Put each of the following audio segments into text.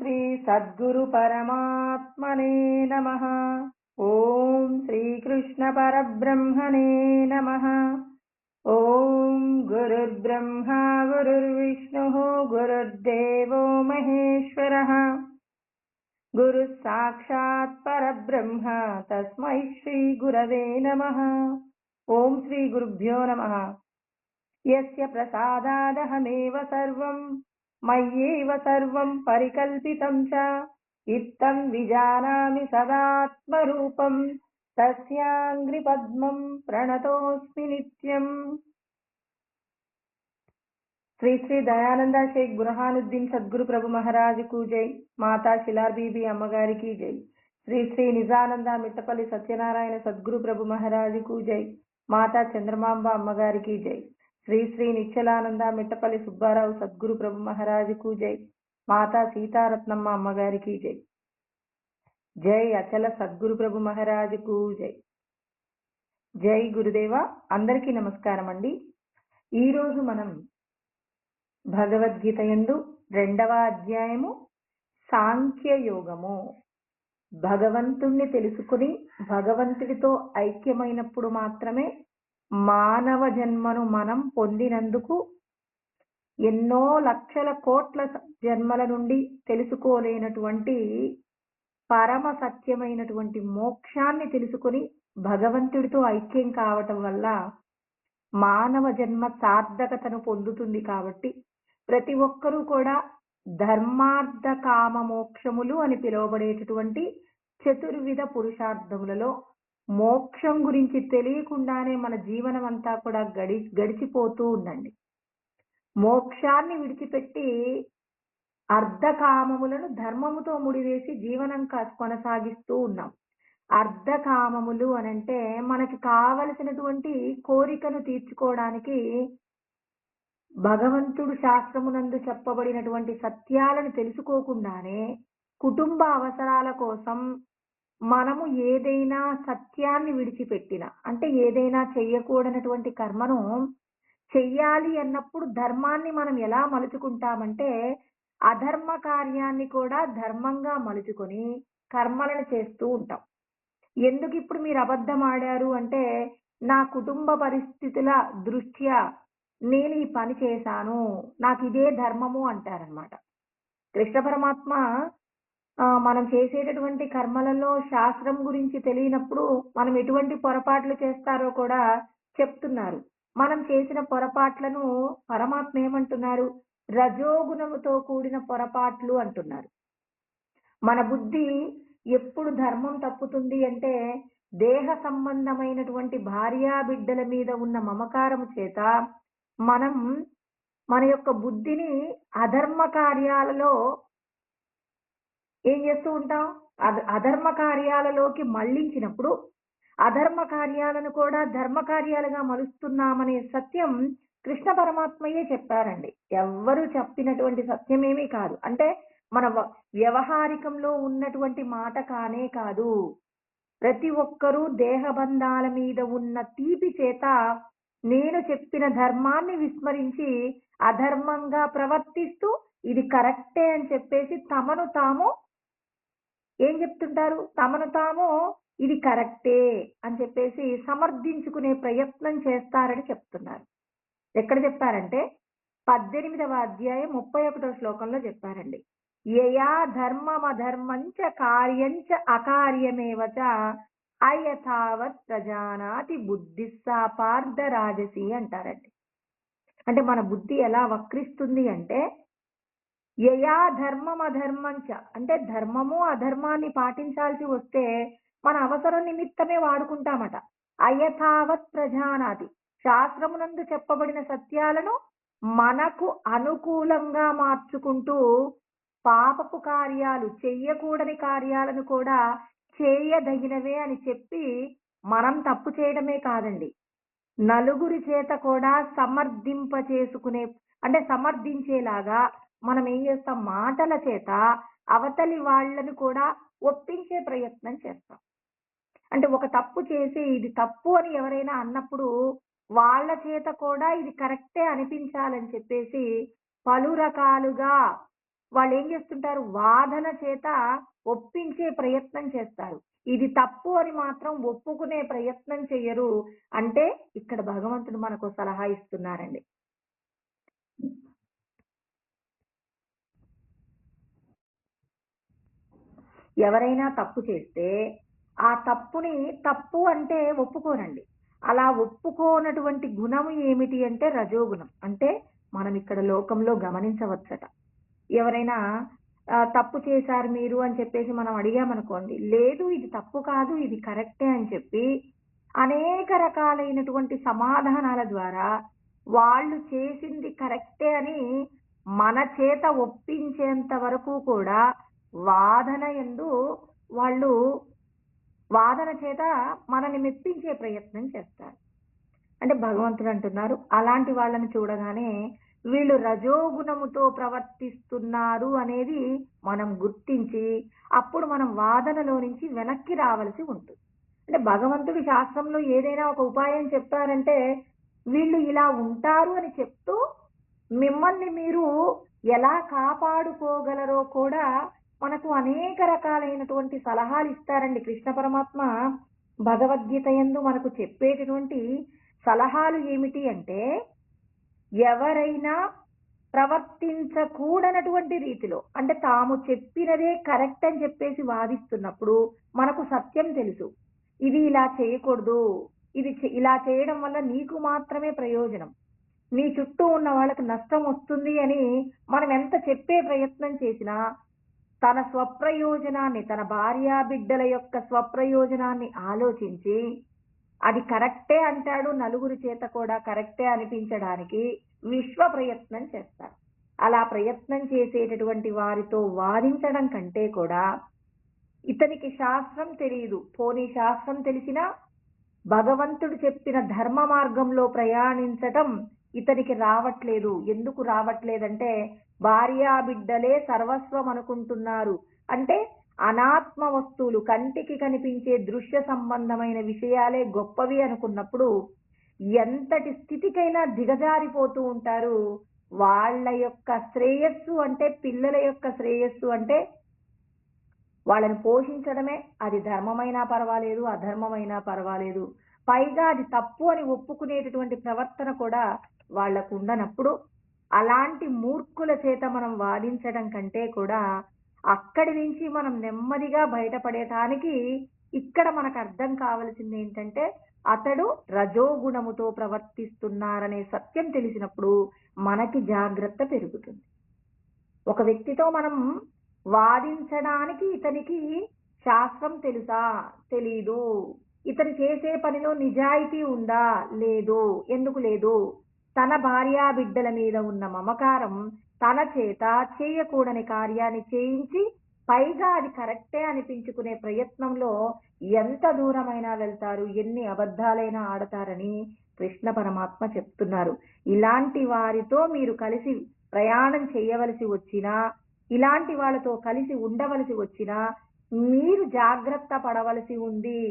శ్రీ సద్గురు పరమాత్మనే నమః. ఓం శ్రీకృష్ణ పరబ్రహ్మణే నమః. ఓం గురుర్బ్రహ్మా గురుర్విష్ణుః గురుర్దేవో మహేశ్వరః. గురు సాక్షాత్ పరబ్రహ్మ తస్మై శ్రీ గురవే నమః. ఓం శ్రీ గురుభ్యో నమః. యస్య ప్రసాదాదహమేవ సర్వం మయ్యేవ సర్వం పరికల్పితం చ ఇత్తం విజానామి సదాత్మరూపం తస్యాంగ్రి పద్మం ప్రణతోస్మి నిత్యం. శ్రీ శ్రీ దయానంద షేక్ బుర్హానుద్దీన్ సద్గురు ప్రభు మహారాజుకు జై. మాతా శిలార్ బీబీ అమ్మగారికి జై. శ్రీ శ్రీ నిజానంద మిట్టపల్లి సత్యనారాయణ సద్గురు ప్రభు మహారాజుకు జై. మాతా చంద్రమాంబ అమ్మగారికి జై. శ్రీ శ్రీ నిశ్చలానంద మిట్టపల్లి సుబ్బారావు సద్గురు ప్రభు మహారాజుకు జై. మాతా సీతారత్నమ్మ అమ్మగారికి జై. జై అచల సద్గురు ప్రభు మహారాజుకు జై. జై గురుదేవ. అందరికీ నమస్కారం అండి. ఈరోజు మనం భగవద్గీత యందు 2వ అధ్యాయము సాంఖ్యయోగము. భగవంతుణ్ణి తెలుసుకుని భగవంతుడితో ఐక్యమైనప్పుడు మాత్రమే మానవ జన్మను మనం పొందినందుకు ఎన్నో లక్షల కోట్ల జన్మల నుండి తెలుసుకోలేనటువంటి పరమ సత్యమైనటువంటి మోక్షాన్ని తెలుసుకుని భగవంతుడితో ఐక్యం కావటం వల్ల మానవ జన్మ సార్థకతను పొందుతుంది. కాబట్టి ప్రతి ఒక్కరూ కూడా ధర్మార్థ కామ మోక్షములు అని పిలువబడేటటువంటి చతుర్విధ పురుషార్థములలో మోక్షం గురించి తెలియకుండానే మన జీవనం అంతా కూడా గడిచిపోతూ ఉందండి. మోక్షాన్ని విడిచిపెట్టి అర్ధకామములను ధర్మముతో ముడివేసి జీవనం కొనసాగిస్తూ ఉన్నాం. అర్ధకామములు అనంటే మనకి కావలసినటువంటి కోరికను తీర్చుకోవడానికి భగవంతుడు శాస్త్రమునందు చెప్పబడినటువంటి సత్యాలను తెలుసుకోకుండానే కుటుంబ అవసరాల కోసం మనము ఏదైనా సత్యాన్ని విడిచిపెట్టిన, అంటే ఏదైనా చెయ్యకూడనటువంటి కర్మను చెయ్యాలి అన్నప్పుడు ధర్మాన్ని మనం ఎలా మలుచుకుంటామంటే అధర్మ కార్యాన్ని కూడా ధర్మంగా మలుచుకొని కర్మలను చేస్తూ ఉంటాం. ఎందుకు ఇప్పుడు మీరు అబద్ధం ఆడారు అంటే నా కుటుంబ పరిస్థితుల దృష్ట్యా నేను ఈ పని చేశాను, నాకు ఇదే ధర్మము అంటారనమాట. కృష్ణ పరమాత్మ మనం చేసేటటువంటి కర్మలలో శాస్త్రం గురించి తెలియనప్పుడు మనం ఎటువంటి పొరపాట్లు చేస్తారో కూడా చెప్తున్నారు. మనం చేసిన పొరపాట్లను పరమాత్మ ఏమంటున్నారు? రజోగుణముతో కూడిన పొరపాట్లు అంటున్నారు. మన బుద్ధి ఎప్పుడు ధర్మం తప్పుతుంది అంటే దేహ సంబంధమైనటువంటి భార్యా బిడ్డల మీద ఉన్న మమకారము చేత మనం మన యొక్క బుద్ధిని అధర్మ కార్యాలలో ఏం చేస్తూ ఉంటాం? అధర్మ కార్యాలలోకి మళ్లించినప్పుడు అధర్మ కార్యాలను కూడా ధర్మ కార్యాలుగా మలుస్తున్నామనే సత్యం కృష్ణ పరమాత్మయే చెప్పారండి. ఎవ్వరూ చెప్పినటువంటి సత్యమేమీ కాదు. అంటే మన వ్యవహారికంలో ఉన్నటువంటి మాట కానే కాదు. ప్రతి ఒక్కరూ దేహబంధాల మీద ఉన్న తీపి చేత నేను చెప్పిన ధర్మాన్ని విస్మరించి అధర్మంగా ప్రవర్తిస్తూ ఇది కరెక్టే అని చెప్పేసి తమను తాము ఏం చెప్తుంటారు? తమను తాము ఇది కరెక్టే అని చెప్పేసి సమర్థించుకునే ప్రయత్నం చేస్తారని చెప్తున్నారు. ఎక్కడ చెప్పారంటే 18వ అధ్యాయం 31వ శ్లోకంలో చెప్పారండి. యయా ధర్మమధర్మంచ కార్యంచ అకార్యమేవచ అయథావత్ ప్రజానాతి బుద్ధిస్సా పార్థ రాజసి అంటారండి. అంటే మన బుద్ధి ఎలా వక్రిస్తుంది అంటే యయా ధర్మమధర్మంచ అంటే ధర్మము అధర్మాన్ని పాటించాల్సి వస్తే మన అవసరం నిమిత్తమే వాడుకుంటామట. అయథావత్ ప్రజానాతి శాస్త్రమునందు చెప్పబడిన సత్యాలను మనకు అనుకూలంగా మార్చుకుంటూ పాపపు కార్యాలు చెయ్యకూడని కార్యాలను కూడా చేయదగినవే అని చెప్పి మనం తప్పు చేయడమే కాదండి, నలుగురి చేత కూడా చేసుకునే అంటే సమర్థించేలాగా మనం ఏం చేస్తాం? మాటల చేత అవతలి వాళ్లను కూడా ఒప్పించే ప్రయత్నం చేస్తాం. అంటే ఒక తప్పు చేసి ఇది తప్పు అని ఎవరైనా అన్నప్పుడు వాళ్ళ చేత కూడా ఇది కరెక్టే అనిపించాలని చెప్పేసి పలు రకాలుగా వాళ్ళు ఏం చేస్తుంటారు, వాదన చేత ఒప్పించే ప్రయత్నం చేస్తారు. ఇది తప్పు అని మాత్రం ఒప్పుకునే ప్రయత్నం చెయ్యరు. అంటే ఇక్కడ భగవంతుడు మనకు సలహా ఇస్తున్నారండి. ఎవరైనా తప్పు చేస్తే ఆ తప్పుని తప్పు అంటే ఒప్పుకోనండి. అలా ఒప్పుకోనటువంటి గుణము ఏమిటి అంటే రజోగుణం. అంటే మనం ఇక్కడ లోకంలో గమనించవచ్చట. ఎవరైనా తప్పు చేశారు మీరు అని చెప్పేసి మనం అడిగామనుకోండి, లేదు ఇది తప్పు కాదు, ఇది కరెక్టే అని చెప్పి అనేక రకాలైనటువంటి సమాధానాల ద్వారా వాళ్ళు చేసింది కరెక్టే అని మన చేత ఒప్పించేంత వరకు కూడా వాదన యందు వాళ్ళు వాదన చేత మనల్ని మెప్పించే ప్రయత్నం చేస్తారు. అంటే భగవంతుడు అంటున్నారు, అలాంటి వాళ్ళని చూడగానే వీళ్ళు రజోగుణముతో ప్రవర్తిస్తున్నారు అనేది మనం గుర్తించి అప్పుడు మనం వాదనలో నుంచి వెనక్కి రావలసి ఉంటుంది. అంటే భగవంతుడి శాస్త్రంలో ఏదైనా ఒక ఉపాయం చెప్పారంటే వీళ్ళు ఇలా ఉంటారు అని చెప్తూ మిమ్మల్ని మీరు ఎలా కాపాడుకోగలరో కూడా మనకు అనేక రకాలైనటువంటి సలహాలు ఇస్తారండి. కృష్ణ పరమాత్మ భగవద్గీత యందు మనకు చెప్పేటటువంటి సలహాలు ఏమిటి అంటే, ఎవరైనా ప్రవర్తించకూడనటువంటి రీతిలో, అంటే తాము చెప్పినదే కరెక్ట్ అని చెప్పేసి వాదిస్తున్నప్పుడు మనకు సత్యం తెలుసు, ఇది ఇలా చేయకూడదు, ఇది ఇలా చేయడం వల్ల నీకు మాత్రమే ప్రయోజనం, నీ చుట్టూ ఉన్న వాళ్ళకి నష్టం వస్తుంది అని మనం ఎంత చెప్పే ప్రయత్నం చేసినా తన స్వప్రయోజనాన్ని, తన భార్యా బిడ్డల యొక్క స్వప్రయోజనాన్ని ఆలోచించి అది కరెక్టే అంటాడు, నలుగురి చేత కూడా కరెక్టే అనిపించడానికి విశ్వ ప్రయత్నం చేస్తారు. అలా ప్రయత్నం చేసేటటువంటి వారితో వాదించడం కంటే కూడా ఇతనికి శాస్త్రం తెలియదు, పోనీ శాస్త్రం తెలిసినా భగవంతుడు చెప్పిన ధర్మ మార్గంలో ప్రయాణించటం ఇతనికి రావట్లేదు. ఎందుకు రావట్లేదంటే భార్యా బిడ్డలే సర్వస్వం అనుకుంటున్నారు. అంటే అనాత్మ వస్తువులు, కంటికి కనిపించే దృశ్య సంబంధమైన విషయాలే గొప్పవి అనుకున్నప్పుడు ఎంతటి స్థితికైనా దిగజారిపోతూ ఉంటారు. వాళ్ళ యొక్క శ్రేయస్సు అంటే, పిల్లల యొక్క శ్రేయస్సు అంటే వాళ్ళని పోషించడమే. అది ధర్మమైనా పర్వాలేదు, అధర్మమైనా పర్వాలేదు, పైగా అది తప్పు అని ఒప్పుకునేటటువంటి ప్రవర్తన కూడా వాళ్లకు ఉండనప్పుడు అలాంటి మూర్ఖుల చేత మనం వాదించడం కంటే కూడా అక్కడి నుంచి మనం నెమ్మదిగా బయటపడేటానికి ఇక్కడ మనకు అర్థం కావాల్సింది ఏంటంటే, అతడు రజోగుణముతో ప్రవర్తిస్తున్నారనే సత్యం తెలిసినప్పుడు మనకి జాగ్రత్త పెరుగుతుంది. ఒక వ్యక్తితో మనం వాదించడానికి ఇతనికి శాస్త్రం తెలుసా, తెలీదు, ఇతను చేసే పనిలో నిజాయితీ ఉందా, లేదు. ఎందుకు లేదు? తన భార్యా బిడ్డల మీద ఉన్న మమకారం తన చేత చేయకూడని కార్యాన్ని చేయించి పైగా అది కరెక్టే అనిపించుకునే ప్రయత్నంలో ఎంత దూరమైనా వెళ్తారు, ఎన్ని అబద్ధాలైనా ఆడతారని కృష్ణ పరమాత్మ చెప్తున్నారు. ఇలాంటి వారితో మీరు కలిసి ప్రయాణం చేయవలసి వచ్చినా, ఇలాంటి వాళ్ళతో కలిసి ఉండవలసి వచ్చినా మీరు జాగ్రత్త పడవలసి ఉంది.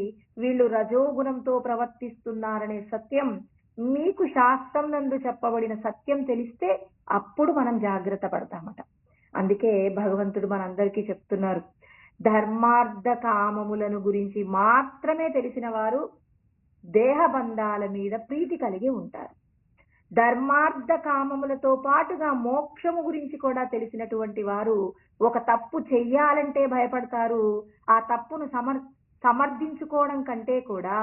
వీళ్ళు రజోగుణంతో ప్రవర్తిస్తున్నారనే సత్యం మీకు శాస్త్రం నందు చెప్పబడిన సత్యం తెలిస్తే అప్పుడు మనం జాగ్రత్త పడతామట. అందుకే భగవంతుడు మనందరికీ చెప్తున్నారు, ధర్మార్థ కామములను గురించి మాత్రమే తెలిసిన వారు దేహబంధాల మీద ప్రీతి కలిగి ఉంటారు. ధర్మార్థ కామములతో పాటుగా మోక్షము గురించి కూడా తెలిసినటువంటి వారు ఒక తప్పు చెయ్యాలంటే భయపడతారు. ఆ తప్పును సమర్థించుకోవడం కంటే కూడా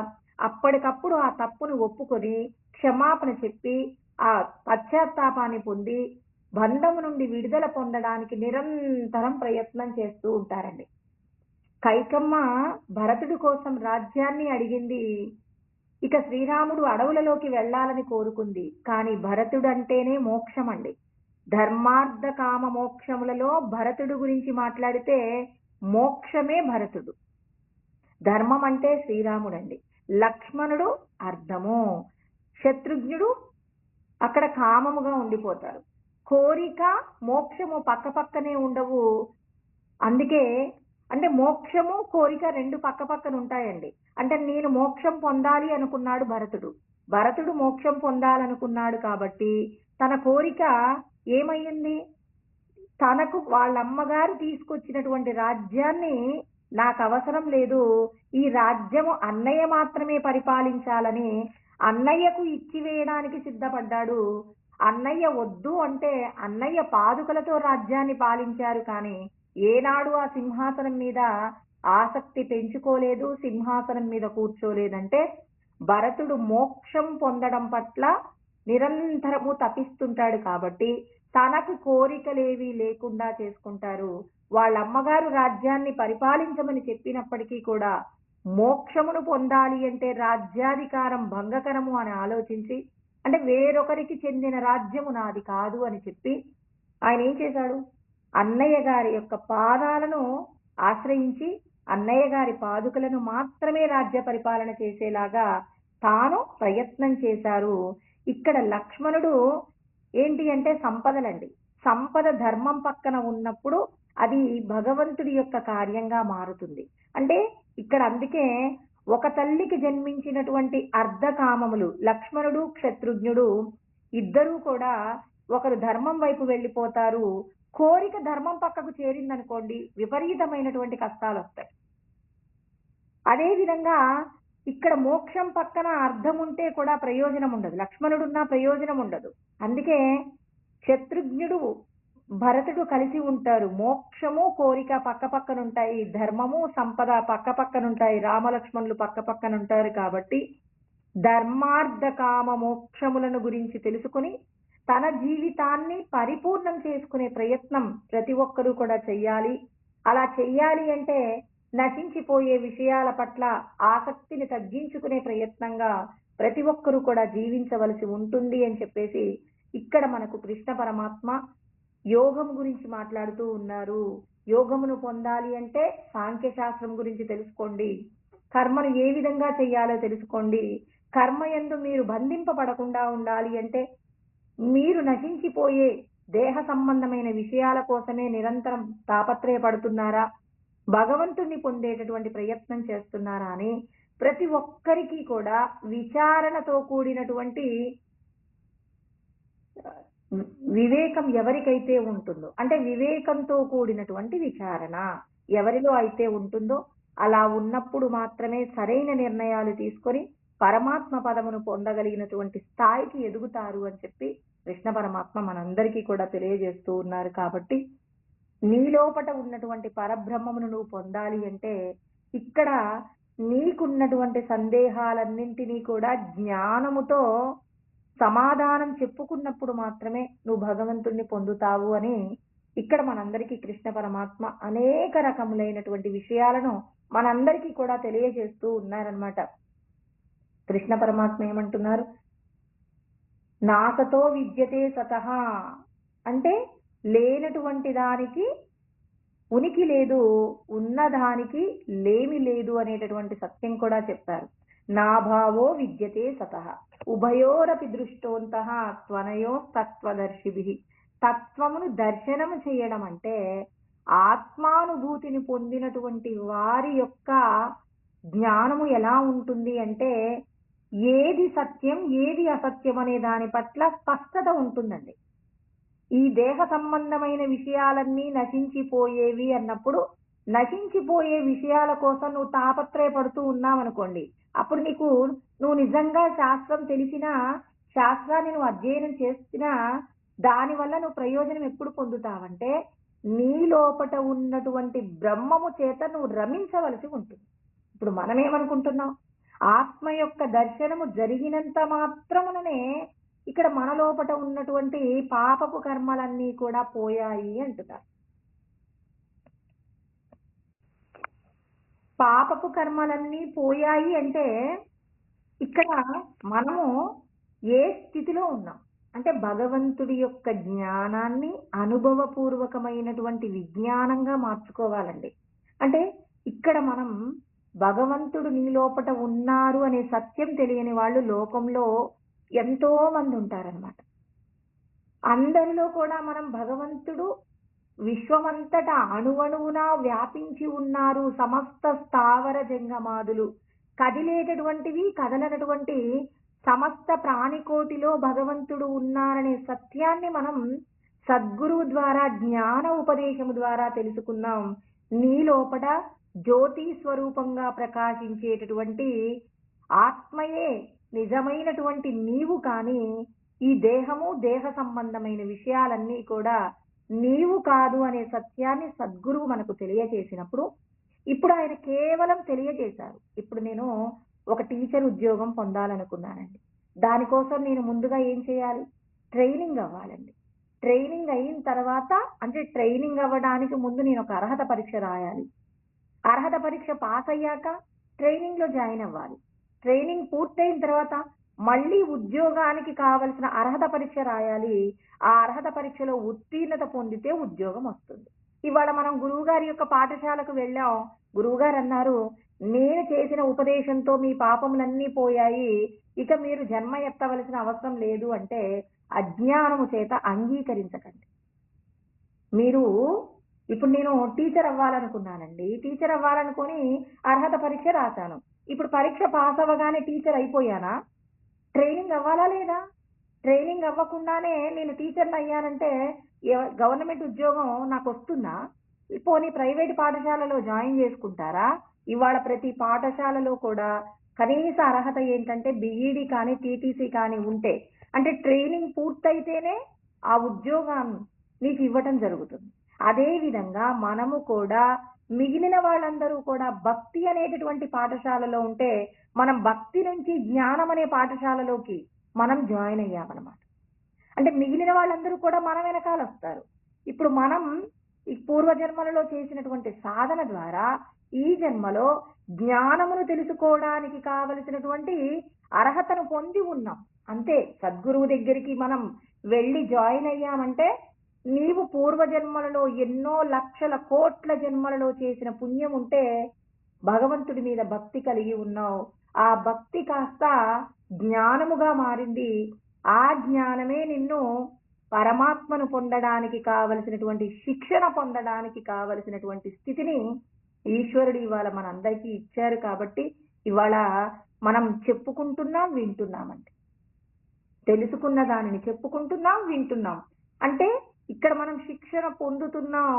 అప్పటికప్పుడు ఆ తప్పును ఒప్పుకొని క్షమాపణ చెప్పి ఆ పశ్చాత్తాపాన్ని పొంది బంధము నుండి విడుదల పొందడానికి నిరంతరం ప్రయత్నం చేస్తూ ఉంటారండి. కైకమ్మ భరతుడి కోసం రాజ్యాన్ని అడిగింది. ఇక శ్రీరాముడు అడవులలోకి వెళ్ళాలని కోరుకుంది. కానీ భరతుడు అంటేనే మోక్షం అండి. ధర్మార్థ కామ మోక్షములలో భరతుడు గురించి మాట్లాడితే మోక్షమే భరతుడు. ధర్మం అంటే శ్రీరాముడు అండి. లక్ష్మణుడు అర్థము, శత్రుఘ్నుడు అక్కడ కామముగా ఉండిపోతారు. కోరిక మోక్షము పక్క పక్కనే ఉండవు. అందుకే అంటే మోక్షము కోరిక రెండు పక్క పక్కన ఉంటాయండి. అంటే నేను మోక్షం పొందాలి అనుకున్నాడు భరతుడు, భరతుడు మోక్షం పొందాలనుకున్నాడు కాబట్టి తన కోరిక ఏమయ్యింది, తనకు వాళ్ళ అమ్మగారు తీసుకొచ్చినటువంటి రాజ్యాన్ని నాకు అవసరం లేదు, ఈ రాజ్యము అన్నయ్య మాత్రమే పరిపాలించాలని అన్నయ్యకు ఇచ్చివేయడానికి సిద్ధపడ్డాడు. అన్నయ్య వద్దు అంటే అన్నయ్య పాదుకలతో రాజ్యాన్ని పాలించారు, కానీ ఏనాడు ఆ సింహాసనం మీద ఆసక్తి పెంచుకోలేదు, సింహాసనం మీద కూర్చోలేదంటే భరతుడు మోక్షం పొందడం పట్ల నిరంతరము తపిస్తుంటాడు కాబట్టి తనకు కోరికలేవి లేకుండా చేసుకుంటారు. వాళ్ళ అమ్మగారు రాజ్యాన్ని పరిపాలించమని చెప్పినప్పటికీ కూడా మోక్షమును పొందాలి అంటే రాజ్యాధికారం భంగకరము అని ఆలోచించి, అంటే వేరొకరికి చెందిన రాజ్యము నాది కాదు అని చెప్పి ఆయన ఏం చేశాడు, అన్నయ్య గారి యొక్క పాదాలను ఆశ్రయించి అన్నయ్య గారి పాదుకలను మాత్రమే రాజ్య పరిపాలన చేసేలాగా తాను ప్రయత్నం చేశారు. ఇక్కడ లక్ష్మణుడు ఏంటి అంటే సంపదలండి, సంపద ధర్మం పక్కన ఉన్నప్పుడు అది భగవంతుడి యొక్క కార్యంగా మారుతుంది. అంటే ఇక్కడ అందుకే ఒక తల్లికి జన్మించినటువంటి అర్ధకామములు లక్ష్మణుడు క్షత్రుఘ్నుడు ఇద్దరూ కూడా ఒకరు ధర్మం వైపు వెళ్ళిపోతారు, కోరిక ధర్మం పక్కకు చేరిందనుకోండి విపరీతమైనటువంటి కష్టాలు వస్తాయి. అదే విధంగా ఇక్కడ మోక్షం పక్కన అర్థం ఉంటే కూడా ప్రయోజనం ఉండదు, లక్ష్మణుడున్నా ప్రయోజనం ఉండదు. అందుకే శత్రుఘ్నుడు భరతుడు కలిసి ఉంటారు, మోక్షము కోరిక పక్క పక్కన ఉంటాయి, ధర్మము సంపద పక్క పక్కన ఉంటాయి, రామలక్ష్మణులు పక్క పక్కన ఉంటారు. కాబట్టి ధర్మార్థ కామ మోక్షములను గురించి తెలుసుకుని తన జీవితాన్ని పరిపూర్ణం చేసుకునే ప్రయత్నం ప్రతి ఒక్కరూ కూడా చెయ్యాలి. అలా చెయ్యాలి అంటే నశించిపోయే విషయాల పట్ల ఆసక్తిని తగ్గించుకునే ప్రయత్నంగా ప్రతి ఒక్కరూ కూడా జీవించవలసి ఉంటుంది అని చెప్పేసి ఇక్కడ మనకు కృష్ణ పరమాత్మ యోగం గురించి మాట్లాడుతూ ఉన్నారు. యోగమును పొందాలి అంటే సాంఖ్య శాస్త్రం గురించి తెలుసుకోండి, కర్మను ఏ విధంగా చెయ్యాలో తెలుసుకోండి. కర్మ యందు మీరు బంధింపబడకుండా ఉండాలి అంటే మీరు నశించిపోయే దేహ సంబంధమైన విషయాల కోసమే నిరంతరం తాపత్రయపడుతున్నారా, భగవంతుణ్ణి పొందేటటువంటి ప్రయత్నం చేస్తున్నారా అని ప్రతి ఒక్కరికి కూడా విచారణతో కూడినటువంటి వివేకం ఎవరికైతే ఉంటుందో, అంటే వివేకంతో కూడినటువంటి విచారణ ఎవరిలో అయితే ఉంటుందో అలా ఉన్నప్పుడు మాత్రమే సరైన నిర్ణయాలు తీసుకొని పరమాత్మ పదమును పొందగలిగినటువంటి స్థాయికి ఎదుగుతారు అని చెప్పి కృష్ణ పరమాత్మ మనందరికీ కూడా తెలియజేస్తూ ఉన్నారు. కాబట్టి నీలోపట ఉన్నటువంటి పరబ్రహ్మమును నువ్వు పొందాలి అంటే ఇక్కడ నీకున్నటువంటి సందేహాలన్నింటినీ కూడా జ్ఞానముతో సమాధానం చెప్పుకున్నప్పుడు మాత్రమే నువ్వు భగవంతుణ్ణి పొందుతావు అని ఇక్కడ మనందరికీ కృష్ణ పరమాత్మ అనేక రకములైనటువంటి విషయాలను మనందరికీ కూడా తెలియజేస్తూ ఉన్నారనమాట. కృష్ణ పరమాత్మ ఏమంటున్నారు, నాసతో విద్యతే సతః అంటే లేనటువంటి దానికి ఉనికి లేదు, ఉన్నదానికి లేమి లేదు అనేటటువంటి సత్యం కూడా చెప్పారు. నాభావో విద్యతే సతః ఉభయోరపి దృష్టోంతః త్వనయో తత్వదర్శిభిః. తత్వమును దర్శనము చేయడం అంటే ఆత్మానుభూతిని పొందినటువంటి వారి యొక్క జ్ఞానము ఎలా ఉంటుంది అంటే ఏది సత్యం ఏది అసత్యం అనే దాని పట్ల స్పష్టత ఉంటుందండి. ఈ దేహ సంబంధమైన విషయాలన్నీ నశించిపోయేవి అన్నప్పుడు నశించిపోయే విషయాల కోసం నువ్వు తాపత్రయపడుతూ ఉన్నావనుకోండి, అప్పుడు నువ్వు నిజంగా శాస్త్రం తెలిసినా శాస్త్రాన్ని నువ్వు అధ్యయనం చేసినా దానివల్ల నువ్వు ప్రయోజనం ఎప్పుడు పొందుతావంటే నీ లోపట ఉన్నటువంటి బ్రహ్మము చేత నువ్వు రమించవలసి ఉంటుంది. ఇప్పుడు మనం ఏమనుకుంటున్నాం, ఆత్మ యొక్క దర్శనము జరిగినంత మాత్రముననే ఇక్కడ మన లోపట ఉన్నటువంటి పాపపు కర్మలన్నీ కూడా పోయాయి అంటున్నారు. పాపపు కర్మలన్నీ పోయాయి అంటే ఇక్కడ మనము ఏ స్థితిలో ఉన్నాం అంటే భగవంతుడి యొక్క జ్ఞానాన్ని అనుభవపూర్వకమైనటువంటి విజ్ఞానంగా మార్చుకోవాలండి. అంటే ఇక్కడ మనం భగవంతుడు నీ లోపట ఉన్నారు అనే సత్యం తెలియని వాళ్ళు లోకంలో ఎంతో మంది ఉంటారనమాట. అందరిలో కూడా మనం భగవంతుడు విశ్వమంతటా అణువణువునా వ్యాపించి ఉన్నారు, సమస్త స్థావర జంగమాదులు కదిలేటటువంటివి కదలనటువంటి సమస్త ప్రాణికోటిలో భగవంతుడు ఉన్నారనే సత్యాన్ని మనం సద్గురువు ద్వారా జ్ఞాన ఉపదేశము ద్వారా తెలుసుకున్నాం నీ లోపల జ్యోతి స్వరూపంగా ప్రకాశించేటటువంటి ఆత్మయే నిజమైనటువంటి నీవు కానీ ఈ దేహము దేహ సంబంధమైన విషయాలన్నీ కూడా నీవు కాదు అనే సత్యాన్ని సద్గురువు మనకు తెలియజేసినప్పుడు ఇప్పుడు ఆయన కేవలం తెలియజేశారు. ఇప్పుడు నేను ఒక టీచర్ ఉద్యోగం పొందాలనుకున్నానండి. దానికోసం నేను ముందుగా ఏం చేయాలి? ట్రైనింగ్ అవ్వాలండి. ట్రైనింగ్ అయిన తర్వాత, అంటే ట్రైనింగ్ అవ్వడానికి ముందు నేను ఒక అర్హత పరీక్ష రాయాలి. అర్హత పరీక్ష పాస్ అయ్యాక ట్రైనింగ్ లో జాయిన్ అవ్వాలి. ట్రైనింగ్ పూర్తయిన తర్వాత మళ్ళీ ఉద్యోగానికి కావలసిన అర్హత పరీక్ష రాయాలి. ఆ అర్హత పరీక్షలో ఉత్తీర్ణత పొందితే ఉద్యోగం వస్తుంది. ఇవాళ మనం గురువు గారి యొక్క పాఠశాలకు వెళ్ళాం. గురువు గారు అన్నారు, నేను చేసిన ఉపదేశంతో మీ పాపములన్నీ పోయాయి, ఇక మీరు జన్మ ఎత్తవలసిన అవసరం లేదు అంటే అజ్ఞానము చేత అంగీకరించకండి. మీరు ఇప్పుడు నేను టీచర్ అవ్వాలనుకున్నానండి. టీచర్ అవ్వాలనుకొని అర్హత పరీక్ష రాశాను. ఇప్పుడు పరీక్ష పాస్ అవ్వగానే టీచర్ అయిపోయానా? ట్రైనింగ్ అవ్వాలా లేదా? ట్రైనింగ్ అవ్వకుండానే నేను టీచర్ని అయ్యానంటే గవర్నమెంట్ ఉద్యోగం నాకు వస్తుందా? పోనీ ప్రైవేట్ పాఠశాలలో జాయిన్ చేసుకుంటారా? ఇవాళ ప్రతి పాఠశాలలో కూడా కనీస అర్హత ఏంటంటే బిఈడి కానీ టీటీసీ కానీ ఉంటే, అంటే ట్రైనింగ్ పూర్తయితేనే ఆ ఉద్యోగం నీకు ఇవ్వటం జరుగుతుంది. అదే విధంగా మనము కూడా మిగిలిన వాళ్ళందరూ కూడా భక్తి అనేటటువంటి పాఠశాలలో ఉంటే మనం భక్తి నుంచి జ్ఞానం అనే పాఠశాలలోకి మనం జాయిన్ అయ్యామన్నమాట. అంటే మిగిలిన వాళ్ళందరూ కూడా మన వెనకాల వస్తారు. ఇప్పుడు మనం ఈ పూర్వజన్మలలో చేసినటువంటి సాధన ద్వారా ఈ జన్మలో జ్ఞానమును తెలుసుకోవడానికి కావలసినటువంటి అర్హతను పొంది ఉన్నాం. అంతే. సద్గురువు దగ్గరికి మనం వెళ్ళి జాయిన్ అయ్యామంటే నీవు పూర్వజన్మలలో ఎన్నో లక్షల కోట్ల జన్మలలో చేసిన పుణ్యం ఉంటే భగవంతుడి మీద భక్తి కలిగి ఉన్నావు. ఆ భక్తి కాస్త జ్ఞానముగా మారింది. ఆ జ్ఞానమే నిన్ను పరమాత్మను పొందడానికి కావలసినటువంటి శిక్షణ పొందడానికి కావలసినటువంటి స్థితిని ఈశ్వరుడు ఇవాళ మనందరికీ ఇచ్చారు. కాబట్టి ఇవాళ మనం చెప్పుకుంటున్నాం, వింటున్నామండి. తెలుసుకున్న దానిని చెప్పుకుంటున్నాం, వింటున్నాం. అంటే ఇక్కడ మనం శిక్షణ పొందుతున్నాం.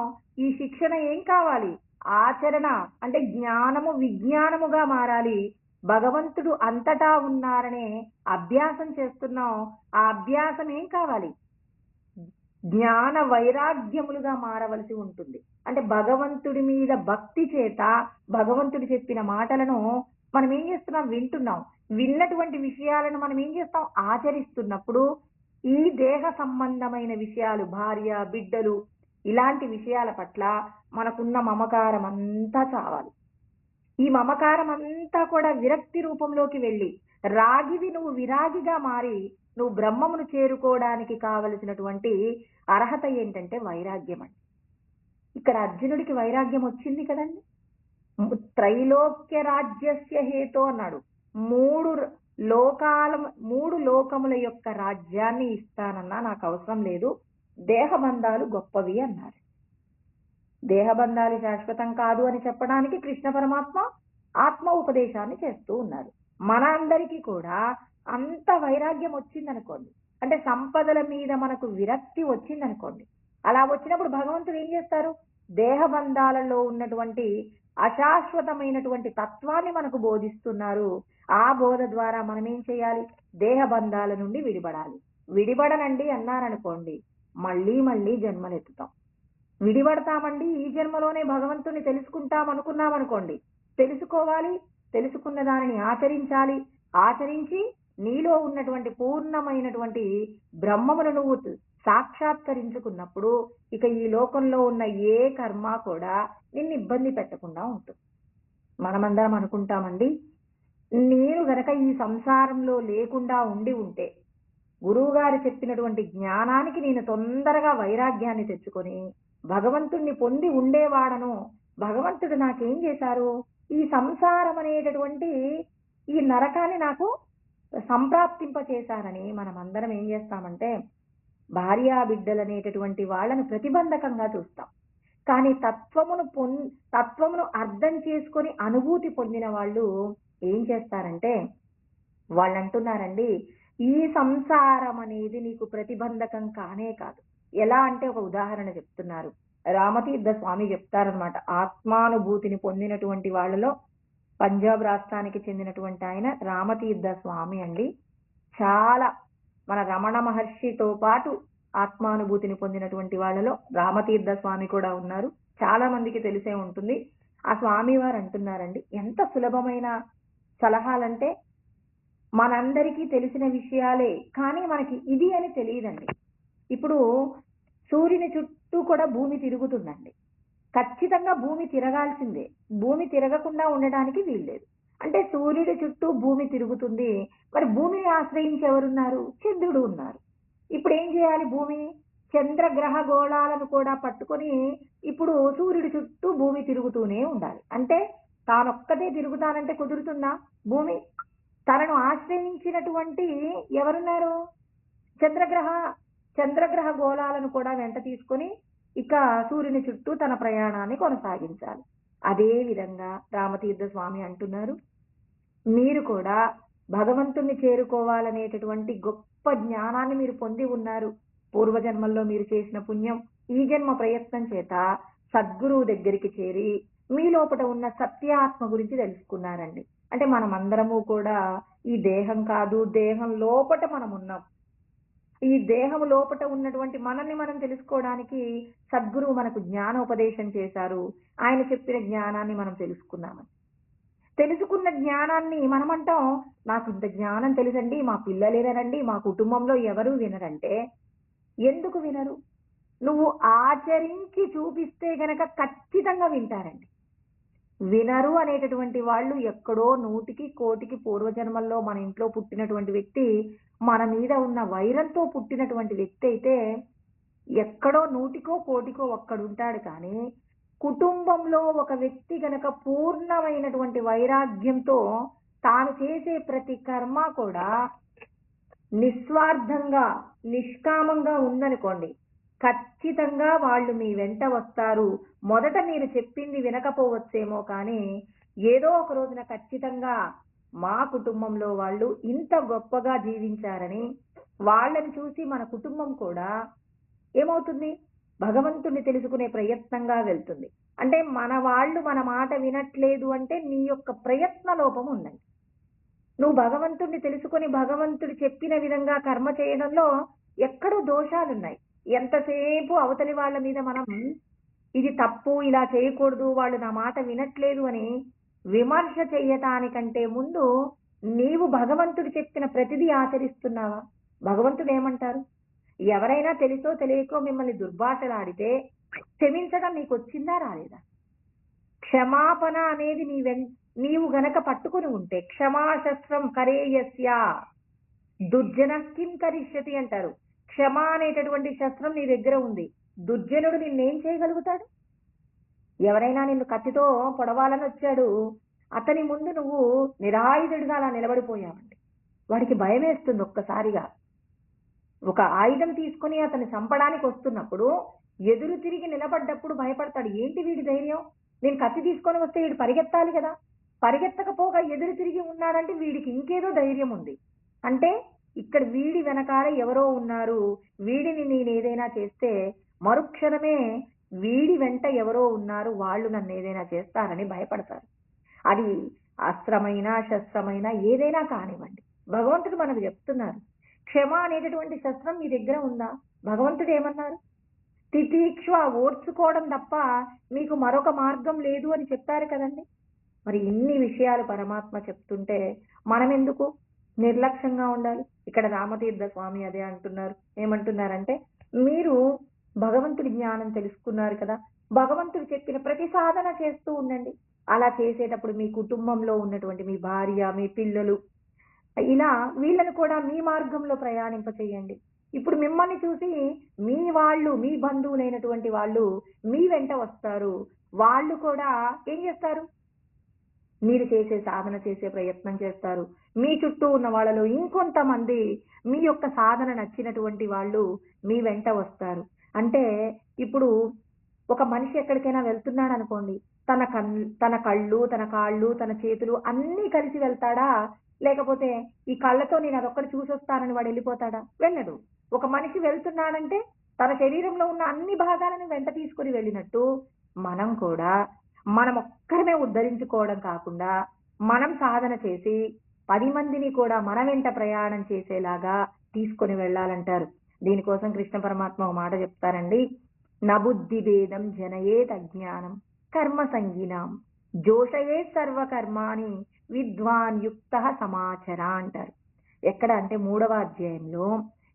ఈ శిక్షణ ఏం కావాలి? ఆచరణ. అంటే జ్ఞానము విజ్ఞానముగా మారాలి. భగవంతుడు అంతటా ఉన్నారనే అభ్యాసం చేస్తున్నాం. ఆ అభ్యాసం ఏం కావాలి? జ్ఞాన వైరాగ్యములుగా మారవలసి ఉంటుంది. అంటే భగవంతుడి మీద భక్తి చేత భగవంతుడు చెప్పిన మాటలను మనం ఏం చేస్తున్నాం? వింటున్నాం. విన్నటువంటి విషయాలను మనం ఏం చేస్తాం? ఆచరిస్తున్నప్పుడు ఈ దేహ సంబంధమైన విషయాలు, భార్య, బిడ్డలు, ఇలాంటి విషయాల పట్ల మనకున్న మమకారం అంతా చావాలి. ఈ మమకారం అంతా కూడా విరక్తి రూపంలోకి వెళ్ళి రాగివి నువ్వు విరాగిగా మారి నువ్వు బ్రహ్మమును చేరుకోవడానికి కావలసినటువంటి అర్హత ఏంటంటే వైరాగ్యం అండి. ఇక్కడ అర్జునుడికి వైరాగ్యం వచ్చింది కదండి. త్రైలోక్య రాజ్యస్య హేతో అన్నాడు. మూడు లోకముల యొక్క రాజ్యాన్ని ఇస్తానన్నా నాకు అవసరం లేదు, దేహబంధాలు గొప్పవి అన్నారు. దేహబంధాలు శాశ్వతం కాదు అని చెప్పడానికి కృష్ణ పరమాత్మ ఆత్మ ఉపదేశాన్ని చేస్తూ ఉన్నారు. మన అందరికీ కూడా అంత వైరాగ్యం వచ్చిందనుకోండి, అంటే సంపదల మీద మనకు విరక్తి వచ్చిందనుకోండి, అలా వచ్చినప్పుడు భగవంతుడు ఏం చేస్తారు? దేహబంధాలలో ఉన్నటువంటి అశాశ్వతమైనటువంటి తత్వాన్ని మనకు బోధిస్తున్నారు. ఆ బోధ ద్వారా మనం ఏం చేయాలి? దేహబంధాల నుండి విడిపడాలి. విడిపడనండి అన్నారనుకోండి, మళ్ళీ మళ్ళీ జన్మలెత్తుతాం. విడిపడతామండి, ఈ జన్మలోనే భగవంతుని తెలుసుకుంటాం అనుకున్నాం అనుకోండి, తెలుసుకోవాలి, తెలుసుకున్న దానిని ఆచరించాలి. ఆచరించి నీలో ఉన్నటువంటి పూర్ణమైనటువంటి బ్రహ్మమును నువ్వు సాక్షాత్కరించుకున్నప్పుడు ఇక ఈ లోకంలో ఉన్న ఏ కర్మ కూడా నిన్ను ఇబ్బంది పెట్టకుండా ఉంటుంది. మనమందరం అనుకుంటామండి, నేను గనక ఈ సంసారంలో లేకుండా ఉంటే గురువు గారు చెప్పినటువంటి జ్ఞానానికి నేను తొందరగా వైరాగ్యాన్ని తెచ్చుకొని భగవంతుణ్ణి పొంది ఉండేవాడను. భగవంతుడు నాకేం చేశారు? ఈ సంసారం అనేటటువంటి ఈ నరకాన్ని నాకు సంప్రాప్తింప చేశారని మనం అందరం ఏం చేస్తామంటే భార్యా బిడ్డలు అనేటటువంటి వాళ్ళను ప్రతిబంధకంగా చూస్తాం. కానీ తత్వమును అర్థం చేసుకొని అనుభూతి పొందిన వాళ్ళు ఏం చేస్తారంటే వాళ్ళు అంటున్నారండి, ఈ సంసారం అనేది నీకు ప్రతిబంధకం కానే కాదు. ఎలా అంటే ఒక ఉదాహరణ చెప్తున్నారు. రామతీర్థ స్వామి చెప్తారనమాట. ఆత్మానుభూతిని పొందినటువంటి వాళ్ళలో పంజాబ్ రాష్ట్రానికి చెందినటువంటి ఆయన రామతీర్థ స్వామి అండి. చాలా మన రమణ మహర్షితో పాటు ఆత్మానుభూతిని పొందినటువంటి వాళ్ళలో రామతీర్థ స్వామి కూడా ఉన్నారు. చాలా మందికి తెలిసే ఉంటుంది. ఆ స్వామి వారు అంటున్నారండి, ఎంత సులభమైన సలహాలంటే మనందరికీ తెలిసిన విషయాలే, కానీ మనకి ఇది అని తెలియదండి. ఇప్పుడు సూర్యుని చుట్టూ కూడా భూమి తిరుగుతుందండి. ఖచ్చితంగా భూమి తిరగాల్సిందే. భూమి తిరగకుండా ఉండడానికి వీల్లేదు. అంటే సూర్యుడి చుట్టూ భూమి తిరుగుతుంది. మరి భూమిని ఆశ్రయించి ఎవరున్నారు? చంద్రుడు ఉన్నారు. ఇప్పుడు ఏం చేయాలి? భూమి చంద్రగ్రహ గోళాలను కూడా పట్టుకొని ఇప్పుడు సూర్యుడి చుట్టూ భూమి తిరుగుతూనే ఉండాలి. అంటే తానొక్కదే తిరుగుతానంటే కుదురుతుందా? భూమి తనను ఆశ్రయించినటువంటి ఎవరున్నారు? చంద్రగ్రహ గోళాలను కూడా వెంట తీసుకొని ఇక సూర్యుని చుట్టూ తన ప్రయాణాన్ని కొనసాగించాలి. అదే విధంగా రామతీర్థ స్వామి అంటున్నారు, మీరు కూడా భగవంతుణ్ణి చేరుకోవాలనేటటువంటి గొప్ప జ్ఞానాన్ని మీరు పొంది ఉన్నారు. పూర్వజన్మల్లో మీరు చేసిన పుణ్యం ఈ జన్మ ప్రయత్నం చేత సద్గురువు దగ్గరికి చేరి మీ లోపల ఉన్న సత్యాత్మ గురించి తెలుసుకున్నారండి. అంటే మనమందరము కూడా ఈ దేహం కాదు, దేహం లోపట మనం ఉన్నాం. ఈ దేహం లోపట ఉన్నటువంటి మనల్ని మనం తెలుసుకోవడానికి సద్గురువు మనకు జ్ఞానోపదేశం చేశారు. ఆయన చెప్పిన జ్ఞానాన్ని మనం తెలుసుకున్నామని. తెలుసుకున్న జ్ఞానాన్ని మనమంటాం, నాకు ఇంత జ్ఞానం తెలుసండి, మా పిల్లలు వినరండి, మా కుటుంబంలో ఎవరు వినరంటే ఎందుకు వినరు? నువ్వు ఆచరించి చూపిస్తే గనక ఖచ్చితంగా వింటారండి. వినరు అనేటటువంటి వాళ్ళు ఎక్కడో 100కి 1,00,00,000 పూర్వజన్మల్లో మన ఇంట్లో పుట్టినటువంటి వ్యక్తి, మన మీద ఉన్న వైరంతో పుట్టినటువంటి వ్యక్తి అయితే ఎక్కడో 100కో 1,00,00,000కో ఒక్కడుంటాడు. కానీ కుటుంబంలో ఒక వ్యక్తి గనక పూర్ణమైనటువంటి వైరాగ్యంతో తాను చేసే ప్రతి కర్మ కూడా నిస్వార్థంగా నిష్కామంగా ఉందనుకోండి, ఖచ్చితంగా వాళ్ళు మీ వెంట వస్తారు. మొదట మీరు చెప్పింది వినకపోవచ్చేమో, కానీ ఏదో ఒక రోజున ఖచ్చితంగా మా కుటుంబంలో వాళ్ళు ఇంత గొప్పగా జీవించారని వాళ్ళని చూసి మన కుటుంబం కూడా ఏమవుతుంది? భగవంతుణ్ణి తెలుసుకునే ప్రయత్నంగా వెళ్తుంది. అంటే మన వాళ్ళు మన మాట వినట్లేదు అంటే నీ యొక్క ప్రయత్న లోపం ఉందండి. నువ్వు భగవంతుణ్ణి తెలుసుకొని భగవంతుడు చెప్పిన విధంగా కర్మ చేయడంలో ఎక్కడో దోషాలున్నాయి. ఎంతసేపు అవతలి వాళ్ళ మీద మనం ఇది తప్పు, ఇలా చేయకూడదు, వాళ్ళు నా మాట వినట్లేదు అని విమర్శ చెయ్యటానికంటే ముందు నీవు భగవంతుడు చెప్పిన ప్రతిదీ ఆచరిస్తున్నావా? భగవంతుడు ఏమంటారు? ఎవరైనా తెలుసో తెలియకో మిమ్మల్ని దుర్భాషలాడితే క్షమించడం నీకు వచ్చిందా రాలేదా? క్షమాపణ అనేది నీవు గనక పట్టుకుని ఉంటే, క్షమాశస్త్రం కరేయస్య దుర్జన కిం కరిష్యతి అంటారు. క్షమ అనేటటువంటి శస్త్రం నీ దగ్గర ఉంది. దుర్జనుడు నిన్నేం చేయగలుగుతాడు? ఎవరైనా నిన్ను కత్తితో పొడవాలని వచ్చాడు, అతని ముందు నువ్వు నిరాయుధుడిగా అలా నిలబడిపోయావండి, వాడికి భయం వేస్తుంది. ఒక్కసారిగా ఒక ఆయుధం తీసుకుని అతన్ని చంపడానికి వస్తున్నప్పుడు ఎదురు తిరిగి నిలబడ్డప్పుడు భయపడతాడు. ఏంటి వీడి ధైర్యం? నేను కత్తి తీసుకొని వస్తే వీడు పరిగెత్తాలి కదా, పరిగెత్తకపోగా ఎదురు తిరిగి ఉన్నాడంటే వీడికి ఇంకేదో ధైర్యం ఉంది. అంటే ఇక్కడ వీడి వెనకాల ఎవరో ఉన్నారు, వీడిని నేను ఏదైనా చేస్తే మరుక్షణమే వీడి వెంట ఎవరో ఉన్నారు, వాళ్ళు నన్ను ఏదైనా చేస్తారని భయపడతారు. అది అస్త్రమైనా శస్త్రమైనా ఏదైనా కానివ్వండి, భగవంతుడు మనకు చెప్తున్నారు, క్షమ అనేటటువంటి శస్త్రం మీ దగ్గర ఉందా? భగవంతుడు ఏమన్నారు? తితిక్ష ఓర్చుకోవడం తప్ప మీకు మరొక మార్గం లేదు అని చెప్పారు కదండి. మరి ఇన్ని విషయాలు పరమాత్మ చెప్తుంటే మనం ఎందుకు నిర్లక్ష్యంగా ఉండాలి? ఇక్కడ రామతీర్థ స్వామి అదే అంటున్నారు. ఏమంటున్నారంటే, మీరు భగవంతుడి జ్ఞానం తెలుసుకున్నారు కదా, భగవంతుడు చెప్పిన ప్రతి సాధన చేస్తూ ఉండండి. అలా చేసేటప్పుడు మీ కుటుంబంలో ఉన్నటువంటి మీ భార్య, మీ పిల్లలు, ఇలా వీళ్ళను కూడా మీ మార్గంలో ప్రయాణింప చేయండి. ఇప్పుడు మిమ్మల్ని చూసి మీ వాళ్ళు, మీ బంధువులైనటువంటి వాళ్ళు మీ వెంట వస్తారు. వాళ్ళు కూడా ఏం చేస్తారు? మీరు చేసే సాధన చేసే ప్రయత్నం చేస్తారు. మీ చుట్టూ ఉన్న వాళ్ళలో ఇంకొంతమంది మీ యొక్క సాధన నచ్చినటువంటి వాళ్ళు మీ వెంట వస్తారు. అంటే ఇప్పుడు ఒక మనిషి ఎక్కడికైనా వెళ్తున్నాడు అనుకోండి, తన కళ్ళు, తన కాళ్ళు, తన చేతులు అన్నీ కలిసి వెళ్తాడా? లేకపోతే ఈ కళ్ళతో నేను అదొక్కటి చూసొస్తానని వాడు వెళ్ళిపోతాడా? వెళ్ళడు. ఒక మనిషి వెళ్తున్నాడంటే తన శరీరంలో ఉన్న అన్ని భాగాలను వెంట తీసుకుని వెళ్ళినట్టు మనం కూడా మనం ఒక్కరమే ఉద్ధరించుకోవడం కాకుండా మనం సాధన చేసి 10 మందిని కూడా మన వెంట ప్రయాణం చేసేలాగా తీసుకొని వెళ్ళాలంటారు. దీనికోసం కృష్ణ పరమాత్మ ఒక మాట చెప్తారండి. నబుద్ధి భేదం జనయేత్ అజ్ఞానం కర్మ సంగినాం జోషయే సర్వకర్మాని విద్వాన్ యుక్త సమాచర అంటారు. ఎక్కడ అంటే 3వ అధ్యాయంలో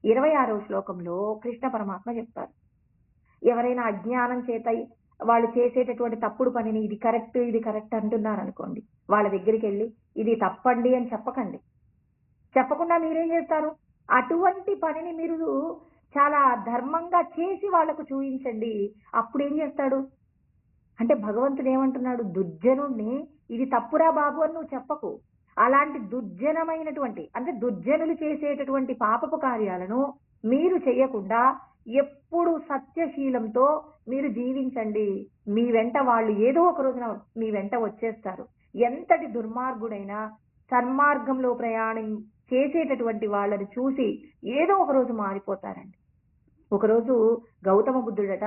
26వ శ్లోకంలో కృష్ణ పరమాత్మ చెప్తారు. ఎవరైనా అజ్ఞానం చేత వాళ్ళు చేసేటటువంటి తప్పుడు పనిని ఇది కరెక్ట్ అంటున్నారు అనుకోండి, వాళ్ళ దగ్గరికి వెళ్ళి ఇది తప్పండి అని చెప్పకండి. చెప్పకుండా మీరేం చేస్తారు, అటువంటి పనిని మీరు చాలా ధర్మంగా చేసి వాళ్లకు చూపించండి. అప్పుడు ఏం చేస్తాడు అంటే భగవంతుడు ఏమంటున్నాడు, దుర్జనుడిని ఇది తప్పురా బాబు అని నువ్వు చెప్పకు. అలాంటి దుర్జనమైనటువంటి అంటే దుర్జనులు చేసేటటువంటి పాపపు కార్యాలను మీరు చేయకుండా ఎప్పుడు సత్యశీలంతో మీరు జీవించండి. మీ వెంట వాళ్ళు ఏదో ఒక రోజున మీ వెంట వచ్చేస్తారు. ఎంతటి దుర్మార్గుడైనా సన్మార్గంలో ప్రయాణం చేసేటటువంటి వాళ్ళని చూసి ఏదో ఒక రోజు మారిపోతారండి. ఒకరోజు గౌతమ బుద్ధుడట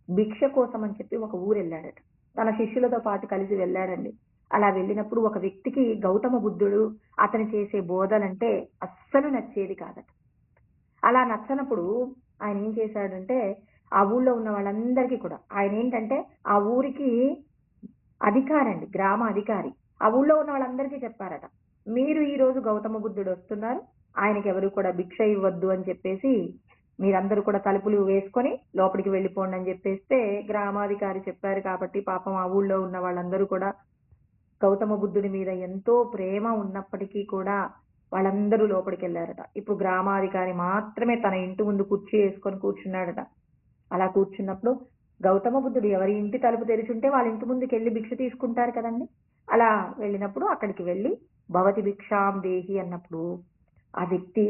భిక్ష కోసం అని చెప్పి ఒక ఊరు వెళ్ళాడట. తన శిష్యులతో పాటు కలిసి వెళ్ళాడండి. అలా వెళ్ళినప్పుడు ఒక వ్యక్తికి గౌతమ బుద్ధుడు అతను చేసే బోధలంటే అస్సలు నచ్చేది కాదట. అలా నచ్చనప్పుడు ఆయన ఏం చేశాడంటే ఆ ఊళ్ళో ఉన్న వాళ్ళందరికీ కూడా ఆయన ఏంటంటే ఆ ఊరికి అధికారండి, గ్రామ అధికారి. ఆ ఊళ్ళో ఉన్న వాళ్ళందరికీ చెప్పారట, మీరు ఈ రోజు గౌతమ బుద్ధుడు వస్తున్నారు, ఆయనకి ఎవరు కూడా భిక్ష ఇవ్వద్దు అని చెప్పేసి మీరందరూ కూడా తలుపులు వేసుకొని లోపలికి వెళ్ళిపోండి అని చెప్పేస్తే గ్రామాధికారి చెప్పారు కాబట్టి పాపం ఆ ఊళ్ళో ఉన్న వాళ్ళందరూ కూడా గౌతమ బుద్ధుడి మీద ఎంతో ప్రేమ ఉన్నప్పటికీ కూడా వాళ్ళందరూ లోపలికి వెళ్ళారట. ఇప్పుడు గ్రామాధికారి మాత్రమే తన ఇంటి ముందు కుర్చీ వేసుకొని కూర్చున్నాడట. అలా కూర్చున్నప్పుడు గౌతమ బుద్ధుడు ఎవరి ఇంటి తలుపు తెరిచుంటే వాళ్ళ ఇంటి ముందుకు వెళ్ళి భిక్ష తీసుకుంటారు కదండి. అలా వెళ్ళినప్పుడు అక్కడికి వెళ్ళి భవతి భిక్షాం దేహి అన్నప్పుడు ఆ వ్యక్తి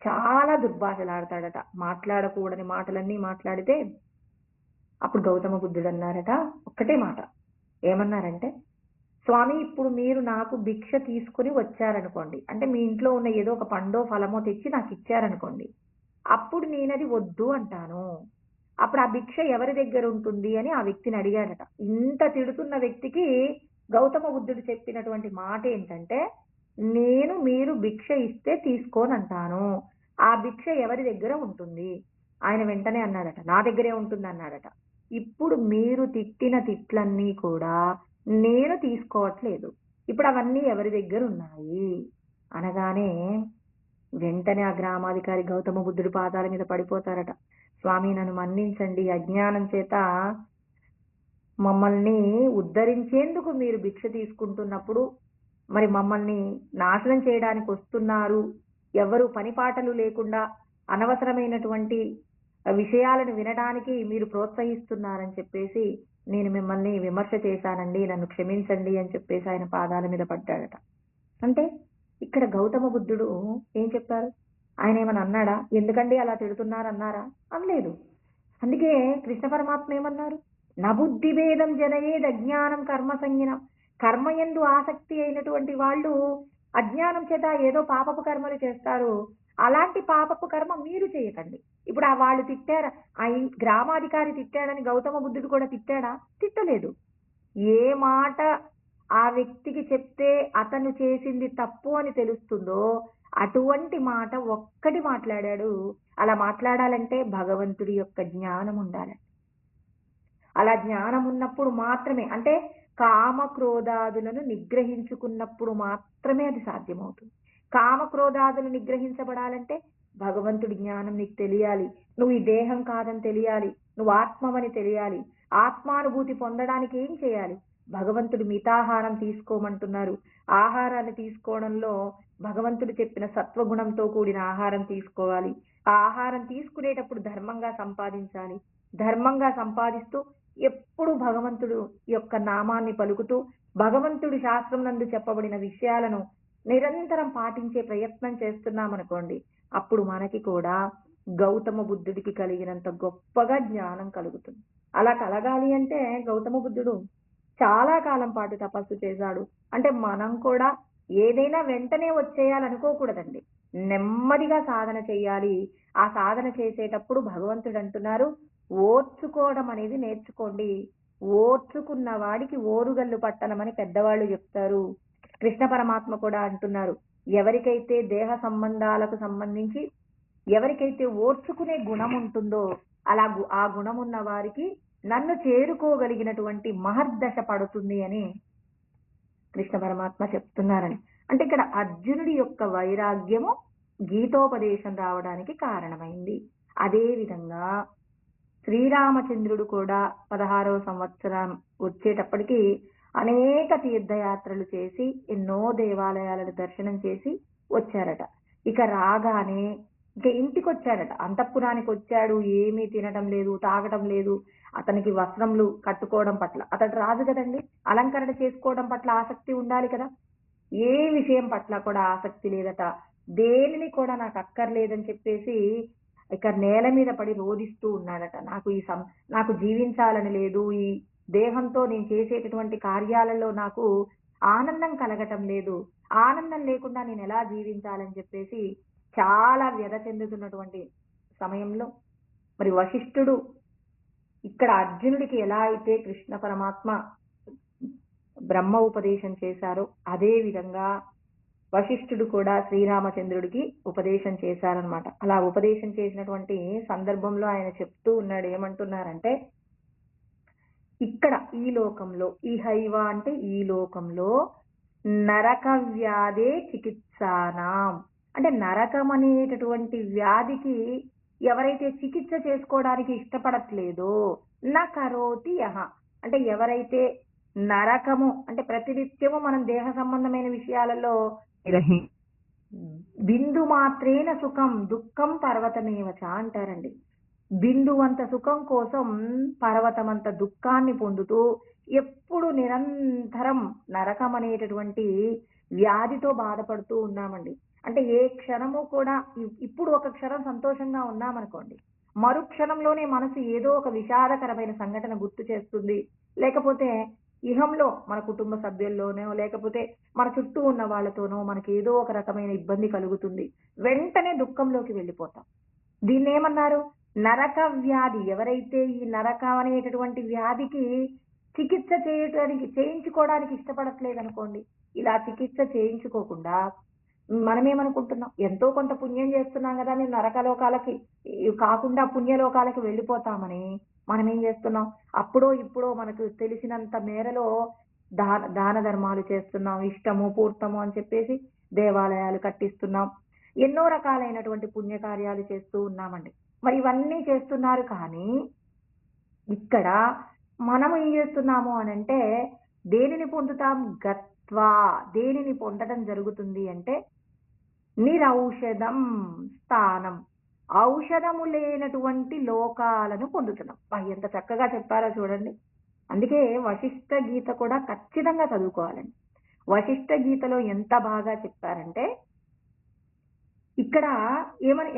చాలా దుర్భాషలాడతాడట. మాట్లాడకూడని మాటలన్నీ మాట్లాడితే అప్పుడు గౌతమ బుద్ధుడు అన్నారట ఒక్కటే మాట. ఏమన్నారంటే, స్వామి ఇప్పుడు మీరు నాకు భిక్ష తీసుకుని వచ్చారనుకోండి, అంటే మీ ఇంట్లో ఉన్న ఏదో ఒక పండో ఫలమో తెచ్చి నాకు ఇచ్చారనుకోండి, అప్పుడు నేనది వద్దు అంటాను. అప్పుడు ఆ భిక్ష ఎవరి దగ్గర ఉంటుంది అని ఆ వ్యక్తిని అడిగాడట. ఇంత తిడుతున్న వ్యక్తికి గౌతమ బుద్ధుడు చెప్పినటువంటి మాట ఏంటంటే, మీరు భిక్ష ఇస్తే తీసుకోనంటాను, ఆ భిక్ష ఎవరి దగ్గర ఉంటుంది. ఆయన వెంటనే అన్నాడట, నా దగ్గరే ఉంటుంది అన్నాడట. ఇప్పుడు మీరు తిట్టిన తిట్లన్నీ కూడా నేను తీసుకోవట్లేదు, ఇప్పుడు అవన్నీ ఎవరి దగ్గర ఉన్నాయి అనగానే వెంటనే ఆ గ్రామాధికారి గౌతమ బుద్ధుడి పాదాల మీద పడిపోతారట. స్వామి నన్ను మన్నించండి, అజ్ఞానం చేత మమ్మల్ని ఉద్ధరించేందుకు మీరు భిక్ష తీసుకుంటున్నప్పుడు మరి మమ్మల్ని నాశనం చేయడానికి వస్తున్నారు, ఎవరు పనిపాటలు లేకుండా అనవసరమైనటువంటి విషయాలను వినడానికి మీరు ప్రోత్సహిస్తున్నారని చెప్పేసి నేను మిమ్మల్ని విమర్శ చేశానండి, నన్ను క్షమించండి అని చెప్పేసి ఆయన పాదాల మీద పడ్డాడట. అంటే ఇక్కడ గౌతమ బుద్ధుడు ఏం చెప్పారు, ఆయన ఏమని అన్నాడా, ఎందుకండి అలా తిడుతున్నారు అన్నారా, అనలేదు. అందుకే కృష్ణ పరమాత్మ ఏమన్నారు, నబుద్ధి భేదం జనయేద్ అజ్ఞానం కర్మ సంజ్ఞనం. కర్మయందు ఆసక్తి అయినటువంటి వాళ్ళు అజ్ఞానం చేత ఏదో పాపపు కర్మలు చేస్తారు. అలాంటి పాపపు కర్మ మీరు చేయకండి. ఇప్పుడు ఆ వాళ్ళు తిట్టారా, ఆ గ్రామాధికారి తిట్టాడని గౌతమ బుద్ధుడు కూడా తిట్టాడా, తిట్టలేదు. ఏ మాట ఆ వ్యక్తికి చెప్తే అతను చేసింది తప్పు అని తెలుస్తుందో అటువంటి మాట ఒక్కటి మాట్లాడాడు. అలా మాట్లాడాలంటే భగవంతుడి యొక్క జ్ఞానం ఉండాలి. అలా జ్ఞానం ఉన్నప్పుడు మాత్రమే, అంటే కామక్రోధాదులను నిగ్రహించుకున్నప్పుడు మాత్రమే అది సాధ్యమవుతుంది. కామక్రోధాదులు నిగ్రహించబడాలంటే భగవంతుడి జ్ఞానం నీకు తెలియాలి, నువ్వు ఈ దేహం కాదని తెలియాలి, నువ్వు ఆత్మవని తెలియాలి. ఆత్మానుభూతి పొందడానికి ఏం చేయాలి, భగవంతుడు మితాహారం తీసుకోమంటున్నారు. ఆహారాన్ని తీసుకోవడంలో భగవంతుడు చెప్పిన సత్వగుణంతో కూడిన ఆహారం తీసుకోవాలి. ఆ ఆహారం తీసుకునేటప్పుడు ధర్మంగా సంపాదించాలి. ధర్మంగా సంపాదిస్తూ ఎప్పుడు భగవంతుడు యొక్క నామాన్ని పలుకుతూ భగవంతుడి శాస్త్రం నందు చెప్పబడిన విషయాలను నిరంతరం పాటించే ప్రయత్నం చేస్తున్నామనుకోండి, అప్పుడు మనకి కూడా గౌతమ బుద్ధుడికి కలిగినంత గొప్పగా జ్ఞానం కలుగుతుంది. అలా కలగాలి అంటే గౌతమ బుద్ధుడు చాలా కాలం పాటు తపస్సు చేశాడు. అంటే మనం కూడా ఏదైనా వెంటనే వచ్చేయాలనుకోకూడదండి. నెమ్మదిగా సాధన చేయాలి. ఆ సాధన చేసేటప్పుడు భగవంతుడు అంటున్నారు, ఓర్చుకోవడం అనేది నేర్చుకోండి. ఓర్చుకున్న వాడికి ఓరుగల్లు పట్టణమని పెద్దవాళ్ళు చెప్తారు. కృష్ణ పరమాత్మ కూడా అంటున్నారు, ఎవరికైతే దేహ సంబంధాలకు సంబంధించి ఎవరికైతే ఓర్చుకునే గుణం ఉంటుందో అలా ఆ గుణం ఉన్న వారికి నన్ను చేరుకోగలిగినటువంటి మహర్దశ పడుతుంది అని కృష్ణ పరమాత్మ చెప్తున్నారని. అంటే ఇక్కడ అర్జునుడి యొక్క వైరాగ్యము గీతోపదేశం రావడానికి కారణమైంది. అదే విధంగా శ్రీరామచంద్రుడు కూడా 16వ సంవత్సరం వచ్చేటప్పటికి అనేక తీర్థయాత్రలు చేసి ఎన్నో దేవాలయాలను దర్శనం చేసి వచ్చారట. ఇక రాగానే ఇక ఇంటికి వచ్చాడట. అంతఃపురానికి వచ్చాడు, ఏమీ తినడం లేదు, తాగడం లేదు. అతనికి వస్త్రములు కట్టుకోవడం పట్ల, అతడు రాజు కదండి, అలంకరణ చేసుకోవడం పట్ల ఆసక్తి ఉండాలి కదా. ఏ విషయం పట్ల కూడా ఆసక్తి లేదట. దేనిని కూడా నాకు అక్కర్లేదని చెప్పేసి ఇక నేల మీద పడి రోధిస్తూ ఉన్నాడట. నాకు జీవించాలని లేదు, ఈ దేహంతో నేను చేసేటటువంటి కార్యాలలో నాకు ఆనందం కలగటం లేదు, ఆనందం లేకుండా నేను ఎలా జీవించాలని చెప్పేసి చాలా వ్యధ చెందుతున్నటువంటి సమయంలో మరి వశిష్ఠుడు ఇక్కడ అర్జునుడికి ఎలా అయితే కృష్ణ పరమాత్మ బ్రహ్మ ఉపదేశం చేశారో అదే విధంగా వశిష్ఠుడు కూడా శ్రీరామచంద్రుడికి ఉపదేశం చేశారనమాట. అలా ఉపదేశం చేసినటువంటి సందర్భంలో ఆయన చెప్తూ ఉన్నాడు, ఏమంటున్నారంటే, ఇక్కడ ఈ లోకంలో, ఈ హైవ అంటే ఈ లోకంలో నరక వ్యాధే చికిత్సానాం, అంటే నరకం అనేటటువంటి వ్యాధికి ఎవరైతే చికిత్స చేసుకోవడానికి ఇష్టపడట్లేదో నా కరోతి యహ, అంటే ఎవరైతే నరకము అంటే ప్రతినిత్యము మనం దేహ సంబంధమైన విషయాలలో బిందు మాత్రేన సుఖం దుఃఖం పర్వతమేవచ అంటారండి. బిందువంత సుఖం కోసం పర్వతమంత దుఃఖాన్ని పొందుతూ ఎప్పుడు నిరంతరం నరకం అనేటటువంటి వ్యాధితో బాధపడుతూ ఉన్నామండి. అంటే ఏ క్షణము కూడా ఇప్పుడు ఒక క్షణం సంతోషంగా ఉన్నామనుకోండి, మరుక్షణంలోనే మనసు ఏదో ఒక విషాదకరమైన సంఘటన గుర్తు చేస్తుంది. లేకపోతే ఇహంలో మన కుటుంబ సభ్యుల్లోనో లేకపోతే మన చుట్టూ ఉన్న వాళ్ళతోనో మనకి ఏదో ఒక రకమైన ఇబ్బంది కలుగుతుంది. వెంటనే దుఃఖంలోకి వెళ్ళిపోతాం. దీన్ని ఏమన్నారు? నరక వ్యాధి. ఎవరైతే ఈ నరకం అనేటటువంటి వ్యాధికి చికిత్స చేయించుకోవడానికి ఇష్టపడట్లేదు అనుకోండి, ఇలా చికిత్స చేయించుకోకుండా మనమేమనుకుంటున్నాం, ఎంతో కొంత పుణ్యం చేస్తున్నాం కదా, మేము నరకలోకాలకి కాకుండా పుణ్యలోకాలకి వెళ్ళిపోతామని మనం ఏం చేస్తున్నాం, అప్పుడో ఇప్పుడో మనకు తెలిసినంత మేరలో దాన ధర్మాలు చేస్తున్నాం, ఇష్టము పూర్తము అని చెప్పేసి దేవాలయాలు కట్టిస్తున్నాం, ఎన్నో రకాలైనటువంటి పుణ్యకార్యాలు చేస్తూ ఉన్నామండి. మరి ఇవన్నీ చేస్తున్నారు, కానీ ఇక్కడ మనం ఏం చేస్తున్నాము అని అంటే దేనిని పొందుతాం? గత్వా. దేనిని పొందడం జరుగుతుంది అంటే నిరౌషధం స్థానం, ఔషధము లేనటువంటి లోకాలను పొందుతున్నాం. ఎంత చక్కగా చెప్పారో చూడండి. అందుకే వశిష్ఠ గీత కూడా ఖచ్చితంగా చదువుకోవాలండి. వశిష్ఠ గీతలో ఎంత బాగా చెప్పారంటే, ఇక్కడ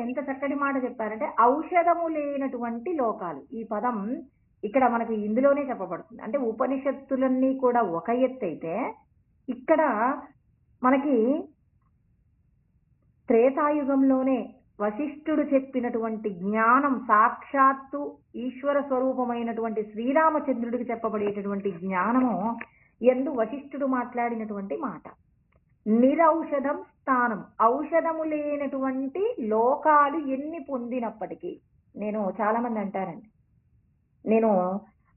ఎంత చక్కటి మాట చెప్పారంటే ఔషధము లేనటువంటి లోకాలు. ఈ పదం ఇక్కడ మనకి ఇందులోనే చెప్పబడుతుంది. అంటే ఉపనిషత్తులన్నీ కూడా ఒక ఎత్తు అయితే, ఇక్కడ మనకి త్రేతాయుగంలోనే వశిష్ఠుడు చెప్పినటువంటి జ్ఞానం సాక్షాత్తు ఈశ్వర స్వరూపమైనటువంటి శ్రీరామచంద్రుడికి చెప్పబడేటటువంటి జ్ఞానము ఎందు వశిష్ఠుడు మాట్లాడినటువంటి మాట. నిరౌషధం స్థానం, ఔషధము లేనటువంటి లోకాలు ఎన్ని పొందినప్పటికీ, నేను చాలా మంది అంటారండి, నేను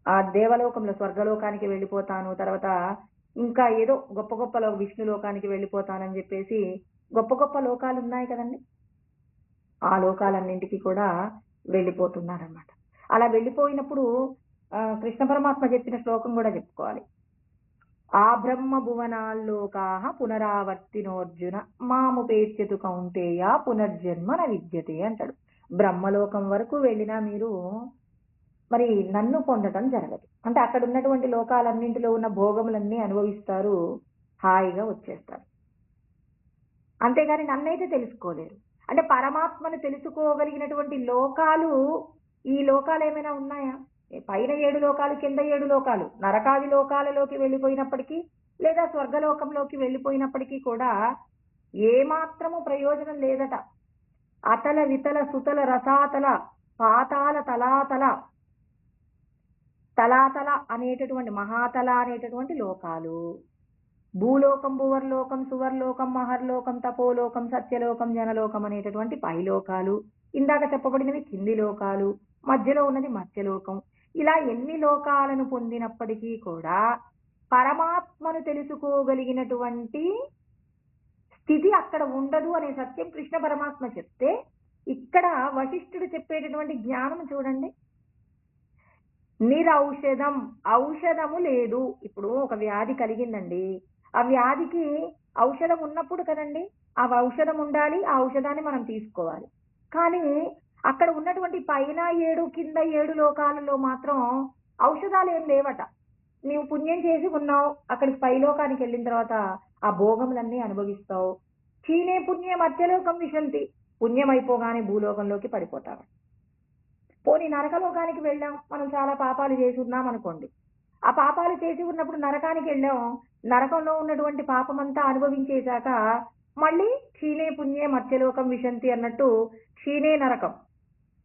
ఆ దేవలోకంలో స్వర్గలోకానికి వెళ్ళిపోతాను, తర్వాత ఇంకా ఏదో గొప్ప గొప్ప విష్ణు లోకానికి వెళ్ళిపోతానని చెప్పేసి గొప్ప గొప్ప లోకాలు ఉన్నాయి కదండి, ఆ లోకాలన్నింటికి కూడా వెళ్ళిపోతున్నారన్నమాట. అలా వెళ్ళిపోయినప్పుడు కృష్ణ పరమాత్మ చెప్పిన శ్లోకం కూడా చెప్పుకోవాలి. ఆ బ్రహ్మ భువనాల్లోకాః పునరావర్తినోర్జున మాముపేత్యతు కౌంతేయ పునర్జన్మ న విద్యతే అంటాడు. బ్రహ్మలోకం వరకు వెళ్ళినా మీరు మరి నన్ను పొందటం జరగదు. అంటే అక్కడ ఉన్నటువంటి లోకాలన్నింటిలో ఉన్న భోగములన్నీ అనుభవిస్తారు, హాయిగా వచ్చేస్తారు. అంతేగాని నన్నైతే తెలుసుకోలేరు. అంటే పరమాత్మను తెలుసుకోగలిగినటువంటి లోకాలు, ఈ లోకాలు ఏమైనా ఉన్నాయా? పైన 7 లోకాలు, కింద 7 లోకాలు, నరకాది లోకాలలోకి వెళ్ళిపోయినప్పటికీ లేదా స్వర్గలోకంలోకి వెళ్ళిపోయినప్పటికీ కూడా ఏమాత్రము ప్రయోజనం లేదట. అతల వితల సుతల రసాతల పాతాల తలాతల తలాతల అనేటటువంటి మహాతల అనేటటువంటి లోకాలు, భూలోకం, భువర్లోకం, సువర్లోకం, మహర్లోకం, తపోలోకం, సత్యలోకం, జనలోకం అనేటటువంటి పైలోకాలు, ఇందాక చెప్పబడినవి కింది లోకాలు, మధ్యలో ఉన్నది మత్స్యలోకం. ఇలా ఎన్ని లోకాలను పొందినప్పటికీ కూడా పరమాత్మను తెలుసుకోగలిగినటువంటి స్థితి అక్కడ ఉండదు అనే సత్యం కృష్ణ పరమాత్మ చెప్తే, ఇక్కడ వశిష్ఠుడు చెప్పేటటువంటి జ్ఞానం చూడండి. నిరౌషధం, ఔషధము లేదు. ఇప్పుడు ఒక వ్యాధి కలిగిందండి, ఆ వ్యాధికి ఔషధం ఉన్నప్పుడు కదండి ఆ ఔషధం ఉండాలి, ఆ ఔషధాన్ని మనం తీసుకోవాలి. కానీ అక్కడ ఉన్నటువంటి పైన 7 కింద 7 లోకాలలో మాత్రం ఔషధాలు ఏం లేవట. నీవు పుణ్యం చేసి ఉన్నావు, అక్కడికి పైలోకానికి వెళ్ళిన తర్వాత ఆ భోగములన్నీ అనుభవిస్తావు. క్షీణే పుణ్య మధ్యలోకం విశంతి, పుణ్యం అయిపోగానే భూలోకంలోకి పడిపోతావు. పోనీ నరకలోకానికి వెళ్ళాం, మనం చాలా పాపాలు చేసి ఉన్నాం అనుకోండి. ఆ పాపాలు చేసి ఉన్నప్పుడు నరకానికి వెళ్ళాం, నరకంలో ఉన్నటువంటి పాపమంతా అనుభవించేశాక మళ్ళీ క్షీణే పుణ్యే మత్స్యలోకం విశంతి అన్నట్టు క్షీణే నరకం,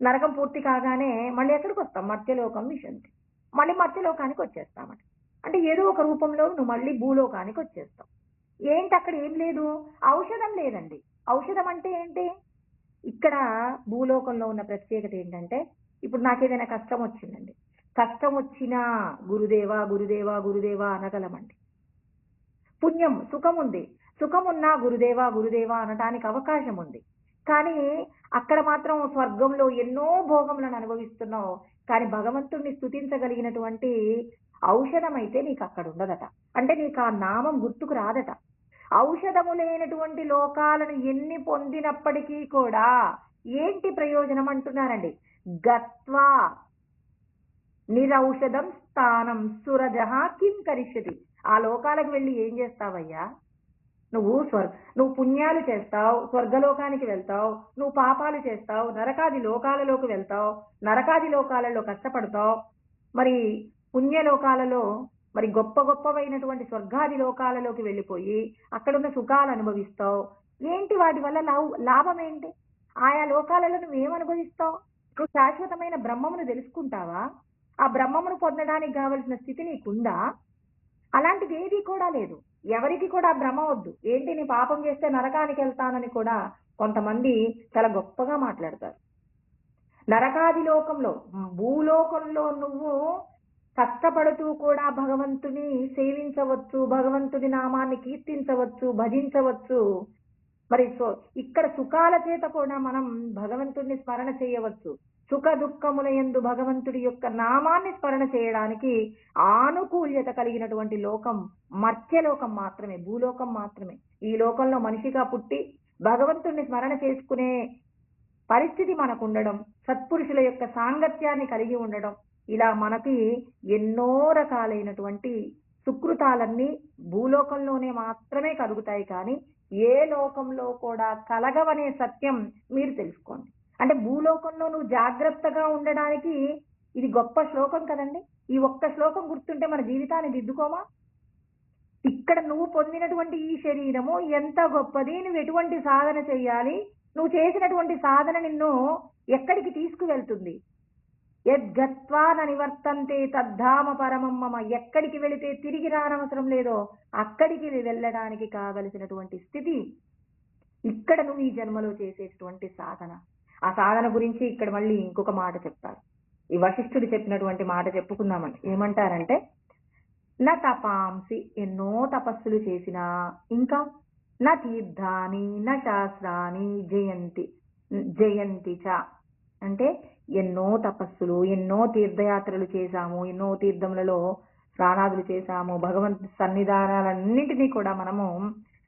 నరకం పూర్తి కాగానే మళ్ళీ ఎక్కడికి వస్తాం? మత్స్యలోకం విశంతి, మళ్ళీ మత్స్యలోకానికి వచ్చేస్తామట. అంటే ఏదో ఒక రూపంలో నువ్వు మళ్ళీ భూలోకానికి వచ్చేస్తావు. ఏంటి అక్కడ ఏం లేదు? ఔషధం లేదండి. ఔషధం అంటే ఏంటి? ఇక్కడ భూలోకంలో ఉన్న ప్రత్యేకత ఏంటంటే, ఇప్పుడు నాకేదైనా కష్టం వచ్చిందండి, కష్టం వచ్చినా గురుదేవా గురుదేవా గురుదేవా అనగలమండి. పుణ్యం సుఖం ఉంది, సుఖం ఉన్నా గురుదేవా గురుదేవా అనటానికి అవకాశం ఉంది. కానీ అక్కడ మాత్రం స్వర్గంలో ఎన్నో భోగములను అనుభవిస్తున్నావు, కానీ భగవంతుణ్ణి స్తుతించగలిగినటువంటి ఔషధం అయితే నీకు అక్కడ ఉండదట. అంటే నీకు ఆ నామం గుర్తుకు రాదట. ఔషధము లేనటువంటి లోకాలను ఎన్ని పొందినప్పటికీ కూడా ఏంటి ప్రయోజనం అంటున్నారండి. గత్వా నిరౌషధం స్థానం సురజహ కిం కరిష్యతి. ఆ లోకాలకు వెళ్ళి ఏం చేస్తావయ్యా? నువ్వు పుణ్యాలు చేస్తావు, స్వర్గలోకానికి వెళ్తావు. నువ్వు పాపాలు చేస్తావు, నరకాది లోకాలలోకి వెళ్తావు, నరకాది లోకాలలో కష్టపడతావు. మరి పుణ్యలోకాలలో మరి గొప్ప గొప్పవైనటువంటి స్వర్గాది లోకాలలోకి వెళ్ళిపోయి అక్కడున్న సుఖాలు అనుభవిస్తావు. ఏంటి వాటి వల్ల లాభం ఏంటి? ఆయా లోకాలలో నువ్వేం అనుభవిస్తావు? నువ్వు శాశ్వతమైన బ్రహ్మమును తెలుసుకుంటావా? ఆ బ్రహ్మమును పొందడానికి కావలసిన స్థితి నీకుందా? అలాంటిది ఏది కూడా లేదు. ఎవరికి కూడా బ్రహ్మ వద్దు. ఏంటి నీ పాపం చేస్తే నరకానికి వెళ్తానని కూడా కొంతమంది చాలా గొప్పగా మాట్లాడతారు. నరకాది లోకంలో, భూలోకంలో నువ్వు కష్టపడుతూ కూడా భగవంతుని సేవించవచ్చు, భగవంతుడి నామాన్ని కీర్తించవచ్చు, భజించవచ్చు. మరి ఇక్కడ సుఖాల చేత కూడా మనం భగవంతుడిని స్మరణ చేయవచ్చు. సుఖ దుఃఖముల యందు భగవంతుడి యొక్క నామాన్ని స్మరణ చేయడానికి ఆనుకూల్యత కలిగినటువంటి లోకం మర్త్యలోకం మాత్రమే, భూలోకం మాత్రమే. ఈ లోకంలో మనిషిగా పుట్టి భగవంతుడిని స్మరణ చేసుకునే పరిస్థితి మనకు ఉండడం, సత్పురుషుల యొక్క సాంగత్యాన్ని కలిగి ఉండడం, ఇలా మనకి ఎన్నో రకాలైనటువంటి సుకృతాలన్నీ భూలోకంలోనే మాత్రమే కలుగుతాయి. కానీ ఏ లోకంలో కూడా కలగవనే సత్యం మీరు తెలుసుకోండి. అంటే భూలోకంలో నువ్వు జాగ్రత్తగా ఉండడానికి ఇది గొప్ప శ్లోకం కదండి. ఈ ఒక్క శ్లోకం గుర్తుంటే మన జీవితాన్ని దిద్దుకోమా? ఇక్కడ నువ్వు పొందినటువంటి ఈ శరీరము ఎంత గొప్పది, నువ్వు ఎటువంటి సాధన చేయాలి, నువ్వు చేసినటువంటి సాధన నిన్ను ఎక్కడికి తీసుకువెళ్తుంది? యద్గత్వా నివర్తంతే తద్ధామ పరమం మమ. ఎక్కడికి వెళితే తిరిగి రానవసరం లేదో అక్కడికి వెళ్ళడానికి కావలసినటువంటి స్థితి ఇక్కడ నువ్వు ఈ జన్మలో చేసేటువంటి సాధన. ఆ సాధన గురించి ఇక్కడ మళ్ళీ ఇంకొక మాట చెప్తారు. ఈ వశిష్ఠుడు చెప్పినటువంటి మాట చెప్పుకుందామండి. ఏమంటారంటే, నా తపాంసి, ఎన్నో తపస్సులు చేసినా, ఇంకా నా తీర్థాని నా శాస్త్రాని జయంతి చ, అంటే ఎన్నో తపస్సులు, ఎన్నో తీర్థయాత్రలు చేశాము, ఎన్నో తీర్థములలో స్నానాదులు చేశాము, భగవంతు సన్నిధానాలన్నింటినీ కూడా మనము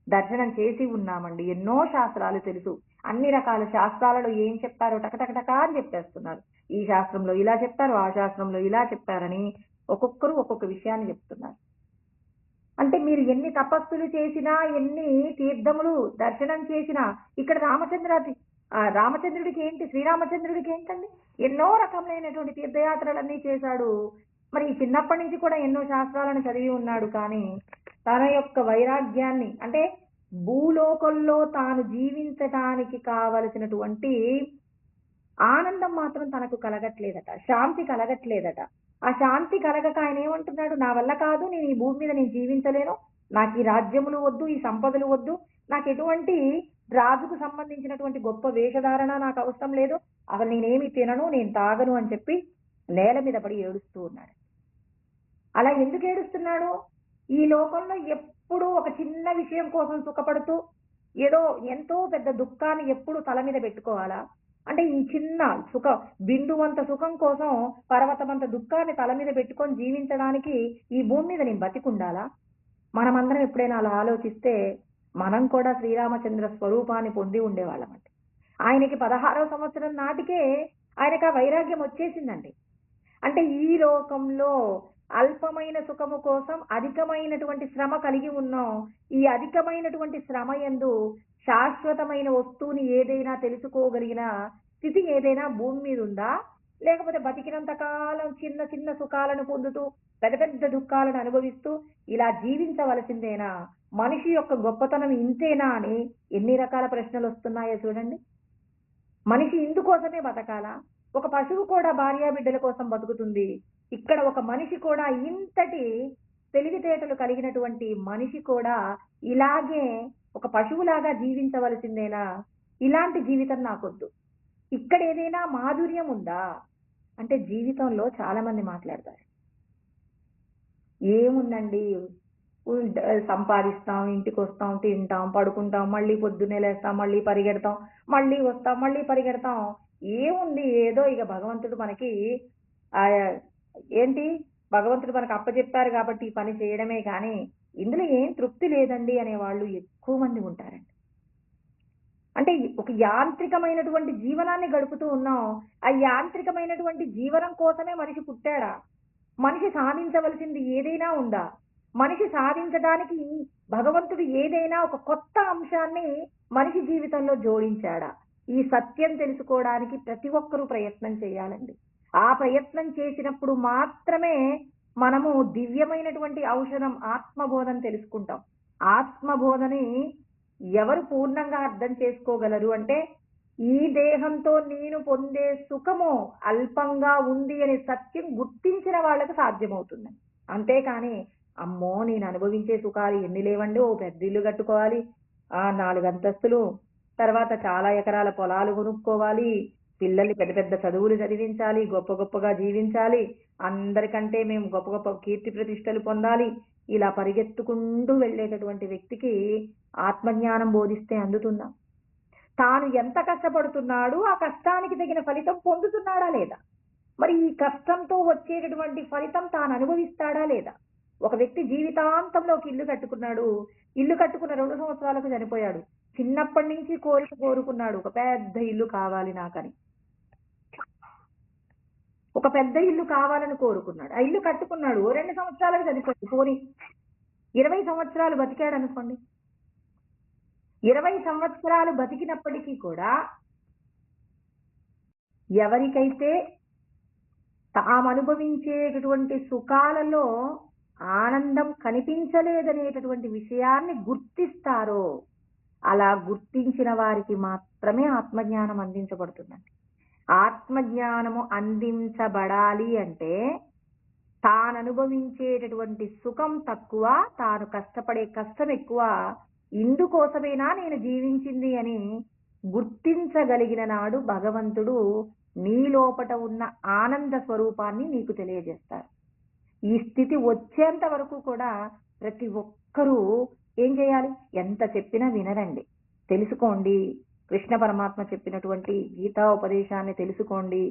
దర్శనం చేసి ఉన్నామండి. ఎన్నో శాస్త్రాలు తెలుసు, అన్ని రకాల శాస్త్రాలలో ఏం చెప్తారో టకటకటకా అని చెప్పేస్తున్నారు. ఈ శాస్త్రంలో ఇలా చెప్తారు, ఆ శాస్త్రంలో ఇలా చెప్తారని ఒక్కొక్కరు ఒక్కొక్క విషయాన్ని చెప్తున్నారు. అంటే మీరు ఎన్ని తపస్సులు చేసినా, ఎన్ని తీర్థములు దర్శనం చేసినా, ఇక్కడ రామచంద్రుడికి ఏంటి, శ్రీరామచంద్రుడికి ఏంటండి, ఎన్నో రకములైనటువంటి తీర్థయాత్రలన్నీ చేశాడు. మరి చిన్నప్పటి నుంచి కూడా ఎన్నో శాస్త్రాలను చదివి ఉన్నాడు. కానీ తన యొక్క వైరాగ్యాన్ని, అంటే భూలోకంలో తాను జీవించటానికి కావలసినటువంటి ఆనందం మాత్రం తనకు కలగట్లేదట, శాంతి కలగట్లేదట. ఆ శాంతి కలగక ఆయన ఏమంటున్నాడు, నా వల్ల కాదు, నేను ఈ భూమి మీద నేను జీవించలేను, నాకు ఈ రాజ్యములు వద్దు, ఈ సంపదలు వద్దు, నాకు ఎటువంటి రాజుకు సంబంధించినటువంటి గొప్ప వేషధారణ నాకు అవసరం లేదు, అసలు నేనేమి తినను, నేను తాగను అని చెప్పి నేల మీద పడి ఏడుస్తూ ఉన్నాడు. అలా ఎందుకు ఏడుస్తున్నాడు? ఈ లోకంలో ఎప్పుడూ ఒక చిన్న విషయం కోసం సుఖపడుతూ ఏదో ఎంతో పెద్ద దుఃఖాన్ని ఎప్పుడు తల మీద పెట్టుకోవాలా? అంటే ఈ చిన్న సుఖ బిందువంత సుఖం కోసం పర్వతమంత దుఃఖాన్ని తల మీద పెట్టుకొని జీవించడానికి ఈ భూమి మీద నేను బతికుండాలా? మనమందరం ఎప్పుడైనా అలా ఆలోచిస్తే మనం కూడా శ్రీరామచంద్ర స్వరూపాన్ని పొంది ఉండేవాళ్ళమండి. ఆయనకి 16వ సంవత్సరం నాటికే ఆయనకు ఆ వైరాగ్యం వచ్చేసిందండి. అంటే ఈ లోకంలో అల్పమైన సుఖము కోసం అధికమైనటువంటి శ్రమ కలిగి ఉన్నాం. ఈ అధికమైనటువంటి శ్రమ యందు శాశ్వతమైన వస్తువుని ఏదైనా తెలుసుకోగలిగిన స్థితి ఏదైనా భూమి మీద ఉందా? లేకపోతే బతికినంత కాలం చిన్న చిన్న సుఖాలను పొందుతూ పెద్ద పెద్ద దుఃఖాలను అనుభవిస్తూ ఇలా జీవించవలసిందేనా? మనిషి యొక్క గొప్పతనం ఇంతేనా అని ఎన్ని రకాల ప్రశ్నలు వస్తున్నాయో చూడండి. మనిషి ఇందుకోసమే బతకాలా? ఒక పశువు కూడా భార్యాబిడ్డల కోసం బతుకుతుంది. ఇక్కడ ఒక మనిషి కూడా, ఇంతటి తెలివితేటలు కలిగినటువంటి మనిషి కూడా ఇలాగే ఒక పశువులాగా జీవించవలసిందేనా? ఇలాంటి జీవితం నాకొద్దు. ఇక్కడ ఏదైనా మాధుర్యం ఉందా అంటే జీవితంలో చాలా మంది మాట్లాడతారు, ఏముందండి, సంపాదిస్తాం, ఇంటికి వస్తాం, తింటాం, పడుకుంటాం, మళ్ళీ పొద్దున్నే లేస్తాం, మళ్ళీ పరిగెడతాం, మళ్ళీ వస్తాం, మళ్ళీ పరిగెడతాం, ఏముంది, ఏదో ఇక భగవంతుడు మనకి ఏంటి భగవంతుడు మనకు అప్పచెప్పారు కాబట్టి ఈ పని చేయడమే కానీ ఇందులో ఏం తృప్తి లేదండి అనే వాళ్ళు ఎక్కువ మంది ఉంటారండి. అంటే ఒక యాంత్రికమైనటువంటి జీవనాన్ని గడుపుతూ ఉన్నాం. ఆ యాంత్రికమైనటువంటి జీవనం కోసమే మనిషి పుట్టాడా? మనిషి సాధించవలసింది ఏదైనా ఉందా? మనిషి సాధించడానికి భగవంతుడు ఏదైనా ఒక కొత్త అంశాన్ని మనిషి జీవితంలో జోడించాడా? ఈ సత్యం తెలుసుకోవడానికి ప్రతి ఒక్కరూ ప్రయత్నం చేయాలండి. ఆ ప్రయత్నం చేసినప్పుడు మాత్రమే మనము దివ్యమైనటువంటి ఔషధం ఆత్మబోధన తెలుసుకుంటాం. ఆత్మబోధని ఎవరు పూర్ణంగా అర్థం చేసుకోగలరు అంటే ఈ దేహంతో నేను పొందే సుఖము అల్పంగా ఉంది అనే సత్యం గుర్తించిన వాళ్ళకు సాధ్యమవుతుంది. అంతేకాని అమ్మో నేను అనుభవించే సుఖాలు ఎన్ని లేవండి, ఓ పెద్ద ఇల్లు కట్టుకోవాలి, 4 అంతస్తులు, తర్వాత చాలా ఎకరాల పొలాలు కొనుక్కోవాలి, పిల్లల్ని పెద్ద పెద్ద చదువులు చదివించాలి, గొప్ప గొప్పగా జీవించాలి, అందరికంటే మేము గొప్ప గొప్ప కీర్తి ప్రతిష్టలు పొందాలి, ఇలా పరిగెత్తుకుంటూ వెళ్ళేటటువంటి వ్యక్తికి ఆత్మజ్ఞానం బోధిస్తే అందుతుందా? తాను ఎంత కష్టపడుతున్నాడు, ఆ కష్టానికి తగిన ఫలితం పొందుతున్నాడా లేదా? మరి ఈ కష్టంతో వచ్చేటటువంటి ఫలితం తాను అనుభవిస్తాడా లేదా? ఒక వ్యక్తి జీవితాంతంలో ఒక ఇల్లు కట్టుకున్నాడు, ఇల్లు కట్టుకున్న 2 సంవత్సరాలకు చనిపోయాడు. చిన్నప్పటి నుంచి కోరుకున్నాడు ఒక పెద్ద ఇల్లు కావాలి నాకని, ఒక పెద్ద ఇల్లు కావాలని కోరుకున్నాడు. ఆ ఇల్లు కట్టుకున్నాడు, 2 సంవత్సరాలకు చనిపోయాడు. పోనీ 20 సంవత్సరాలు బతికాడు అనుకోండి. 20 సంవత్సరాలు బతికినప్పటికీ కూడా ఎవరికైతే తాము అనుభవించేటటువంటి సుఖాలలో ఆనందం కనిపించలేదనేటటువంటి విషయాన్ని గుర్తిస్తారో అలా గుర్తించిన వారికి మాత్రమే ఆత్మజ్ఞానం అందించబడుతుందండి. ఆత్మజ్ఞానము అందించబడాలి అంటే తాను అనుభవించేటటువంటి సుఖం తక్కువ, తాను కష్టపడే కష్టం ఎక్కువ, ఇందుకోసమేనా నేను జీవించింది అని గుర్తించగలిగిన నాడు భగవంతుడు నీ లోపట ఉన్న ఆనంద స్వరూపాన్ని నీకు తెలియజేస్తారు. ఈ స్థితి వచ్చేంత వరకు కూడా ప్రతి ఒక్కరూ ఏం చేయాలి? ఎంత చెప్పినా వినరండి. తెలుసుకోండి, కృష్ణ పరమాత్మ చెప్పినటువంటి గీతా ఉపదేశాన్ని తెలుసుకోండి,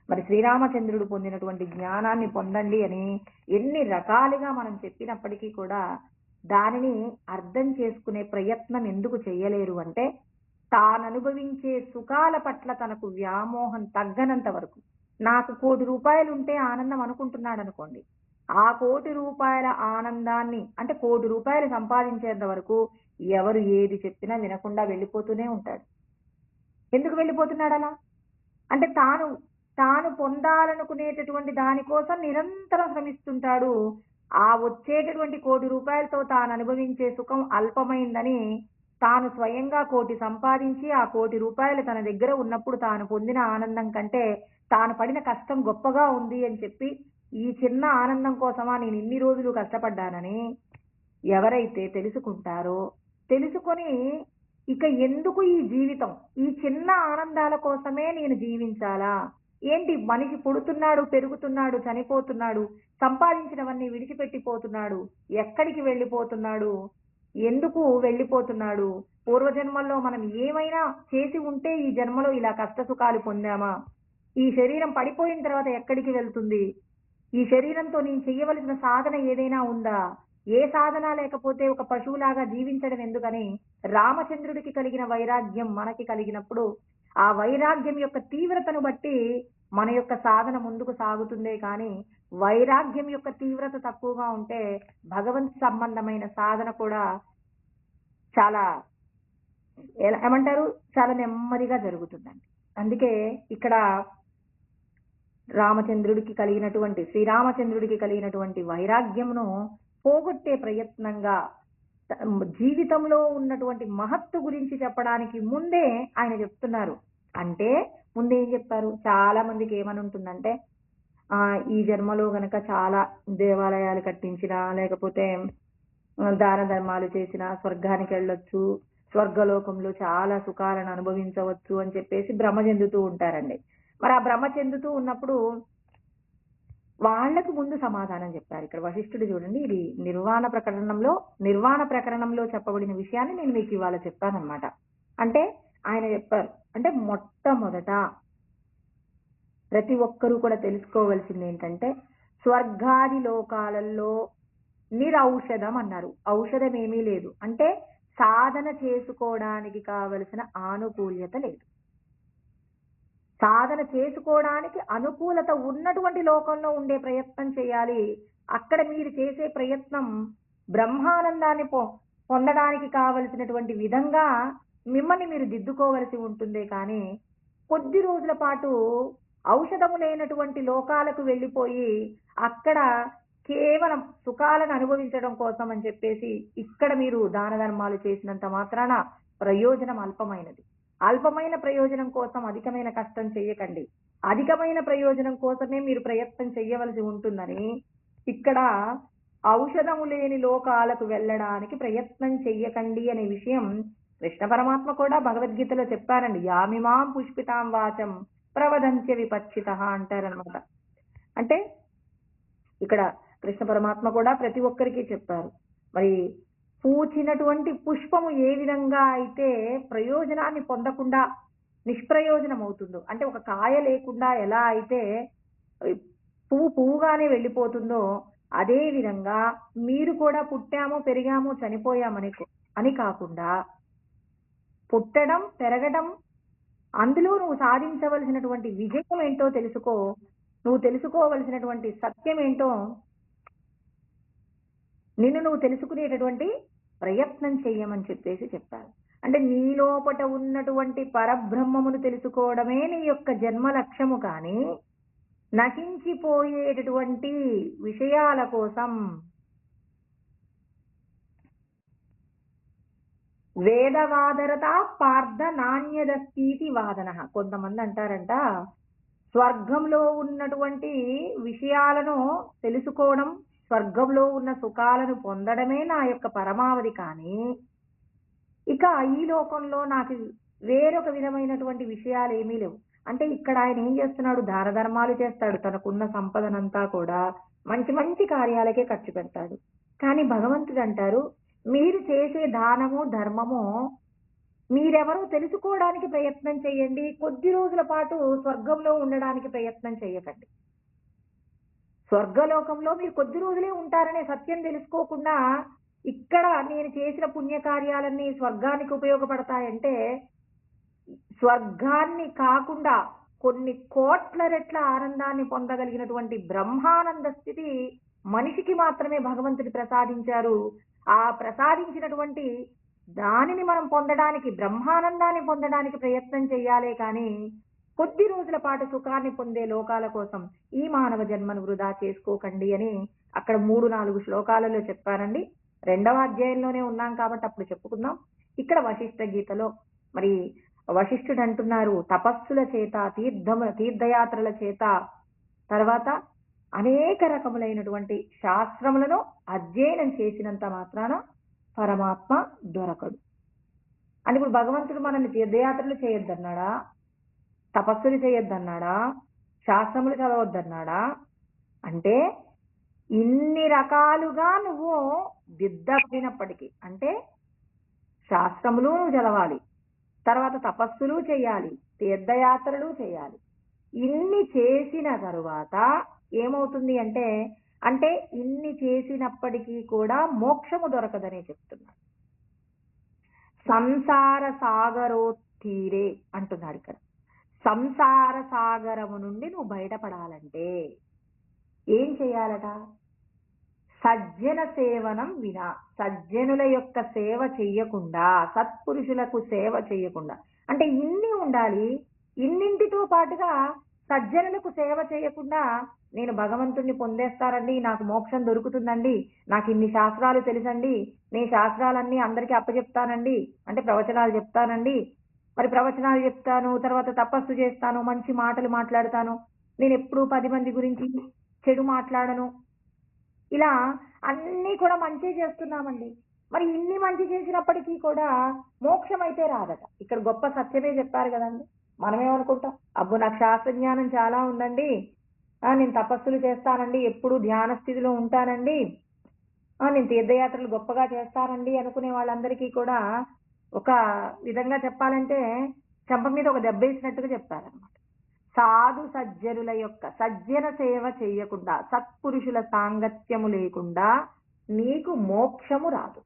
మరి శ్రీరామచంద్రుడు పొందినటువంటి జ్ఞానాన్ని పొందండి అని ఎన్ని రకాలుగా మనం చెప్పినప్పటికీ కూడా దానిని అర్థం చేసుకునే ప్రయత్నం ఎందుకు చేయలేరు అంటే తాను అనుభవించే సుఖాల పట్ల తనకు వ్యామోహం తగ్గనంత వరకు. నాకు 1 కోటి రూపాయలు ఉంటే ఆనందం అనుకుంటున్నాడు అనుకోండి, ఆ 1 కోటి రూపాయల ఆనందాన్ని అంటే 1 కోటి రూపాయలు సంపాదించేంత వరకు ఎవరు ఏది చెప్పినా వినకుండా వెళ్ళిపోతూనే ఉంటాడు. ఎందుకు వెళ్ళిపోతున్నాడు అలా అంటే తాను పొందాలనుకునేటటువంటి దానికోసం నిరంతరం శ్రమిస్తుంటాడు. ఆ వచ్చేటటువంటి 1 కోటి రూపాయలతో తాను అనుభవించే సుఖం అల్పమైందని తాను స్వయంగా 1,00,00,000 సంపాదించి ఆ 1,00,00,000 రూపాయలు తన దగ్గర ఉన్నప్పుడు తాను పొందిన ఆనందం కంటే తాను పడిన కష్టం గొప్పగా ఉంది అని చెప్పి ఈ చిన్న ఆనందం కోసమా నేను ఇన్ని రోజులు కష్టపడ్డానని ఎవరైతే తెలుసుకుంటారో, తెలుసుకొని ఇక ఎందుకు ఈ జీవితం, ఈ చిన్న ఆనందాల కోసమే నేను జీవించాలా, ఏంటి మనిషి పుడుతున్నాడు, పెరుగుతున్నాడు, చనిపోతున్నాడు, సంపాదించినవన్నీ విడిచిపెట్టిపోతున్నాడు, ఎక్కడికి వెళ్ళిపోతున్నాడు, ఎందుకు వెళ్ళిపోతున్నాడు, పూర్వజన్మల్లో మనం ఏమైనా చేసి ఉంటే ఈ జన్మలో ఇలా కష్ట సుఖాలు పొందామా, ఈ శరీరం పడిపోయిన తర్వాత ఎక్కడికి వెళ్తుంది, ఈ శరీరంతో నేను చెయ్యవలసిన సాధన ఏదైనా ఉందా, ఏ సాధన లేకపోతే ఒక పశువులాగా జీవించడం ఎందుకని రామచంద్రుడికి కలిగిన వైరాగ్యం మనకి కలిగినప్పుడు ఆ వైరాగ్యం యొక్క తీవ్రతను బట్టి మన యొక్క సాధన ముందుకు సాగుతుందే కానీ వైరాగ్యం యొక్క తీవ్రత తక్కువగా ఉంటే భగవంత్ సంబంధమైన సాధన కూడా చాలా ఏమంటారు చాలా నెమ్మదిగా జరుగుతుందండి. అందుకే ఇక్కడ శ్రీరామచంద్రుడికి కలిగినటువంటి వైరాగ్యమును పోగొట్టే ప్రయత్నంగా జీవితంలో ఉన్నటువంటి మహత్తు గురించి చెప్పడానికి ముందే ఆయన చెప్తున్నారు. అంటే ముందే ఏం చెప్పారు, చాలా మందికి ఏమని ఉంటుందంటే ఈ జన్మలో గనక చాలా దేవాలయాలు కట్టించినా లేకపోతే దాన ధర్మాలు చేసినా స్వర్గానికి వెళ్ళొచ్చు, స్వర్గలోకంలో చాలా సుఖాలను అనుభవించవచ్చు అని చెప్పేసి భ్రమ చెందుతూ ఉంటారండి. మరి ఆ భ్రమ చెందుతూ ఉన్నప్పుడు వాళ్లకు ముందు సమాధానం చెప్పారు. ఇక్కడ వశిష్ఠుడు చూడండి, ఇది నిర్వాణ ప్రకరణంలో చెప్పబడిన విషయాన్ని నేను మీకు ఇవాళ చెప్పానన్నమాట. అంటే ఆయన చెప్పారు, అంటే మొట్టమొదట ప్రతి ఒక్కరూ కూడా తెలుసుకోవలసింది ఏంటంటే స్వర్గాది లోకాలలో నిరౌషధం అన్నారు. ఔషధం ఏమీ లేదు అంటే సాధన చేసుకోవడానికి కావలసిన ఆనుకూల్యత లేదు. సాధన చేసుకోవడానికి అనుకూలత ఉన్నటువంటి లోకంలో ఉండే ప్రయత్నం చేయాలి. అక్కడ మీరు చేసే ప్రయత్నం బ్రహ్మానందాన్ని పొందడానికి కావలసినటువంటి విధంగా మిమ్మల్ని మీరు దిద్దుకోవలసి ఉంటుందే కానీ కొద్ది రోజుల పాటు ఔషధము లేనటువంటి లోకాలకు వెళ్ళిపోయి అక్కడ కేవలం సుఖాలను అనుభవించడం కోసం అని చెప్పేసి ఇక్కడ మీరు దాన ధర్మాలు చేసినంత మాత్రాన ప్రయోజనం అల్పమైనది. అల్పమైన ప్రయోజనం కోసం అధికమైన కష్టం చెయ్యకండి. అధికమైన ప్రయోజనం కోసమే మీరు ప్రయత్నం చెయ్యవలసి ఉంటుందని ఇక్కడ ఔషధము లేని లోకాలకు వెళ్ళడానికి ప్రయత్నం చెయ్యకండి అనే విషయం కృష్ణ పరమాత్మ కూడా భగవద్గీతలో చెప్పారండి. యామిమాం పుష్పితాం వాచం ప్రవదంత్య విపచ్చిత అంటారనమాట. అంటే ఇక్కడ కృష్ణ పరమాత్మ కూడా ప్రతి ఒక్కరికి చెప్పారు. మరి పూచినటువంటి పుష్పము ఏ విధంగా అయితే ప్రయోజనాన్ని పొందకుండా నిష్ప్రయోజనం అవుతుందో, అంటే ఒక కాయ లేకుండా ఎలా అయితే పువ్వుగానే వెళ్ళిపోతుందో అదే విధంగా మీరు కూడా పుట్టాము, పెరిగాము, చనిపోయామని అని కాకుండా పుట్టడం, పెరగడం, అందులో నువ్వు సాధించవలసినటువంటి విజయం ఏంటో తెలుసుకో, నువ్వు తెలుసుకోవలసినటువంటి సత్యం ఏంటో నిన్ను నువ్వు తెలుసుకునేటటువంటి ప్రయత్నం చెయ్యమని చెప్పేసి చెప్పారు. అంటే నీ లోపట ఉన్నటువంటి పరబ్రహ్మమును తెలుసుకోవడమే నీ యొక్క జన్మ లక్ష్యము కానీ నశించిపోయేటటువంటి విషయాల కోసం వేదవాదరత పార్థ నాణ్యదస్తీతి వాదన. కొంతమంది అంటారంట స్వర్గంలో ఉన్నటువంటి విషయాలను తెలుసుకోవడం, స్వర్గంలో ఉన్న సుఖాలను పొందడమే నా యొక్క పరమావధి కానీ ఇక ఈ లోకంలో నాకు వేరొక విధమైనటువంటి విషయాలు ఏమీ లేవు. అంటే ఇక్కడ ఆయన ఏం చేస్తున్నాడు, దాన ధర్మాలు చేస్తాడు, తనకున్న సంపదనంతా కూడా మంచి మంచి కార్యాలకే ఖర్చు పెడతాడు. కానీ భగవంతుడు అంటారు, మీరు చేసే దానము ధర్మము మీరెవరో తెలుసుకోవడానికి ప్రయత్నం చేయండి, కొద్ది రోజుల పాటు స్వర్గంలో ఉండడానికి ప్రయత్నం చేయకండి. స్వర్గలోకంలో మీరు కొద్ది రోజులే ఉంటారనే సత్యం తెలుసుకోకుండా ఇక్కడ నేను చేసిన పుణ్యకార్యాలన్నీ స్వర్గానికి ఉపయోగపడతాయంటే స్వర్గాన్ని కాకుండా కొన్ని కోట్ల రెట్ల ఆనందాన్ని పొందగలిగినటువంటి బ్రహ్మానంద స్థితి మనిషికి మాత్రమే భగవంతుడు ప్రసాదించారు. ఆ ప్రసాదించినటువంటి దానిని మనం పొందడానికి, బ్రహ్మానందాన్ని పొందడానికి ప్రయత్నం చేయాలే కానీ కొద్ది రోజుల పాటు సుఖాన్ని పొందే లోకాల కోసం ఈ మానవ జన్మను వృధా చేసుకోకండి అని అక్కడ 3-4 శ్లోకాలలో చెప్పారండి. 2వ అధ్యాయంలోనే ఉన్నాం కాబట్టి అప్పుడు చెప్పుకుందాం. ఇక్కడ వశిష్ఠ గీతలో మరి వశిష్ఠుడు అంటున్నారు, తపస్సుల చేత, తీర్థయాత్రల చేత, తర్వాత అనేక రకములైనటువంటి శాస్త్రములను అధ్యయనం చేసినంత మాత్రాన పరమాత్మ దొరకడు అని. ఇప్పుడు భగవంతుడు మనల్ని తీర్థయాత్రలు చేయొద్దన్నాడా, తపస్సులు చేయొద్దన్నాడా, శాస్త్రములు చదవద్దన్నాడా? అంటే ఇన్ని రకాలుగా నువ్వు దిద్దపినప్పటికీ, అంటే శాస్త్రములు నువ్వు చదవాలి, తర్వాత తపస్సులు చేయాలి, తీర్థయాత్రలు చేయాలి. ఇన్ని చేసిన తరువాత ఏమవుతుంది అంటే అంటే ఇన్ని చేసినప్పటికీ కూడా మోక్షము దొరకదనే చెప్తున్నాడు. సంసార సాగరోత్తీరే అంటున్నాడు ఇక్కడ. సంసార సాగరము నుండి నువ్వు బయటపడాలంటే ఏం చేయాలట? సజ్జన సేవనం వినా, సజ్జనుల యొక్క సేవ చెయ్యకుండా, సత్పురుషులకు సేవ చెయ్యకుండా, అంటే ఇన్ని ఉండాలి. ఇన్నింటితో పాటుగా సజ్జనులకు సేవ చేయకుండా నేను భగవంతుణ్ణి పొందేస్తారండి, నాకు మోక్షం దొరుకుతుందండి, నాకు ఇన్ని శాస్త్రాలు తెలుసండి, నేను శాస్త్రాలన్నీ అందరికీ అప్పచెప్తానండి, అంటే ప్రవచనాలు చెప్తానండి, మరి ప్రవచనాలు చెప్తాను, తర్వాత తపస్సు చేస్తాను, మంచి మాటలు మాట్లాడతాను, నేను ఎప్పుడూ 10 మంది గురించి చెడు మాట్లాడను, ఇలా అన్నీ కూడా మంచి చేస్తున్నామండి. మరి ఇన్ని మంచి చేసినప్పటికీ కూడా మోక్షం అయితే రాదట. ఇక్కడ గొప్ప సత్యమే చెప్పారు కదండి. మనమేమనుకుంటాం, అబ్బో నాకు శాస్త్ర జ్ఞానం చాలా ఉందండి, నేను తపస్సులు చేస్తానండి, ఎప్పుడు ధ్యాన స్థితిలో ఉంటానండి, నేను తీర్థయాత్రలు గొప్పగా చేస్తానండి అనుకునే వాళ్ళందరికీ కూడా ఒక విధంగా చెప్పాలంటే చెంప మీద ఒక దెబ్బ వేసినట్టుగా చెప్తారనమాట. సాధు సజ్జనుల యొక్క సజ్జన సేవ చేయకుండా, సత్పురుషుల సాంగత్యము లేకుండా నీకు మోక్షము రాదు.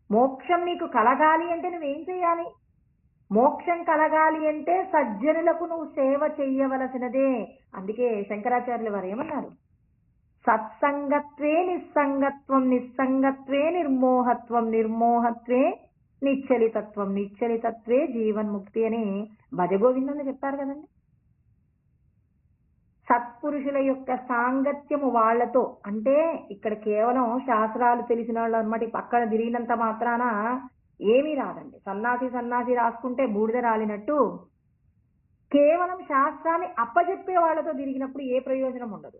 మోక్షం నీకు కలగాలి అంటే నువ్వేం చేయాలి? మోక్షం కలగాలి అంటే సజ్జనులకు నువ్వు సేవ చెయ్యవలసినదే. అందుకే శంకరాచార్యుల వారు ఏమన్నారు? సత్సంగత్వే నిస్సంగత్వం, నిస్సంగత్వే నిర్మోహత్వం, నిర్మోహత్వే నిశ్చలితత్వం, నిశ్చలితత్వే జీవన్ముక్తి అని భజగోవిందంలో చెప్పారు కదండి. సత్పురుషుల యొక్క సాంగత్యము వాళ్లతో, అంటే ఇక్కడ కేవలం శాస్త్రాలు తెలిసిన వాళ్ళు అన్నమాట పక్కన తిరిగినంత మాత్రాన ఏమీ రాదండి. సన్నాసి రాసుకుంటే బూడిద రాలినట్టు కేవలం శాస్త్రాన్ని అప్పచెప్పే వాళ్ళతో తిరిగినప్పుడు ఏ ప్రయోజనం ఉండదు.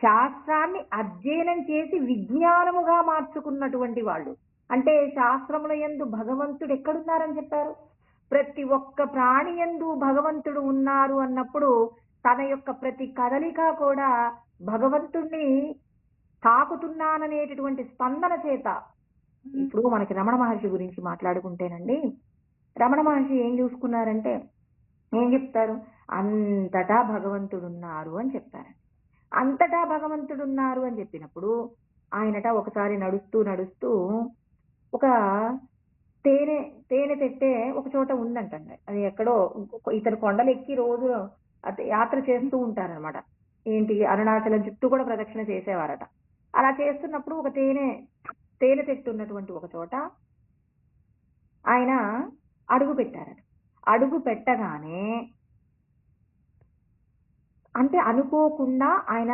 శాస్త్రాన్ని అధ్యయనం చేసి విజ్ఞానముగా మార్చుకున్నటువంటి వాళ్ళు, అంటే శాస్త్రముల యందు భగవంతుడు ఎక్కడున్నారని చెప్పారు? ప్రతి ఒక్క ప్రాణి యందు భగవంతుడు ఉన్నారు అన్నప్పుడు తన యొక్క ప్రతి కదలిక కూడా భగవంతుణ్ణి తాకుతున్నాననేటటువంటి స్పందన చేత. ఇప్పుడు మనకి రమణ మహర్షి గురించి మాట్లాడుకుంటేనండి, రమణ మహర్షి ఏం చూసుకున్నారంటే ఏం చెప్తారు? అంతటా భగవంతుడున్నారు అని చెప్తారు. అంతటా భగవంతుడున్నారు అని చెప్పినప్పుడు ఆయనట ఒకసారి నడుస్తూ నడుస్తూ ఒక తేనె తెట్టే ఒక చోట ఉందంటండి. అది ఎక్కడో ఇతను కొండలు ఎక్కి రోజు యాత్ర చేస్తూ ఉంటారనమాట. ఏంటి, అరుణాచలం చుట్టూ కూడా ప్రదక్షిణ చేసేవారట. అలా చేస్తున్నప్పుడు ఒక తేనె తెట్టు ఉన్నటువంటి ఒక చోట ఆయన అడుగు పెట్టారట. అడుగు పెట్టగానే అంటే అనుకోకుండా ఆయన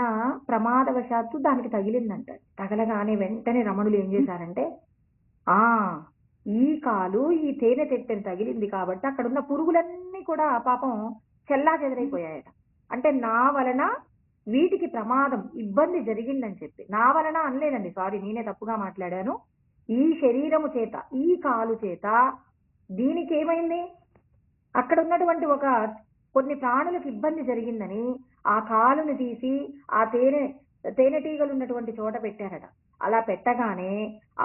ప్రమాదవశాత్తు దానికి తగిలిందంట. తగలగానే వెంటనే రమణులు ఏం చేశారంటే, ఈ కాలు ఈ తేనె తెట్టని తగిలింది కాబట్టి అక్కడ ఉన్న పురుగులన్నీ కూడా పాపం చెల్లా చెదరైపోయాయట. అంటే నా వలన వీటికి ప్రమాదం, ఇబ్బంది జరిగిందని చెప్పి, నా వలన అనలేదండి, సారీ నేనే తప్పుగా మాట్లాడాను. ఈ శరీరము చేత, ఈ కాలు చేత దీనికి ఏమైంది, అక్కడ ఉన్నటువంటి కొన్ని ప్రాణులకు ఇబ్బంది జరిగిందని ఆ కాలును తీసి ఆ తేనెటీగలు ఉన్నటువంటి చోట పెట్టారట. అలా పెట్టగానే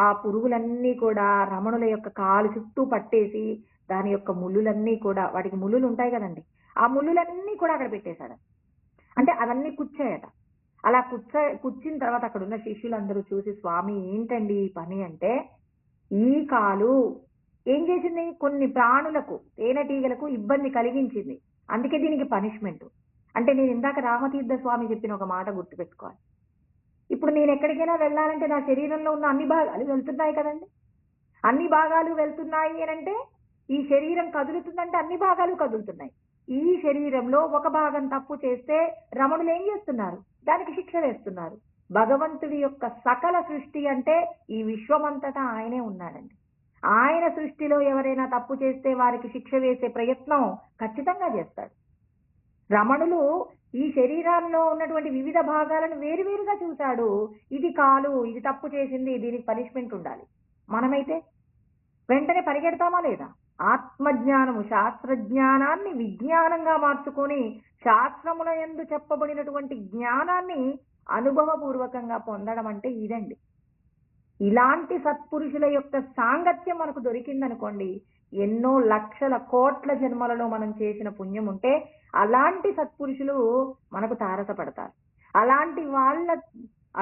ఆ పురుగులన్నీ కూడా రమణుల యొక్క కాలు చుట్టూ పట్టేసి దాని యొక్క ముళ్ళులన్నీ కూడా, వాటికి ముళ్ళులు ఉంటాయి కదండి, ఆ ముళ్ళులన్నీ కూడా అక్కడ పెట్టేశాడు. అంటే అవన్నీ కుచ్చాయట. అలా కుచ్చిన తర్వాత అక్కడ ఉన్న శిష్యులందరూ చూసి, స్వామి ఏంటండి ఈ పని అంటే, ఈ కాలు ఏం చేసింది, కొన్ని ప్రాణులకు, తేనెటీగలకు ఇబ్బంది కలిగించింది, అందుకే దీనికి పనిష్మెంట్. అంటే నేను ఇందాక రామతీర్థ స్వామి చెప్పిన ఒక మాట గుర్తుపెట్టుకోవాలి. ఇప్పుడు నేను ఎక్కడికైనా వెళ్ళాలంటే నా శరీరంలో ఉన్న అన్ని భాగాలు వెళ్తున్నాయి కదండి. అన్ని భాగాలు వెళ్తున్నాయి అంటే ఈ శరీరం కదులుతుందంటే అన్ని భాగాలు కదులుతున్నాయి. ఈ శరీరంలో ఒక భాగం తప్పు చేస్తే రమణులు ఏం చేస్తున్నారు, దానికి శిక్ష వేస్తున్నారు. భగవంతుడి యొక్క సకల సృష్టి అంటే ఈ విశ్వమంతటా ఆయనే ఉన్నాడండి. ఆయన సృష్టిలో ఎవరైనా తప్పు చేస్తే వారికి శిక్ష వేసే ప్రయత్నం ఖచ్చితంగా చేస్తాడు. రమణులు ఈ శరీరంలో ఉన్నటువంటి వివిధ భాగాలను వేరువేరుగా చూశాడు. ఇది కాలు, ఇది తప్పు చేసింది, దీనికి పనిష్మెంట్ ఉండాలి. మనమైతే వెంటనే పరిగెడతామా లేదా? ఆత్మజ్ఞానము, శాస్త్రజ్ఞానాన్ని విజ్ఞానంగా మార్చుకొని శాస్త్రముల యందు చెప్పబడినటువంటి జ్ఞానాన్ని అనుభవపూర్వకంగా పొందడం అంటే ఇదండి. ఇలాంటి సత్పురుషుల యొక్క సాంగత్యం మనకు దొరికిందనుకోండి, ఎన్నో లక్షల కోట్ల జన్మలలో మనం చేసిన పుణ్యం ఉంటే అలాంటి సత్పురుషులు మనకు తారసపడతారు. అలాంటి వాళ్ళ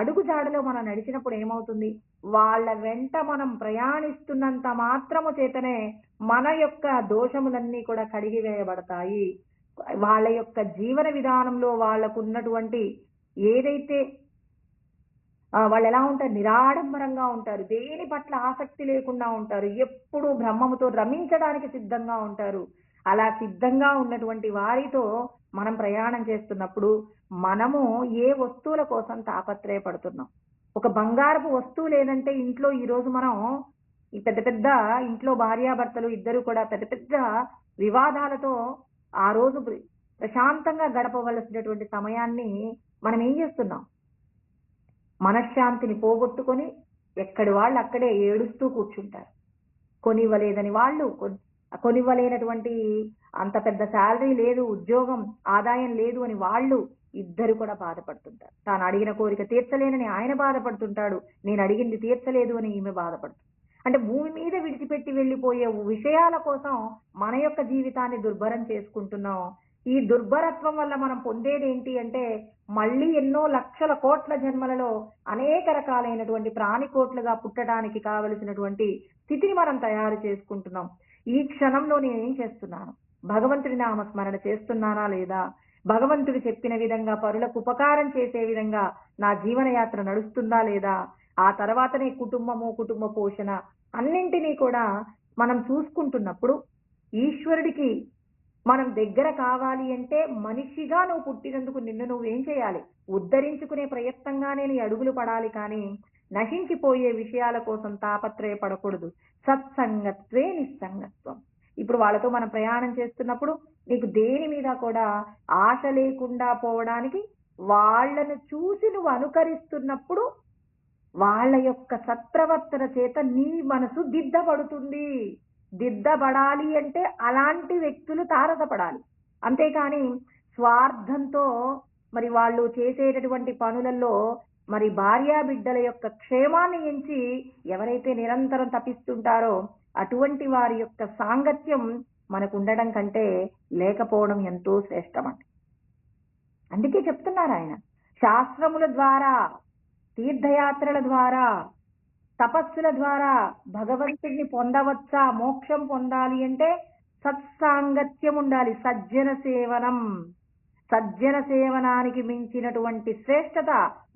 అడుగుజాడలో మనం నడిచినప్పుడు ఏమవుతుంది? వాళ్ళ వెంట మనం ప్రయాణిస్తున్నంత మాత్రము చేతనే మన యొక్క దోషములన్నీ కూడా కడిగివేయబడతాయి. వాళ్ళ యొక్క జీవన విధానంలో వాళ్ళకు ఉన్నటువంటి ఏదైతే వాళ్ళు ఎలా ఉంటారు? నిరాడంబరంగా ఉంటారు, దేని పట్ల ఆసక్తి లేకుండా ఉంటారు, ఎప్పుడూ బ్రహ్మముతో రమించడానికి సిద్ధంగా ఉంటారు. అలా సిద్ధంగా ఉన్నటువంటి వారితో మనం ప్రయాణం చేస్తున్నప్పుడు మనము ఏ వస్తువుల కోసం తాపత్రయపడుతున్నాం? ఒక బంగారపు వస్తువు లేదంటే ఇంట్లో ఈరోజు మనం ఈ పెద్ద పెద్ద ఇంట్లో భార్యాభర్తలు ఇద్దరు కూడా పెద్ద పెద్ద వివాదాలతో ఆ రోజు ప్రశాంతంగా గడపవలసినటువంటి సమయాన్ని మనం ఏం చేస్తున్నాం? మనశ్శాంతిని పోగొట్టుకొని ఎక్కడి వాళ్ళు అక్కడే ఏడుస్తూ కూర్చుంటారు. కొనివ్వలేదని వాళ్ళు, కొనివ్వలేనటువంటి అంత పెద్ద శాలరీ లేదు, ఉద్యోగం ఆదాయం లేదు అని వాళ్ళు ఇద్దరు కూడా బాధపడుతుంటారు. తాను అడిగిన కోరిక తీర్చలేనని ఆయన బాధపడుతుంటాడు, నేను అడిగింది తీర్చలేదు అని ఈమె బాధపడుతుంది. అంటే భూమి మీద విడిచిపెట్టి వెళ్ళిపోయే విషయాల కోసం మన యొక్క జీవితాన్ని దుర్భరం చేసుకుంటున్నాం. ఈ దుర్భరత్వం వల్ల మనం పొందేది ఏంటి అంటే మళ్ళీ ఎన్నో లక్షల కోట్ల జన్మలలో అనేక రకాలైనటువంటి ప్రాణికోట్లుగా పుట్టడానికి కావలసినటువంటి స్థితిని మనం తయారు చేసుకుంటున్నాం. ఈ క్షణంలో నేను ఏం చేస్తున్నాను? భగవంతుడి నామస్మరణ చేస్తున్నానా లేదా? భగవంతుడు చెప్పిన విధంగా పరులకు ఉపకారం చేసే విధంగా నా జీవనయాత్ర నడుస్తుందా లేదా? ఆ తర్వాతనే కుటుంబము, కుటుంబ పోషణ అన్నింటినీ కూడా మనం చూసుకుంటున్నప్పుడు ఈశ్వరుడికి మనం దగ్గర కావాలి అంటే మనిషిగా నువ్వు పుట్టినందుకు నిన్ను నువ్వేం చేయాలి? ఉద్ధరించుకునే ప్రయత్నంగా నేను అడుగులు పడాలి, కానీ నశించిపోయే విషయాల కోసం తాపత్రయపడకూడదు. సత్సంగత్వే నిస్సంగత్వం. ఇప్పుడు వాళ్ళతో మనం ప్రయాణం చేస్తున్నప్పుడు నీకు దేని మీద కూడా ఆశ లేకుండా పోవడానికి వాళ్ళను చూసి నువ్వు అనుకరిస్తున్నప్పుడు వాళ్ళ యొక్క సత్ప్రవర్తన చేత నీ మనసు దిద్దబడుతుంది. దిద్దబడాలి అంటే అలాంటి వ్యక్తులు తారసపడాలి. అంతేకాని స్వార్థంతో మరి వాళ్ళు చేసేటటువంటి పనులలో మరి భార్యా బిడ్డల యొక్క క్షేమాన్ని ఎంచి ఎవరైతే నిరంతరం తపిస్తుంటారో అటువంటి వారి యొక్క సాంగత్యం మనకు ఉండడం కంటే లేకపోవడం ఎంతో శ్రేష్టమండి. అందుకే చెప్తున్నారు ఆయన, శాస్త్రముల ద్వారా, తీర్థయాత్రల ద్వారా, తపస్సుల ద్వారా భగవంతుడిని పొందవచ్చా? మోక్షం పొందాలి అంటే సత్సాంగత్యం ఉండాలి, సజ్జన సేవనం. సజ్జన సేవనానికి మించినటువంటి శ్రేష్టత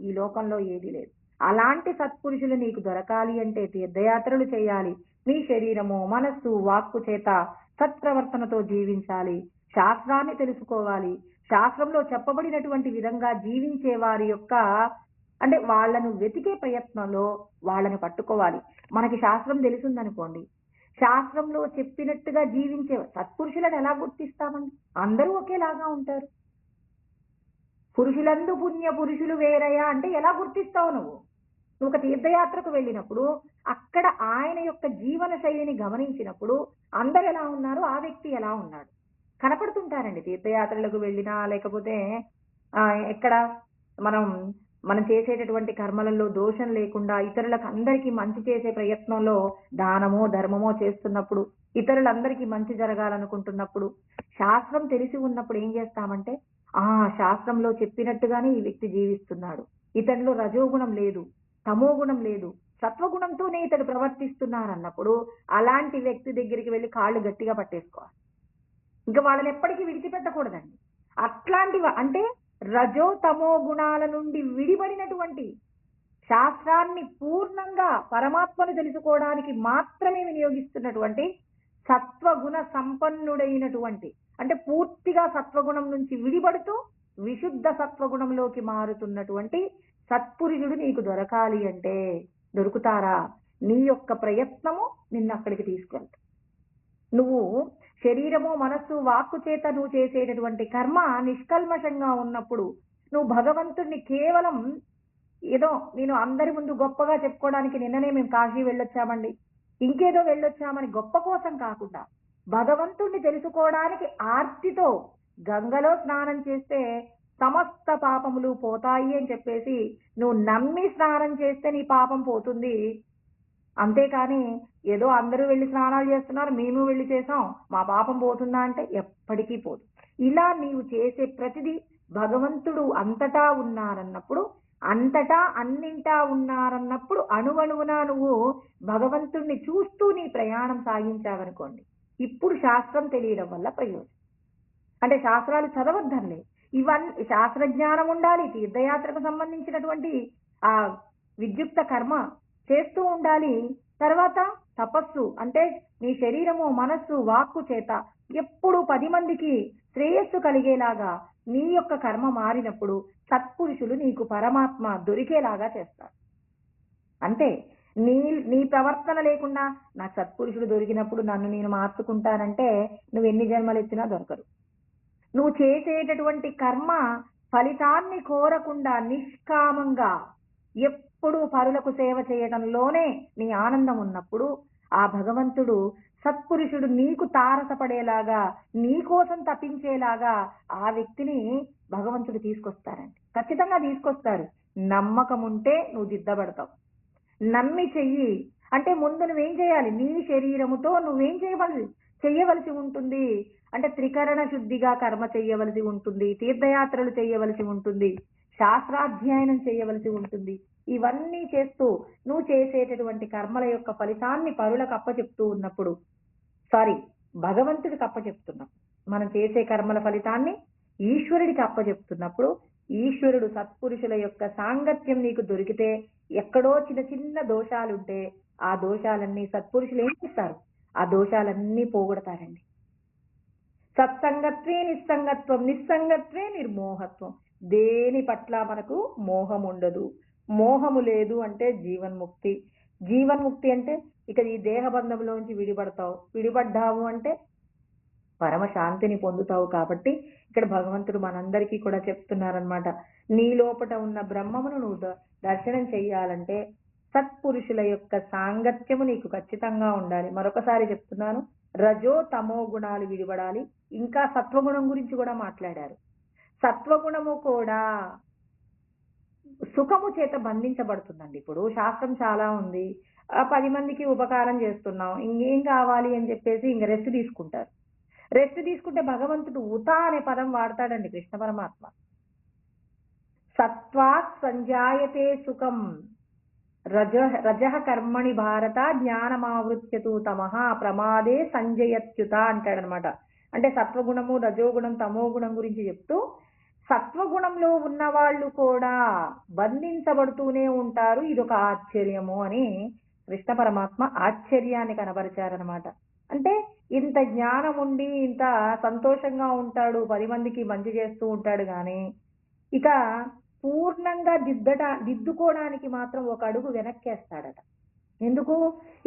ఈ లోకంలో ఏది లేదు. అలాంటి సత్పురుషులు నీకు దొరకాలి అంటే తీర్థయాత్రలు చేయాలి. నీ శరీరము, మనస్సు, వాక్కు చేత సత్ప్రవర్తనతో జీవించాలి. శాస్త్రాన్ని తెలుసుకోవాలి. శాస్త్రంలో చెప్పబడినటువంటి విధంగా జీవించే వారి యొక్క అంటే వాళ్ళను వెతికే ప్రయత్నంలో వాళ్ళని పట్టుకోవాలి. మనకి శాస్త్రం తెలిసిందనుకోండి, శాస్త్రంలో చెప్పినట్టుగా జీవించే సత్పురుషులను ఎలా గుర్తిస్తామండి? అందరూ ఒకేలాగా ఉంటారు. పురుషులందు పుణ్య పురుషులు వేరయ్యా అంటే ఎలా గుర్తిస్తావు నువ్వు? నువ్వు ఒక తీర్థయాత్రకు వెళ్ళినప్పుడు అక్కడ ఆయన యొక్క జీవన శైలిని గమనించినప్పుడు అందరు ఎలా ఉన్నారు, ఆ వ్యక్తి ఎలా ఉన్నాడు కనపడుతుంటారండి. తీర్థయాత్రలకు వెళ్ళినా లేకపోతే ఎక్కడ మనం చేసేటటువంటి కర్మలలో దోషం లేకుండా ఇతరులకు అందరికీ మంచి చేసే ప్రయత్నంలో దానమో ధర్మమో చేస్తున్నప్పుడు, ఇతరులందరికీ మంచి జరగాలనుకుంటున్నప్పుడు, శాస్త్రం తెలిసి ఉన్నప్పుడు ఏం చేస్తామంటే శాస్త్రంలో చెప్పినట్టుగానే ఈ వ్యక్తి జీవిస్తున్నాడు, ఇతనిలో రజోగుణం లేదు, తమో గుణం లేదు, సత్వగుణంతోనే ఇతడు ప్రవర్తిస్తున్నారు అన్నప్పుడు అలాంటి వ్యక్తి దగ్గరికి వెళ్ళి కాళ్ళు గట్టిగా పట్టేసుకోవాలి. ఇంకా వాళ్ళని ఎప్పటికీ విడిచిపెట్టకూడదండి. అట్లాంటివి అంటే రజో తమో గుణాల నుండి విడిపడినటువంటి శాస్త్రాన్ని పూర్ణంగా పరమాత్మను తెలుసుకోవడానికి మాత్రమే వినియోగిస్తున్నటువంటి సత్వగుణ సంపన్నుడైనటువంటి, అంటే పూర్తిగా సత్వగుణం నుంచి విడిపడుతూ విశుద్ధ సత్వగుణంలోకి మారుతున్నటువంటి సత్పురుషుడు నీకు దొరకాలి అంటే దొరుకుతారా? నీ యొక్క ప్రయత్నము నిన్ను అక్కడికి తీసుకెళ్తా. నువ్వు శరీరము, మనస్సు, వాక్కు చేత నువ్వు చేసేటటువంటి కర్మ నిష్కల్మషంగా ఉన్నప్పుడు నువ్వు భగవంతుడిని కేవలం ఏదో నేను అందరి ముందు గొప్పగా చెప్పుకోవడానికి నిన్ననే మేము కాశీ వెళ్ళొచ్చామండి, ఇంకేదో వెళ్ళొచ్చామని గొప్ప కోసం కాకుండా భగవంతుడిని తెలుసుకోవడానికి ఆర్తితో గంగలో స్నానం చేస్తే సమస్త పాపములు పోతాయి అని చెప్పేసి నువ్వు నమ్మి స్నానం చేస్తే నీ పాపం పోతుంది. అంతేకాని ఏదో అందరూ వెళ్ళి స్నానాలు చేస్తున్నారు, మేము వెళ్ళి చేసాం, మా పాపం పోతుందా అంటే ఎప్పటికీ పోదు. ఇలా నీవు చేసే ప్రతిదీ భగవంతుడు అంతటా ఉన్నారన్నప్పుడు, అంతటా అన్నింటా ఉన్నారన్నప్పుడు అణువణువునా నువ్వు భగవంతుడిని చూస్తూ నీ ప్రయాణం సాగించావనుకోండి, ఇప్పుడు శాస్త్రం తెలియడం వల్ల ప్రయోజనం. అంటే శాస్త్రాలు చదవద్దనిలే, ఇవన్నీ శాస్త్రజ్ఞానం ఉండాలి, తీర్థయాత్రకు సంబంధించినటువంటి ఆ విద్యుక్త కర్మ చేస్తూ ఉండాలి. తర్వాత తపస్సు అంటే నీ శరీరము, మనస్సు, వాక్కు చేత ఎప్పుడు 10 మందికి శ్రేయస్సు కలిగేలాగా నీ యొక్క కర్మ మారినప్పుడు సత్పురుషులు నీకు పరమాత్మ దొరికేలాగా చేస్తారు. అంతే. నీ నీ ప్రవర్తన లేకుండా నాకు సత్పురుషుడు దొరికినప్పుడు నన్ను నేను మార్చుకుంటానంటే నువ్వు ఎన్ని జన్మలు ఎత్తినా దొరకరు. నువ్వు చేసేటటువంటి కర్మ ఫలితాన్ని కోరకుండా నిష్కామంగా ఎప్పుడు పరులకు సేవ చేయడంలోనే నీ ఆనందం ఉన్నప్పుడు ఆ భగవంతుడు సత్పురుషుడు నీకు తారసపడేలాగా, నీ కోసం తప్పించేలాగా ఆ వ్యక్తిని భగవంతుడు తీసుకొస్తారండి. ఖచ్చితంగా తీసుకొస్తారు. నమ్మకం ఉంటే నువ్వు దిద్దబడతావు. నమ్మి చెయ్యి అంటే ముందు నువ్వేం చేయాలి? నీ శరీరముతో నువ్వేం చెయ్యవలసి ఉంటుంది అంటే త్రికరణ శుద్ధిగా కర్మ చెయ్యవలసి ఉంటుంది, తీర్థయాత్రలు చెయ్యవలసి ఉంటుంది, శాస్త్రాధ్యయనం చేయవలసి ఉంటుంది. ఇవన్నీ చేస్తూ నువ్వు చేసేటటువంటి కర్మల యొక్క ఫలితాన్ని పరులకు అప్పచెప్తూ ఉన్నప్పుడు, భగవంతుడికి అప్పచెప్తున్నప్పుడు, మనం చేసే కర్మల ఫలితాన్ని ఈశ్వరుడికి అప్పచెప్తున్నప్పుడు, ఈశ్వరుడు సత్పురుషుల యొక్క సాంగత్యం నీకు దొరికితే ఎక్కడో చిన్న చిన్న దోషాలుంటే ఆ దోషాలన్నీ సత్పురుషులు ఏం చేస్తారు? ఆ దోషాలన్నీ పోగొడతారండి. సత్సంగత్వే నిస్సంగత్వం, నిస్సంగత్వే నిర్మోహత్వం. దేని పట్ల మనకు మోహం ఉండదు. మోహము లేదు అంటే జీవన్ముక్తి. జీవన్ముక్తి అంటే ఇక ఈ దేహబంధంలోంచి విడిపడతావు. విడిపడ్డావు అంటే పరమ శాంతిని పొందుతావు. కాబట్టి ఇక్కడ భగవంతుడు మనందరికీ కూడా చెప్తున్నారనమాట, నీ లోపట ఉన్న బ్రహ్మమును నువ్వు దర్శనం చెయ్యాలంటే సత్పురుషుల యొక్క సాంగత్యము నీకు ఖచ్చితంగా ఉండాలి. మరొకసారి చెప్తున్నాను, రజో తమో గుణాలు విడిపడాలి. ఇంకా సత్వగుణం గురించి కూడా మాట్లాడారు. సత్వగుణము కూడా సుఖము చేత బంధించబడుతుందండి. ఇప్పుడు శాస్త్రం చాలా ఉంది, 10 మందికి ఉపకారం చేస్తున్నాం, ఇంకేం కావాలి అని చెప్పేసి ఇంక రెస్ట్ తీసుకుంటారు. రెస్ట్ తీసుకుంటే భగవంతుడు ఉతా అనే పదం వాడతాడండి కృష్ణ పరమాత్మ. సత్వాత్ సంజాయతే సుఖం రజః కర్మణి భారత జ్ఞానమావృత్యతు తమః ప్రమాదే సంజయత్యుత అంటాడనమాట. అంటే సత్వగుణము, రజోగుణం, తమో గుణం గురించి చెప్తూ సత్వగుణంలో ఉన్న వాళ్ళు కూడా బంధించబడుతూనే ఉంటారు, ఇదొక ఆశ్చర్యము అని కృష్ణ పరమాత్మ ఆశ్చర్యాన్ని కనబరిచారనమాట. అంటే ఇంత జ్ఞానం ఉండి ఇంత సంతోషంగా ఉంటాడు, 10 మందికి మంచి చేస్తూ ఉంటాడు, కానీ ఇక పూర్ణంగా దిద్దుకోవడానికి మాత్రం ఒక అడుగు వెనక్కేస్తాడట. ఎందుకు?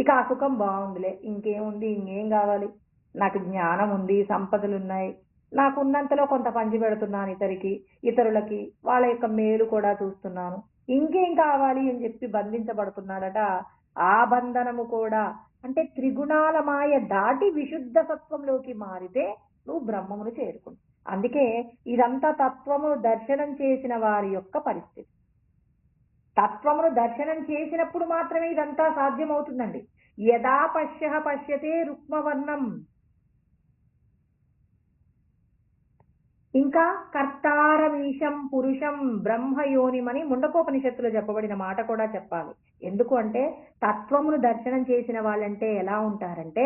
ఇక ఆ సుఖం బాగుందిలే, ఇంకేముంది, ఇంకేం కావాలి, నాకు జ్ఞానం ఉంది, సంపదలు ఉన్నాయి, నాకు ఉన్నంతలో కొంత పంచి పెడుతున్నాను ఇతరులకి, వాళ్ళ యొక్క మేలు కూడా చూస్తున్నాను, ఇంకేం కావాలి అని చెప్పి బంధించబడుతున్నాడట. ఆ బంధనము కూడా అంటే త్రిగుణాల మాయ దాటి విశుద్ధ సత్వంలోకి మారితే నువ్వు బ్రహ్మమును చేరుకుంటావు. అందుకే ఇదంతా తత్వము దర్శనం చేసిన వారి యొక్క పరిస్థితి. తత్వమును దర్శనం చేసినప్పుడు మాత్రమే ఇదంతా సాధ్యమవుతుందండి. యదా పశ్యతే రుక్మవర్ణం. ఇంకా కర్తారమీశం పురుషం బ్రహ్మయోనిమని ముండకోపనిషత్తులో చెప్పబడిన మాట కూడా చెప్పాలి. ఎందుకు అంటే తత్వమును దర్శనం చేసిన వాళ్ళంటే ఎలా ఉంటారంటే,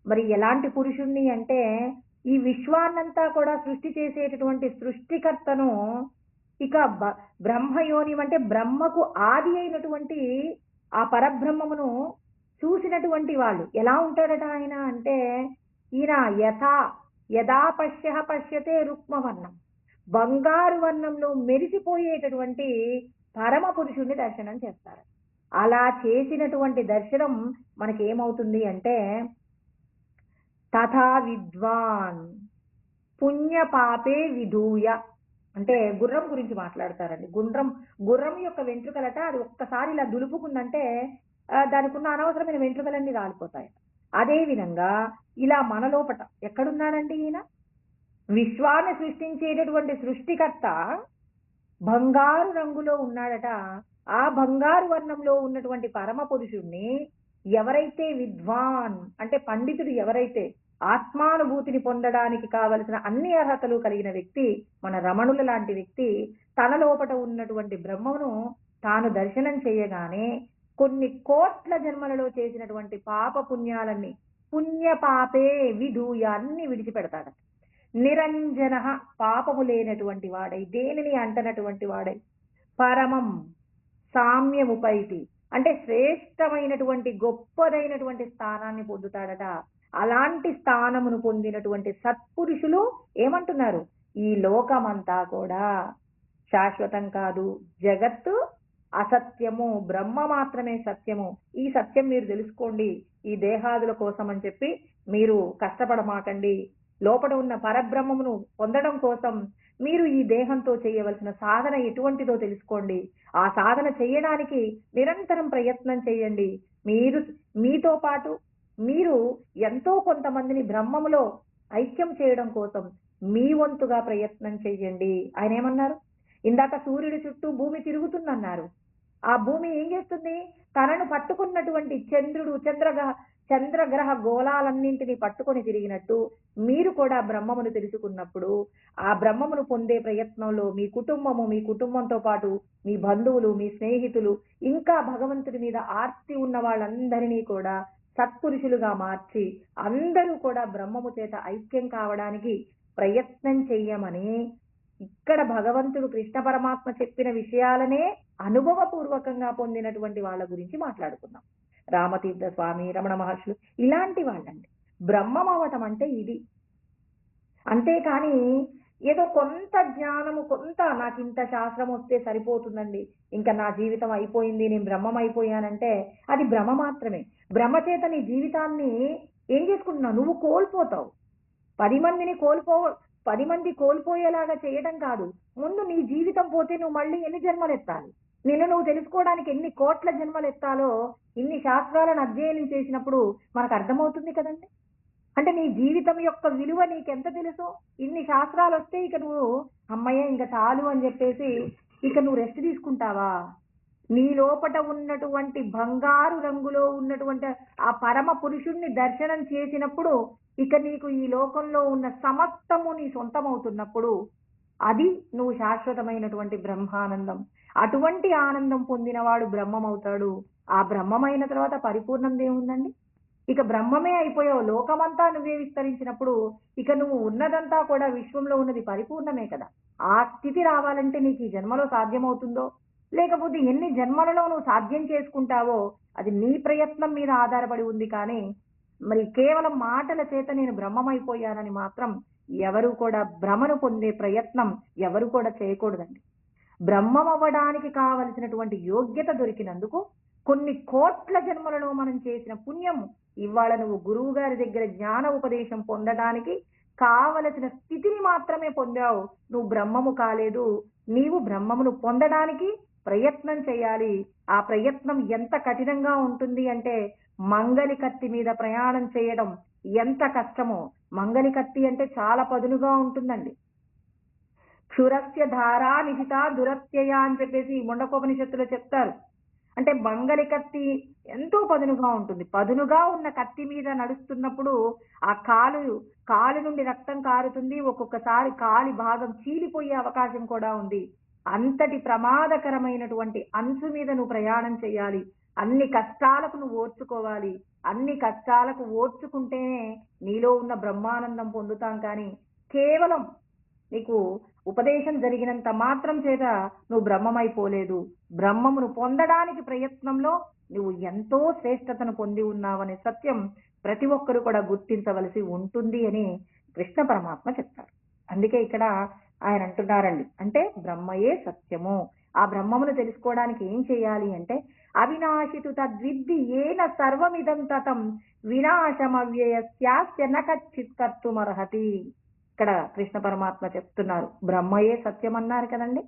మరి ఎలాంటి పురుషుణ్ణి అంటే ఈ విశ్వాన్నంతా కూడా సృష్టి చేసేటటువంటి సృష్టికర్తను, ఇక బ్రహ్మయోనిం అంటే బ్రహ్మకు ఆది అయినటువంటి ఆ పరబ్రహ్మమును చూసినటువంటి వాళ్ళు ఎలా ఉంటాడట ఆయన అంటే, ఈయన యదా పశ్యతే రుక్మవర్ణం, బంగారు వర్ణంలో మెరిసిపోయేటటువంటి పరమ పురుషుణ్ణి దర్శనం చేస్తారు. అలా చేసినటువంటి దర్శనం మనకేమవుతుంది అంటే తథా విద్వాన్ పుణ్య పాపే విధూయ, అంటే గుర్రం గురించి మాట్లాడతారండి. గుర్రం యొక్క వెంట్రుకలట అది ఒక్కసారి ఇలా దులుపుకుందంటే దానికి ఉన్న అనవసరమైన వెంట్రుకలన్నీ రాలిపోతాయి. అదే విధంగా ఇలా మన లోపట ఎక్కడున్నాడండి ఈయన? విశ్వాన్ని సృష్టించేటటువంటి సృష్టికర్త బంగారు రంగులో ఉన్నాడట. ఆ బంగారు వర్ణంలో ఉన్నటువంటి పరమ పురుషుణ్ణి ఎవరైతే విద్వాన్ అంటే పండితుడు, ఎవరైతే ఆత్మానుభూతిని పొందడానికి కావలసిన అన్ని అర్హతలు కలిగిన వ్యక్తి, మన రమణుల లాంటి వ్యక్తి తన లోపట ఉన్నటువంటి బ్రహ్మను తాను దర్శనం చేయగానే కొన్ని కోట్ల జన్మలలో చేసినటువంటి పాప పుణ్యాలన్నీ పుణ్య పాపే విధూయ అన్ని విడిచిపెడతాడు. నిరంజన పాపము లేనటువంటి వాడై, దేనిని అంటనటువంటి వాడై, పరమం సామ్యముపైతి అంటే శ్రేష్టమైనటువంటి గొప్పదైనటువంటి స్థానాన్ని పొందుతాడట. అలాంటి స్థానమును పొందినటువంటి సత్పురుషులు ఏమంటున్నారు? ఈ లోకమంతా కూడా శాశ్వతం కాదు, జగత్తు అసత్యము, బ్రహ్మ మాత్రమే సత్యము. ఈ సత్యం మీరు తెలుసుకోండి, ఈ దేహాదుల కోసం అని చెప్పి మీరు కష్టపడమాకండి. లోపల ఉన్న పరబ్రహ్మమును పొందడం కోసం మీరు ఈ దేహంతో చేయవలసిన సాధన ఎటువంటిదో తెలుసుకోండి. ఆ సాధన చేయడానికి నిరంతరం ప్రయత్నం చేయండి. మీతో పాటు మీరు ఎంతో కొంతమందిని బ్రహ్మములో ఐక్యం చేయడం కోసం మీ వంతుగా ప్రయత్నం చెయ్యండి. ఆయన ఏమన్నారు? ఇందాక సూర్యుడి చుట్టూ భూమి తిరుగుతుందన్నారు. ఆ భూమి ఏం చేస్తుంది? తనను పట్టుకున్నటువంటి చంద్రగ్రహ గోళాలన్నింటినీ పట్టుకొని తిరిగినట్టు మీరు కూడా బ్రహ్మమును తెలుసుకున్నప్పుడు ఆ బ్రహ్మమును పొందే ప్రయత్నంలో మీ కుటుంబంతో పాటు మీ బంధువులు, మీ స్నేహితులు, ఇంకా భగవంతుడి మీద ఆర్తి ఉన్న వాళ్ళందరినీ కూడా సత్పురుషులుగా మార్చి అందరూ కూడా బ్రహ్మము చేత ఐక్యం కావడానికి ప్రయత్నం చెయ్యమని ఇక్కడ భగవంతుడు కృష్ణ పరమాత్మ చెప్పిన విషయాలనే అనుభవపూర్వకంగా పొందినటువంటి వాళ్ళ గురించి మాట్లాడుకున్నాం. రామతీర్థ స్వామి, రమణ మహర్షులు ఇలాంటి వాళ్ళండి. బ్రహ్మం అవటం అంటే ఇది. అంతేకాని ఏదో కొంత జ్ఞానము, కొంత నాకు ఇంత శాస్త్రం వస్తే సరిపోతుందండి, ఇంకా నా జీవితం అయిపోయింది, నేను బ్రహ్మం అయిపోయానంటే అది భ్రమ మాత్రమే. భ్రమ చేత నీ జీవితాన్ని ఏం చేసుకుంటున్నావు? నువ్వు కోల్పోతావు. 10 మంది కోల్పోయేలాగా చేయడం కాదు. ముందు నీ జీవితం పోతే నువ్వు మళ్ళీ ఎన్ని జన్మలు ఎత్తాలి? నువ్వు తెలుసుకోవడానికి ఎన్ని కోట్ల జన్మలు ఎత్తాలో ఇన్ని శాస్త్రాలను అధ్యయనం చేసినప్పుడు మనకు అర్థమవుతుంది కదండి. అంటే నీ జీవితం యొక్క విలువ నీకెంత తెలుసో. ఇన్ని శాస్త్రాలు వస్తే ఇక నువ్వు అమ్మయ్య ఇంకా చాలు అని చెప్పేసి ఇక నువ్వు రెస్ట్ తీసుకుంటావా? నీ లోపట ఉన్నటువంటి బంగారు రంగులో ఉన్నటువంటి ఆ పరమ పురుషుణ్ణి దర్శనం చేసినప్పుడు ఇక నీకు ఈ లోకంలో ఉన్న సమస్తము నీ సొంతమవుతున్నప్పుడు అది నువ్వు శాశ్వతమైనటువంటి బ్రహ్మానందం. అటువంటి ఆనందం పొందినవాడు బ్రహ్మమవుతాడు. ఆ బ్రహ్మమైన తర్వాత పరిపూర్ణం ఏముందండి? ఇక బ్రహ్మమే అయిపోయావు. లోకమంతా నువ్వే విస్తరించినప్పుడు ఇక నువ్వు ఉన్నదంతా కూడా విశ్వంలో ఉన్నది పరిపూర్ణమే కదా. ఆ స్థితి రావాలంటే నీకు ఈ జన్మలో సాధ్యమవుతుందో, లేకపోతే ఎన్ని జన్మలలో నువ్వు సాధ్యం చేసుకుంటావో అది నీ ప్రయత్నం మీద ఆధారపడి ఉంది. కానీ మరి కేవలం మాటల చేత నేను బ్రహ్మమైపోయానని మాత్రం ఎవరు కూడా భ్రమను పొందే ప్రయత్నం ఎవరు కూడా చేయకూడదండి. బ్రహ్మం అవ్వడానికి కావలసినటువంటి యోగ్యత దొరికినందుకు కొన్ని కోట్ల జన్మలలో మనం చేసిన పుణ్యం ఇవాళ నువ్వు గురువు గారి దగ్గర జ్ఞాన ఉపదేశం పొందడానికి కావలసిన స్థితిని మాత్రమే పొందావు. నువ్వు బ్రహ్మము కాలేదు. నీవు బ్రహ్మమును పొందడానికి ప్రయత్నం చేయాలి. ఆ ప్రయత్నం ఎంత కఠినంగా ఉంటుంది అంటే మంగలి కత్తి మీద ప్రయాణం చేయడం ఎంత కష్టమో. మంగలి కత్తి అంటే చాలా పదునుగా ఉంటుందండి. క్షురస్య ధారా నిహిత దురత్యయ అని చెప్పేసి ముండకోపనిషత్తులో చెప్తారు. అంటే మంగలి కత్తి ఎంతో పదునుగా ఉంటుంది. పదునుగా ఉన్న కత్తి మీద నడుస్తున్నప్పుడు ఆ కాలు నుండి రక్తం కారుతుంది. ఒక్కొక్కసారి కాలి భాగం చీలిపోయే అవకాశం కూడా ఉంది. అంతటి ప్రమాదకరమైనటువంటి అంచు మీద నువ్వు ప్రయాణం చేయాలి. అన్ని కష్టాలకు నువ్వు ఓర్చుకోవాలి. అన్ని కష్టాలకు ఓర్చుకుంటేనే నీలో ఉన్న బ్రహ్మానందం పొందుతాం. కానీ కేవలం నీకు ఉపదేశం జరిగినంత మాత్రం చేత నువ్వు బ్రహ్మమైపోలేదు. బ్రహ్మమును పొందడానికి ప్రయత్నంలో నువ్వు ఎంతో శ్రేష్టతను పొంది ఉన్నావనే సత్యం ప్రతి ఒక్కరు కూడా గుర్తించవలసి ఉంటుంది అని కృష్ణ పరమాత్మ చెప్తారు. అందుకే ఇక్కడ ఆయన అంటున్నారండి, అంటే బ్రహ్మయే సత్యము. ఆ బ్రహ్మమును తెలుసుకోవడానికి ఏం చేయాలి అంటే అవినాశితు తద్విద్ది ఏన సర్వమిదం తతం వినాశమవ్యయస్యాస్య న కచ్చిత్ కర్తుమర్హతి. ఇక్కడ కృష్ణ పరమాత్మ చెప్తున్నారు, బ్రహ్మయే సత్యం అన్నారు కదండి.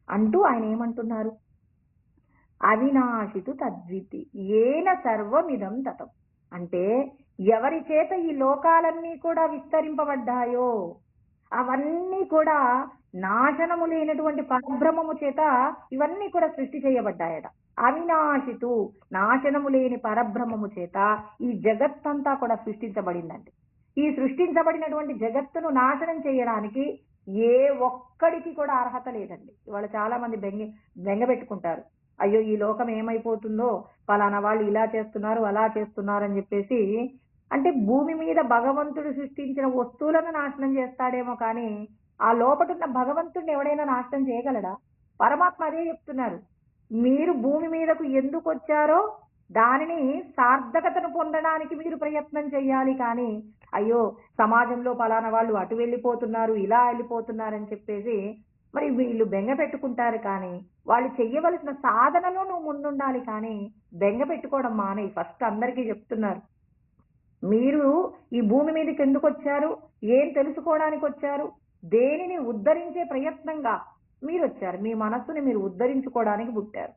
అంటూ ఆయన ఏమంటున్నారు, అవినాశితు తద్విద్ది ఏన సర్వమిదం తతం, అంటే ఎవరి చేత ఈ లోకాలన్నీ కూడా విస్తరింపబడ్డాయో అవన్నీ కూడా నాశనము లేనటువంటి పరబ్రహ్మము చేత ఇవన్నీ కూడా సృష్టి చేయబడ్డాయట. అవినాశితు, నాశనము లేని పరబ్రహ్మము చేత ఈ జగత్తంతా కూడా సృష్టించబడిందండి. ఈ సృష్టించబడినటువంటి జగత్తును నాశనం చేయడానికి ఏ ఒక్కడికి కూడా అర్హత లేదండి. ఇవాళ చాలా మంది బెంగ పెట్టుకుంటారు, అయ్యో ఈ లోకం ఏమైపోతుందో, పలానా వాళ్ళు ఇలా చేస్తున్నారు అలా చేస్తున్నారు అని చెప్పేసి. అంటే భూమి మీద భగవంతుడు సృష్టించిన వస్తువులను నాశనం చేస్తాడేమో కానీ ఆ లోపటున్న భగవంతుడిని ఎవడైనా నాశనం చేయగలడా? పరమాత్మ అదే చెప్తున్నారు, మీరు భూమి మీదకు ఎందుకు వచ్చారో దానిని సార్థకతను పొందడానికి మీరు ప్రయత్నం చేయాలి. కానీ అయ్యో సమాజంలో పలానా వాళ్ళు అటు వెళ్ళిపోతున్నారు ఇలా వెళ్ళిపోతున్నారని చెప్పేసి మరి వీళ్ళు బెంగ పెట్టుకుంటారు. కానీ వాళ్ళు చెయ్యవలసిన సాధనలో నువ్వు ముందుండాలి. కానీ బెంగ పెట్టుకోవడం మానే. ఫస్ట్ అందరికీ చెప్తున్నారు, మీరు ఈ భూమి మీదకి ఎందుకు వచ్చారు, ఏం తెలుసుకోవడానికి వచ్చారు, దేనిని ఉద్ధరించే ప్రయత్నంగా మీరు వచ్చారు. మీ మనస్సుని మీరు ఉద్ధరించుకోవడానికి పుట్టారు.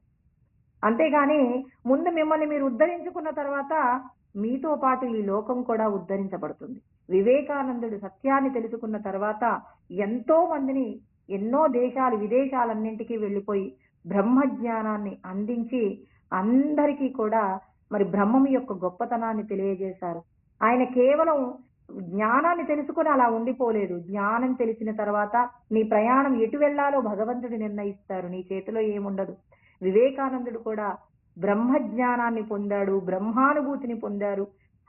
అంతేగాని ముందు మిమ్మల్ని మీరు ఉద్ధరించుకున్న తర్వాత మీతో పాటు ఈ లోకం కూడా ఉద్ధరించబడుతుంది. వివేకానందుడు సత్యాన్ని తెలుసుకున్న తర్వాత ఎంతో మందిని ఎన్నో దేశాలు విదేశాలన్నింటికీ వెళ్ళిపోయి బ్రహ్మజ్ఞానాన్ని అందించి అందరికీ కూడా మరి బ్రహ్మం యొక్క గొప్పతనాన్ని తెలియజేశారు. ఆయన కేవలం జ్ఞానాన్ని తెలుసుకుని అలా ఉండిపోలేదు. జ్ఞానం తెలిసిన తర్వాత నీ ప్రయాణం ఎటు వెళ్ళాలో భగవంతుడు నిర్ణయిస్తారు, నీ చేతిలో ఏముండదు. వివేకానందుడు కూడా బ్రహ్మజ్ఞానాన్ని పొందాడు, బ్రహ్మానుభూతిని పొందారు.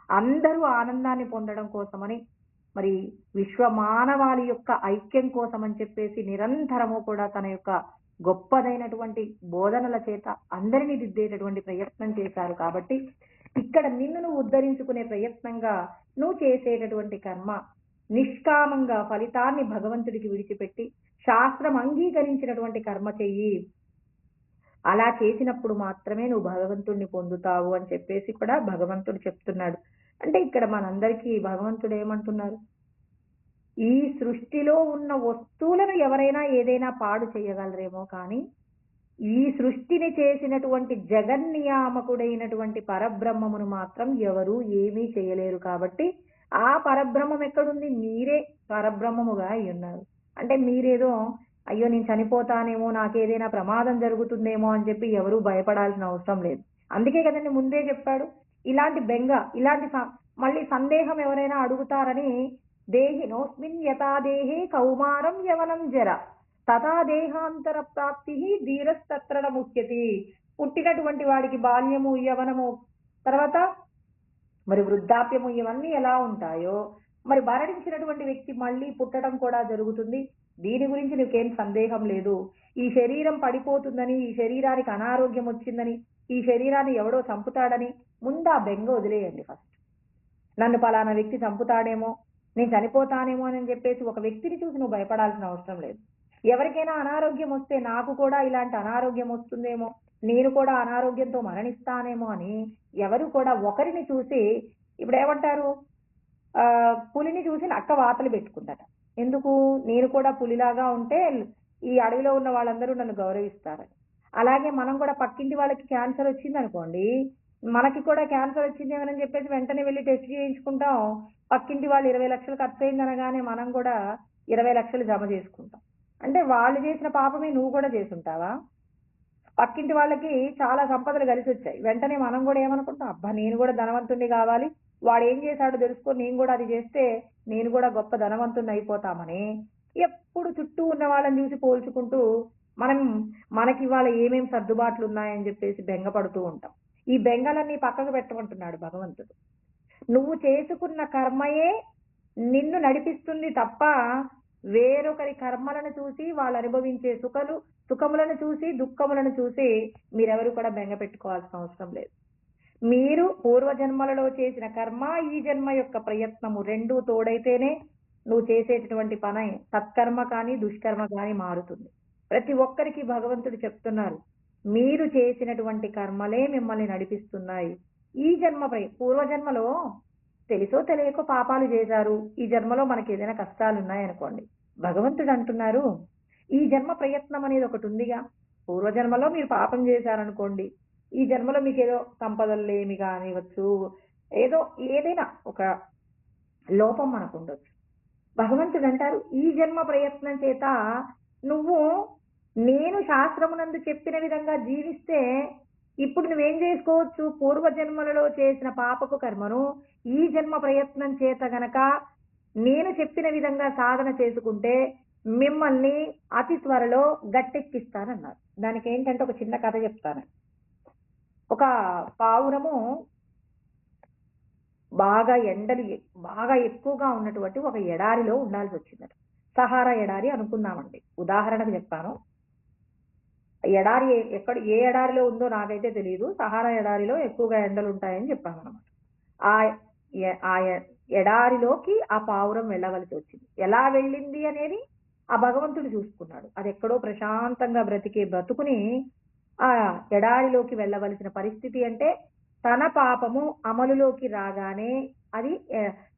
అందరూ ఆనందాన్ని పొందడం కోసమని, మరి విశ్వ మానవాళి యొక్క ఐక్యం కోసం అని చెప్పేసి నిరంతరము కూడా తన యొక్క గొప్పదైనటువంటి బోధనల చేత అందరినీ దిద్దేటటువంటి ప్రయత్నం చేశారు. కాబట్టి ఇక్కడ నిన్ను నువ్వు ఉద్ధరించుకునే ప్రయత్నంగా నువ్వు చేసేటటువంటి కర్మ నిష్కామంగా ఫలితాన్ని భగవంతుడికి విడిచిపెట్టి శాస్త్రం అంగీకరించినటువంటి కర్మ చెయ్యి. అలా చేసినప్పుడు మాత్రమే నువ్వు భగవంతుడిని పొందుతావు అని చెప్పేసి కూడా భగవంతుడు చెప్తున్నాడు. అంటే ఇక్కడ మనందరికీ భగవంతుడు ఏమంటున్నారు, ఈ సృష్టిలో ఉన్న వస్తువులను ఎవరైనా ఏదైనా పాడు చేయగలరేమో కానీ ఈ సృష్టిని చేసినటువంటి జగన్నియామకుడైనటువంటి పరబ్రహ్మమును మాత్రం ఎవరు ఏమీ చేయలేరు. కాబట్టి ఆ పరబ్రహ్మం ఎక్కడుంది, మీరే పరబ్రహ్మముగా అయి ఉన్నారు. అంటే మీరేదో అయ్యో నేను చనిపోతానేమో, నాకేదైనా ప్రమాదం జరుగుతుందేమో అని చెప్పి ఎవరూ భయపడాల్సిన అవసరం లేదు. అందుకే కదండి ముందే చెప్పాడు, ఇలాంటి బెంగ, ఇలాంటి మళ్ళీ సందేహం ఎవరైనా అడుగుతారని, దేహినోస్మిన్ యథా దేహే కౌమారం యవనం జర తథా దేహాంతర ప్రాప్తి ధీరస్తత్రణ ముఖ్యతి. పుట్టినటువంటి వాడికి బాల్యము, యవనము, తర్వాత మరి వృద్ధాప్యము ఇవన్నీ ఎలా ఉంటాయో మరి మరణించినటువంటి వ్యక్తి మళ్ళీ పుట్టడం కూడా జరుగుతుంది. దీని గురించి నీకేం సందేహం లేదు. ఈ శరీరం పడిపోతుందని, ఈ శరీరానికి అనారోగ్యం వచ్చిందని, ఈ శరీరాన్ని ఎవడో చంపుతాడని ముందు ఆ బెంగ వదిలేయండి. ఫస్ట్ నన్ను పలానా వ్యక్తి చంపుతాడేమో, నేను చనిపోతానేమో అని చెప్పేసి ఒక వ్యక్తిని చూసి నువ్వు భయపడాల్సిన అవసరం లేదు. ఎవరికైనా అనారోగ్యం వస్తే నాకు కూడా ఇలాంటి అనారోగ్యం వస్తుందేమో, నేను కూడా అనారోగ్యంతో మరణిస్తానేమో అని ఎవరు కూడా ఒకరిని చూసి, ఇప్పుడు ఏమంటారు, పులిని చూసి నక్క వాతలు పెట్టుకుందట. ఎందుకు, నేను కూడా పులిలాగా ఉంటే ఈ అడవిలో ఉన్న వాళ్ళందరూ నన్ను గౌరవిస్తారని. అలాగే మనం కూడా పక్కింటి వాళ్ళకి క్యాన్సర్ వచ్చింది అనుకోండి, మనకి కూడా క్యాన్సర్ వచ్చింది అని చెప్పేసి వెంటనే వెళ్ళి టెస్ట్ చేయించుకుంటాం. పక్కింటి వాళ్ళు 20 లక్షలు ఖర్చు అయింది అనగానే మనం కూడా 20 లక్షలు జమ చేసుకుంటాం. అంటే వాళ్ళు చేసిన పాపమే నువ్వు కూడా చేసుంటావా? పక్కింటి వాళ్ళకి చాలా సంపదలు కలిసి వచ్చాయి, వెంటనే మనం కూడా ఏమనుకుంటాం, అబ్బా నేను కూడా ధనవంతుణ్ణి కావాలి, వాడు ఏం చేశాడో తెలుసుకొని నేను కూడా అది చేస్తే నేను కూడా గొప్ప ధనవంతుణ్ణి అయిపోతామని ఎప్పుడు చుట్టూ ఉన్న వాళ్ళని చూసి పోల్చుకుంటూ మనకి ఇవాళ ఏమేమి సర్దుబాట్లు ఉన్నాయని చెప్పేసి బెంగపడుతూ ఉంటాం. ఈ బెంగలన్నీ పక్కకు పెట్టమంటున్నాడు భగవంతుడు. నువ్వు చేసుకున్న కర్మయే నిన్ను నడిపిస్తుంది తప్ప వేరొకరి కర్మలను చూసి వాళ్ళు అనుభవించే సుఖములను చూసి దుఃఖములను చూసి మీరెవరు కూడా బెంగ పెట్టుకోవాల్సిన అవసరం లేదు. మీరు పూర్వజన్మలలో చేసిన కర్మ, ఈ జన్మ యొక్క ప్రయత్నము రెండూ తోడైతేనే నువ్వు చేసేటటువంటి పని సత్కర్మ కానీ దుష్కర్మ కానీ మారుతుంది. ప్రతి ఒక్కరికి భగవంతుడు చెప్తున్నారు, మీరు చేసినటువంటి కర్మలే మిమ్మల్ని నడిపిస్తున్నాయి. ఈ పూర్వజన్మలో తెలుసో తెలియకో పాపాలు చేశారు, ఈ జన్మలో మనకి ఏదైనా కష్టాలు ఉన్నాయనుకోండి, భగవంతుడు అంటున్నారు ఈ జన్మ ప్రయత్నం అనేది ఒకటి ఉందిగా. పూర్వజన్మలో మీరు పాపం చేశారనుకోండి, ఈ జన్మలో మీకు ఏదో సంపదలు లేమి కానివచ్చు, ఏదో ఏదైనా ఒక లోపం మనకు ఉండొచ్చు. భగవంతుడు అంటారు ఈ జన్మ ప్రయత్నం చేత నువ్వు నేను శాస్త్రమునందు చెప్పిన విధంగా జీవిస్తే ఇప్పుడు నువ్వేం చేసుకోవచ్చు, పూర్వజన్మలలో చేసిన పాపపు కర్మను ఈ జన్మ ప్రయత్నం చేత గనక నేను చెప్పిన విధంగా సాధన చేసుకుంటే మిమ్మల్ని అతి త్వరలో గట్టెక్కిస్తానన్నారు. దానికి ఏంటంటే ఒక చిన్న కథ చెప్తాను. ఒక పావురము బాగా ఎక్కువగా ఉన్నటువంటి ఒక ఎడారిలో ఉండాల్సి వచ్చిందట. సహారా ఎడారి అనుకుందామండి, ఉదాహరణకు చెప్తాను. ఎడారి ఏ ఎడారిలో ఉందో నాకైతే తెలియదు. సహారా ఎడారిలో ఎక్కువగా ఎండలు ఉంటాయని చెప్పాను అనమాట. ఆ ఎడారిలోకి ఆ పావురం వెళ్ళవలసి వచ్చింది. ఎలా వెళ్ళింది అనేది ఆ భగవంతుడు చూసుకున్నాడు. అది ఎక్కడో ప్రశాంతంగా బ్రతికే బ్రతుకుని ఆ ఎడారిలోకి వెళ్ళవలసిన పరిస్థితి అంటే తన పాపము అమలులోకి రాగానే అది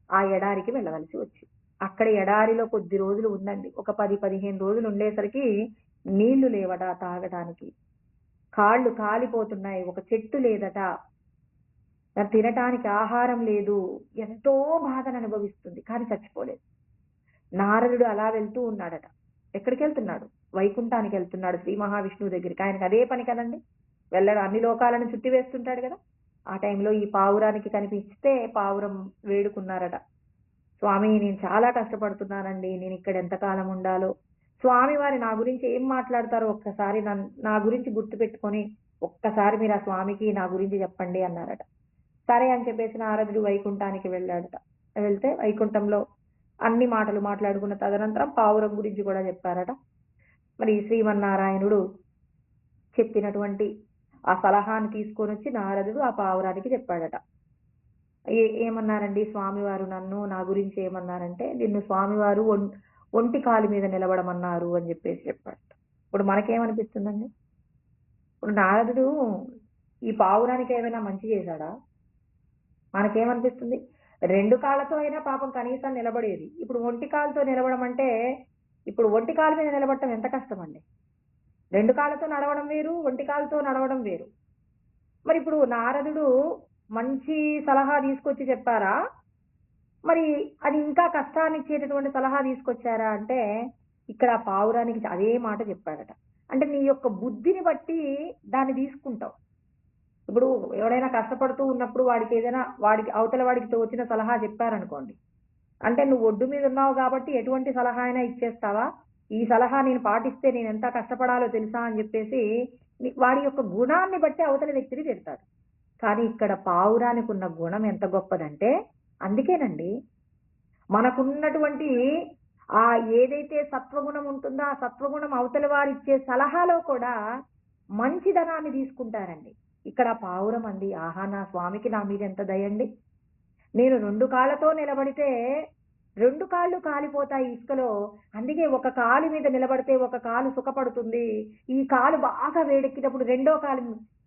ఆ ఎడారికి వెళ్ళవలసి వచ్చింది. అక్కడ ఎడారిలో కొద్ది రోజులు ఉందండి. ఒక 10-15 రోజులు ఉండేసరికి నీళ్లు లేవట తాగటానికి, కాళ్ళు కాలిపోతున్నాయి, ఒక చెట్టు లేదట, తినటానికి ఆహారం లేదు, ఎంతో బాధను అనుభవిస్తుంది, కానీ చచ్చిపోలేదు. నారదుడు అలా వెళ్తూ ఉన్నాడట. ఎక్కడికి వెళ్తున్నాడు? వైకుంఠానికి వెళ్తున్నాడు, శ్రీ మహావిష్ణువు దగ్గరికి. ఆయనకి అదే పని కదండి, వెళ్ళడం, అన్ని లోకాలను చుట్టి వేస్తుంటాడు కదా. ఆ టైంలో ఈ పావురానికి కనిపిస్తే పావురం వేడుకున్నారట, స్వామి నేను చాలా కష్టపడుతున్నానండి, నేను ఇక్కడ ఎంతకాలం ఉండాలో, స్వామివారి నా గురించి ఏం మాట్లాడతారో ఒక్కసారి నా గురించి గుర్తు పెట్టుకొని ఒక్కసారి మీరు ఆ స్వామికి నా గురించి చెప్పండి అన్నారట. సరే అని చెప్పేసి నారదుడు వైకుంఠానికి వెళ్ళాడట. వెళ్తే వైకుంఠంలో అన్ని మాటలు మాట్లాడుకున్న తదనంతరం పావురం గురించి కూడా చెప్పారట. మరి శ్రీమన్నారాయణుడు చెప్పినటువంటి ఆ సలహాను తీసుకొని వచ్చి నారదుడు ఆ పావురానికి చెప్పాడట. ఏమన్నారండి స్వామివారు నా గురించి ఏమన్నారంటే, నిన్ను స్వామివారు ఒంటి కాలు మీద నిలబడమన్నారు అని చెప్పేసి చెప్పాడు. ఇప్పుడు మనకేమనిపిస్తుందండి? ఇప్పుడు నారదుడు ఈ పావురానికి ఏమైనా మంచి చేశాడా? మనకేమనిపిస్తుంది? 2 కాళ్ళతో అయినా పాపం కనీసం నిలబడేది. ఇప్పుడు ఒంటి కాలుతో నిలబడమంటే, ఇప్పుడు ఒంటి కాలు మీద నిలబడటం ఎంత కష్టం అండి. 2 కాళ్ళతో నడవడం వేరు, ఒంటి కాలుతో నడవడం వేరు. మరి ఇప్పుడు నారదుడు మంచి సలహా తీసుకొచ్చి చెప్పారా, మరి అది ఇంకా కష్టాన్ని ఇచ్చేటటువంటి సలహా తీసుకొచ్చారా అంటే, ఇక్కడ పావురానికి అదే మాట చెప్పాడట. అంటే నీ యొక్క బుద్ధిని బట్టి దాన్ని తీసుకుంటావు. ఇప్పుడు ఎవరైనా కష్టపడుతూ ఉన్నప్పుడు వాడికి అవతల వాడికి తోచిన సలహా చెప్పారనుకోండి, అంటే నువ్వు ఒడ్డు మీద ఉన్నావు కాబట్టి ఎటువంటి సలహా అయినా ఇచ్చేస్తావా, ఈ సలహా నేను పాటిస్తే నేను ఎంత కష్టపడాలో తెలుసా అని చెప్పేసి వాడి యొక్క గుణాన్ని బట్టి అవతల వ్యక్తిని తిడతాడు. కానీ ఇక్కడ పావురానికి ఉన్న గుణం ఎంత గొప్పదంటే, అందుకేనండి మనకున్నటువంటి ఆ ఏదైతే సత్వగుణం ఉంటుందో ఆ సత్వగుణం అవతల వారు ఇచ్చే సలహాలో కూడా మంచిదనాన్ని తీసుకుంటారండి. ఇక్కడ పావురం అంది, ఆహా నా స్వామికి నా మీద ఎంత దయండి, నేను 2 కాళ్ళతో నిలబడితే 2 కాళ్ళు కాలిపోతాయి ఇసుకలో, అందుకే ఒక కాలు మీద నిలబడితే ఒక కాలు సుఖపడుతుంది, ఈ కాలు బాగా వేడెక్కినప్పుడు 2వ కాలు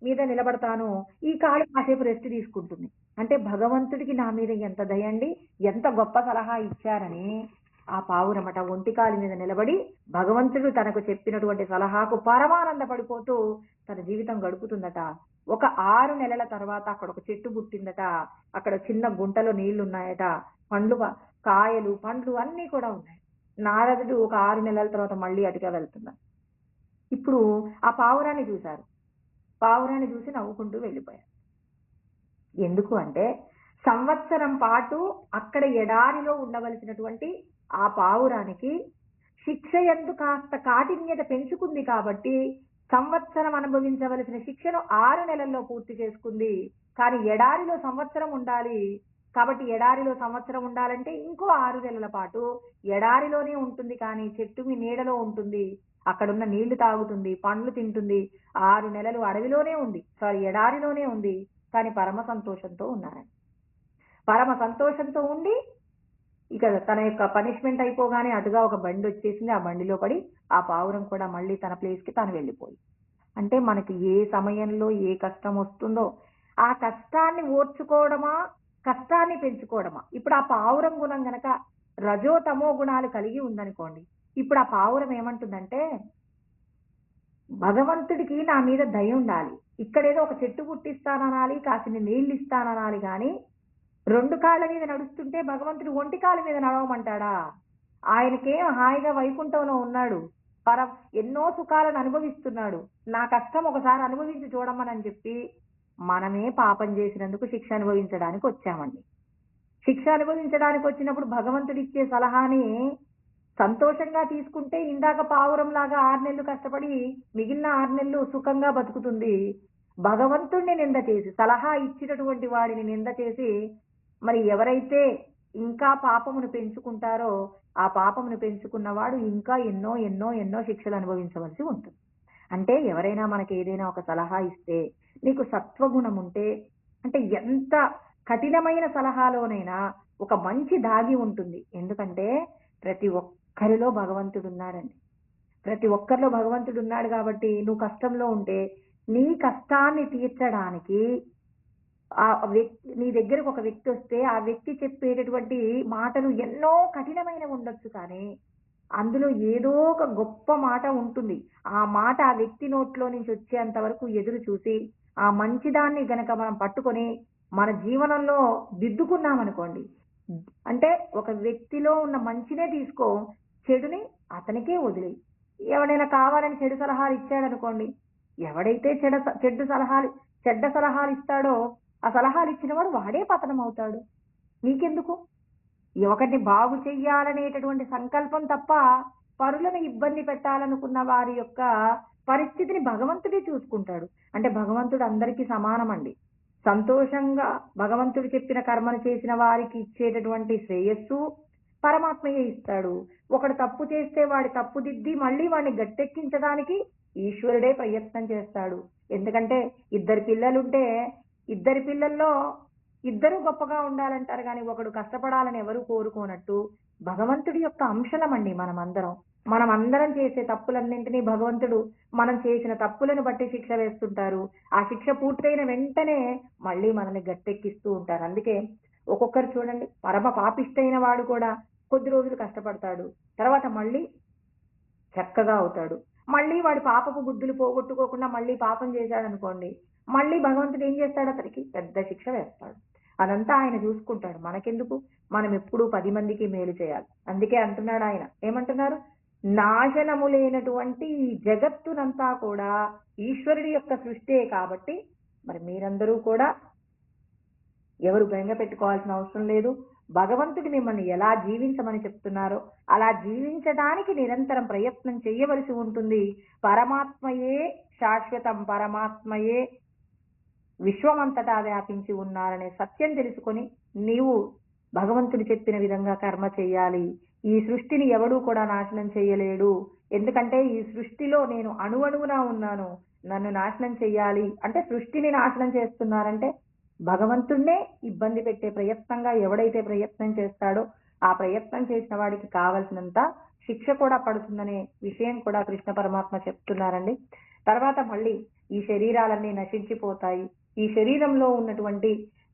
మీద నిలబడతాను, ఈ కాలు కాసేపు రెస్ట్ తీసుకుంటుంది. అంటే భగవంతుడికి నా మీద ఎంత దయండి, ఎంత గొప్ప సలహా ఇచ్చారని ఆ పావురమట ఒంటి కాలు మీద నిలబడి భగవంతుడు తనకు చెప్పినటువంటి సలహాకు పరమానంద పడిపోతూ తన జీవితం గడుపుతుందట. ఒక 6 నెలల తర్వాత అక్కడ ఒక చెట్టు పుట్టిందట, అక్కడ చిన్న గుంటలో నీళ్లున్నాయట, కాయలు పండ్లు అన్నీ కూడా ఉన్నాయి. నారదుడు ఒక 6 నెలల తర్వాత మళ్ళీ అటుగా వెళ్తున్నాడు. ఇప్పుడు ఆ పావురాన్ని చూశారు, పావురాన్ని చూసి నవ్వుకుంటూ వెళ్ళిపోయారు. ఎందుకు అంటే, సంవత్సరం పాటు అక్కడ ఎడారిలో ఉండవలసినటువంటి ఆ పావురానికి శిక్ష యందు కాస్త కాఠిన్యత పెంచుకుంది కాబట్టి సంవత్సరం అనుభవించవలసిన శిక్షను 6 నెలల్లో పూర్తి చేసుకుంది. కానీ ఎడారిలో సంవత్సరం ఉండాలి కాబట్టి ఎడారిలో సంవత్సరం ఉండాలంటే ఇంకో 6 నెలల పాటు ఎడారిలోనే ఉంటుంది, కానీ చెట్టు మీ నీడలో ఉంటుంది, అక్కడున్న నీళ్లు తాగుతుంది, పండ్లు తింటుంది. 6 నెలలు అడవిలోనే ఉంది, ఎడారిలోనే ఉంది, కానీ పరమ సంతోషంతో ఉన్నారండి. పరమ సంతోషంతో ఉండి ఇక తన యొక్క పనిష్మెంట్ అయిపోగానే అటుగా ఒక బండి వచ్చేసింది, ఆ బండిలో పడి ఆ పావురం కూడా మళ్ళీ తన ప్లేస్కి తను వెళ్ళిపోయి. అంటే మనకి ఏ సమయంలో ఏ కష్టం వస్తుందో ఆ కష్టాన్ని ఓర్చుకోవడమా, కష్టాన్ని పెంచుకోవడమా. ఇప్పుడు ఆ పావురం గుణం గనక రజో తమో గుణాలు కలిగి ఉందనుకోండి, ఇప్పుడు ఆ పావురం ఏమంటుందంటే, భగవంతుడికి నా మీద దయ ఉండాలి, ఇక్కడేదో ఒక చెట్టు పుట్టిస్తాననాలి, కాసిన నీళ్ళు ఇస్తాననాలి, కానీ రెండు కాళ్ళ మీద నడుస్తుంటే భగవంతుడు ఒంటి కాళ్ళ మీద నడవమంటాడా? ఆయనకేం హాయిగా వైకుంఠంలో ఉన్నాడు, ఎన్నో సుఖాలను అనుభవిస్తున్నాడు, నా కష్టం ఒకసారి అనుభవించి చూడమని చెప్పి మనమే పాపం చేసినందుకు శిక్ష అనుభవించడానికి వచ్చామండి. శిక్ష అనుభవించడానికి వచ్చినప్పుడు భగవంతుడు ఇచ్చే సలహాని సంతోషంగా తీసుకుంటే ఇందాక పావురం లాగా 6 నెలలు కష్టపడి మిగిలిన 6 నెలలు సుఖంగా బతుకుతుంది. భగవంతుడిని నింద చేసి, సలహా ఇచ్చినటువంటి వాడిని నింద చేసి, మరి ఎవరైతే ఇంకా పాపమును పెంచుకుంటారో ఆ పాపమును పెంచుకున్నవాడు ఇంకా ఎన్నో ఎన్నో ఎన్నో శిక్షలు అనుభవించవలసి ఉంటుంది. అంటే ఎవరైనా మనకి ఏదైనా ఒక సలహా ఇస్తే, నీకు సత్వగుణం ఉంటే, అంటే ఎంత కఠినమైన సలహాలోనైనా ఒక మంచి దాగి ఉంటుంది. ఎందుకంటే ప్రతి ఒక్కరిలో భగవంతుడు ఉన్నాడండి. ప్రతి ఒక్కరిలో భగవంతుడు ఉన్నాడు కాబట్టి నువ్వు కష్టంలో ఉంటే నీ కష్టాన్ని తీర్చడానికి ఆ వ్యక్తి, నీ దగ్గరకు ఒక వ్యక్తి వస్తే ఆ వ్యక్తి చెప్పేటటువంటి మాటలు ఎన్నో కఠినమైనవి ఉండొచ్చు, కానీ అందులో ఏదో ఒక గొప్ప మాట ఉంటుంది. ఆ మాట ఆ వ్యక్తి నోట్లో నుంచి వచ్చేంత వరకు ఎదురు చూసి ఆ మంచిదాన్ని గనక మనం పట్టుకొని మన జీవనంలో దిద్దుకున్నామనుకోండి, అంటే ఒక వ్యక్తిలో ఉన్న మంచినే తీసుకో, చెడుని అతనికే వదిలేయి. ఎవడైనా కావాలని చెడు సలహాలు ఇచ్చాడనుకోండి, ఎవడైతే చెడ్డ సలహాలు ఇస్తాడో ఆ సలహాలు ఇచ్చిన వాడు వాడే పతనం అవుతాడు. నీకెందుకు? ఒకరిని బాగు చెయ్యాలనేటటువంటి సంకల్పం తప్ప పరులను ఇబ్బంది పెట్టాలనుకున్న వారి యొక్క పరిస్థితిని భగవంతుడే చూసుకుంటాడు. అంటే భగవంతుడు అందరికీ సమానమండి. సంతోషంగా భగవంతుడు చెప్పిన కర్మను చేసిన వారికి ఇచ్చేటటువంటి శ్రేయస్సు పరమాత్మయే ఇస్తాడు. ఒకడు తప్పు చేస్తే వాడి తప్పు దిద్ది మళ్ళీ వాడిని గట్టెక్కించడానికి ఈశ్వరుడే ప్రయత్నం చేస్తాడు. ఎందుకంటే ఇద్దరు పిల్లలుంటే ఇద్దరి పిల్లల్లో ఇద్దరు గొప్పగా ఉండాలంటారు, కానీ ఒకడు కష్టపడాలని ఎవరు కోరుకోనట్టు భగవంతుడి యొక్క అంశలమండి మనమందరం చేసే తప్పులన్నింటినీ భగవంతుడు మనం చేసిన తప్పులను బట్టి శిక్ష వేస్తుంటారు. ఆ శిక్ష పూర్తయిన వెంటనే మళ్ళీ మనల్ని గట్టెక్కిస్తూ ఉంటారు. అందుకే ఒక్కొక్కరు చూడండి, పరమ పాపిష్టైన వాడు కూడా కొద్ది రోజులు కష్టపడతాడు, తర్వాత మళ్ళీ చక్కగా అవుతాడు. మళ్ళీ వాడి పాపపు బుద్ధులు పోగొట్టుకోకుండా మళ్ళీ పాపం చేశాడు అనుకోండి, మళ్ళీ భగవంతుడు ఏం చేస్తాడు, అతనికి పెద్ద శిక్ష వేస్తాడు. అదంతా ఆయన చూసుకుంటాడు. మనకెందుకు? మనం ఎప్పుడూ 10 మందికి మేలు చేయాలి. అందుకే అంటున్నాడు ఆయన, ఏమంటున్నారు, నాశనము లేనటువంటి ఈ జగత్తునంతా కూడా ఈశ్వరుడి యొక్క సృష్టే కాబట్టి మరి మీరందరూ కూడా ఎవరు బెంగ పెట్టుకోవాల్సిన అవసరం లేదు. భగవంతుడు మిమ్మల్ని ఎలా జీవించమని చెప్తున్నారో అలా జీవించడానికి నిరంతరం ప్రయత్నం చేయవలసి ఉంటుంది. పరమాత్మయే శాశ్వతం, పరమాత్మయే విశ్వమంతటా వ్యాపించి ఉన్నారనే సత్యం తెలుసుకొని నీవు భగవంతుడు చెప్పిన విధంగా కర్మ చేయాలి. ఈ సృష్టిని ఎవడూ కూడా నాశనం చేయలేడు. ఎందుకంటే ఈ సృష్టిలో నేను అణువణువునా ఉన్నాను, నన్ను నాశనం చెయ్యాలి అంటే సృష్టిని నాశనం చేస్తున్నారంటే భగవంతుడినే ఇబ్బంది పెట్టే ప్రయత్నంగా ఎవడైతే ప్రయత్నం చేస్తాడో ఆ ప్రయత్నం చేసిన వాడికి కావలసినంత శిక్ష కూడా పడుతుందనే విషయం కూడా కృష్ణ పరమాత్మ చెప్తున్నారండి. తర్వాత మళ్ళీ ఈ శరీరాలన్నీ నశించిపోతాయి. ఈ శరీరంలో ఉన్నటువంటి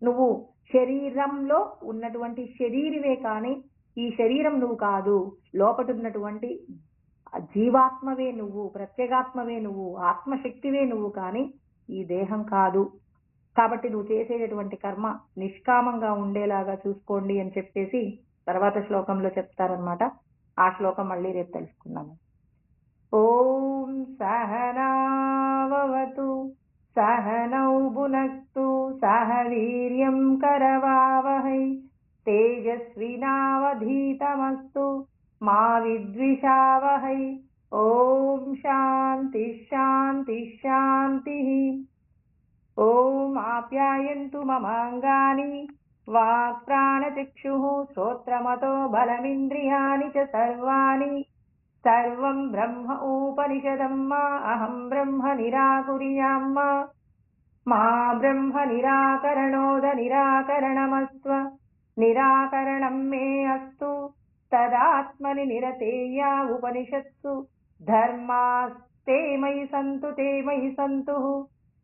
నువ్వు శరీరంలో ఉన్నటువంటి శరీరమే కానీ ఈ శరీరం నువ్వు కాదు, లోపట ఉన్నటువంటి జీవాత్మవే నువ్వు, ప్రత్యేగాత్మవే నువ్వు, ఆత్మశక్తివే నువ్వు, కానీ ఈ దేహం కాదు. కాబట్టి నువ్వు చేసేటటువంటి కర్మ నిష్కామంగా ఉండేలాగా చూసుకోండి అని చెప్పేసి తర్వాత శ్లోకంలో చెప్తారనమాట. ఆ శ్లోకం మళ్ళీ రేపు తెలుసుకున్నాము. ఓం సహనావతు సహనౌ భునక్తు సహ వీర్యం కరవావహై తేజస్వినావధీతమస్తు మా విద్విషావహై. ఓం శాంతి శాంతి శాంతి. ఓం ఆప్యాయంతు మమాంగాని వాక్ ప్రాణచక్షుః శ్రోత్రమతో బలమింద్రియాణి చ సర్వాణి. సర్వం బ్రహ్మ ఉపనిషదం మా అహం బ్రహ్మ నిరాకుర్యాం మా బ్రహ్మ నిరాకరణోద నిరాకరణమస్వ. निराकरणं मे अस्तु तदात्मनि निरतेया उपनिषत्सु धर्मास्ते मयि सन्तु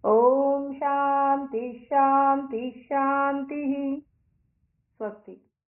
ॐ शान्ति शान्ति शान्तिः। स्वस्ति।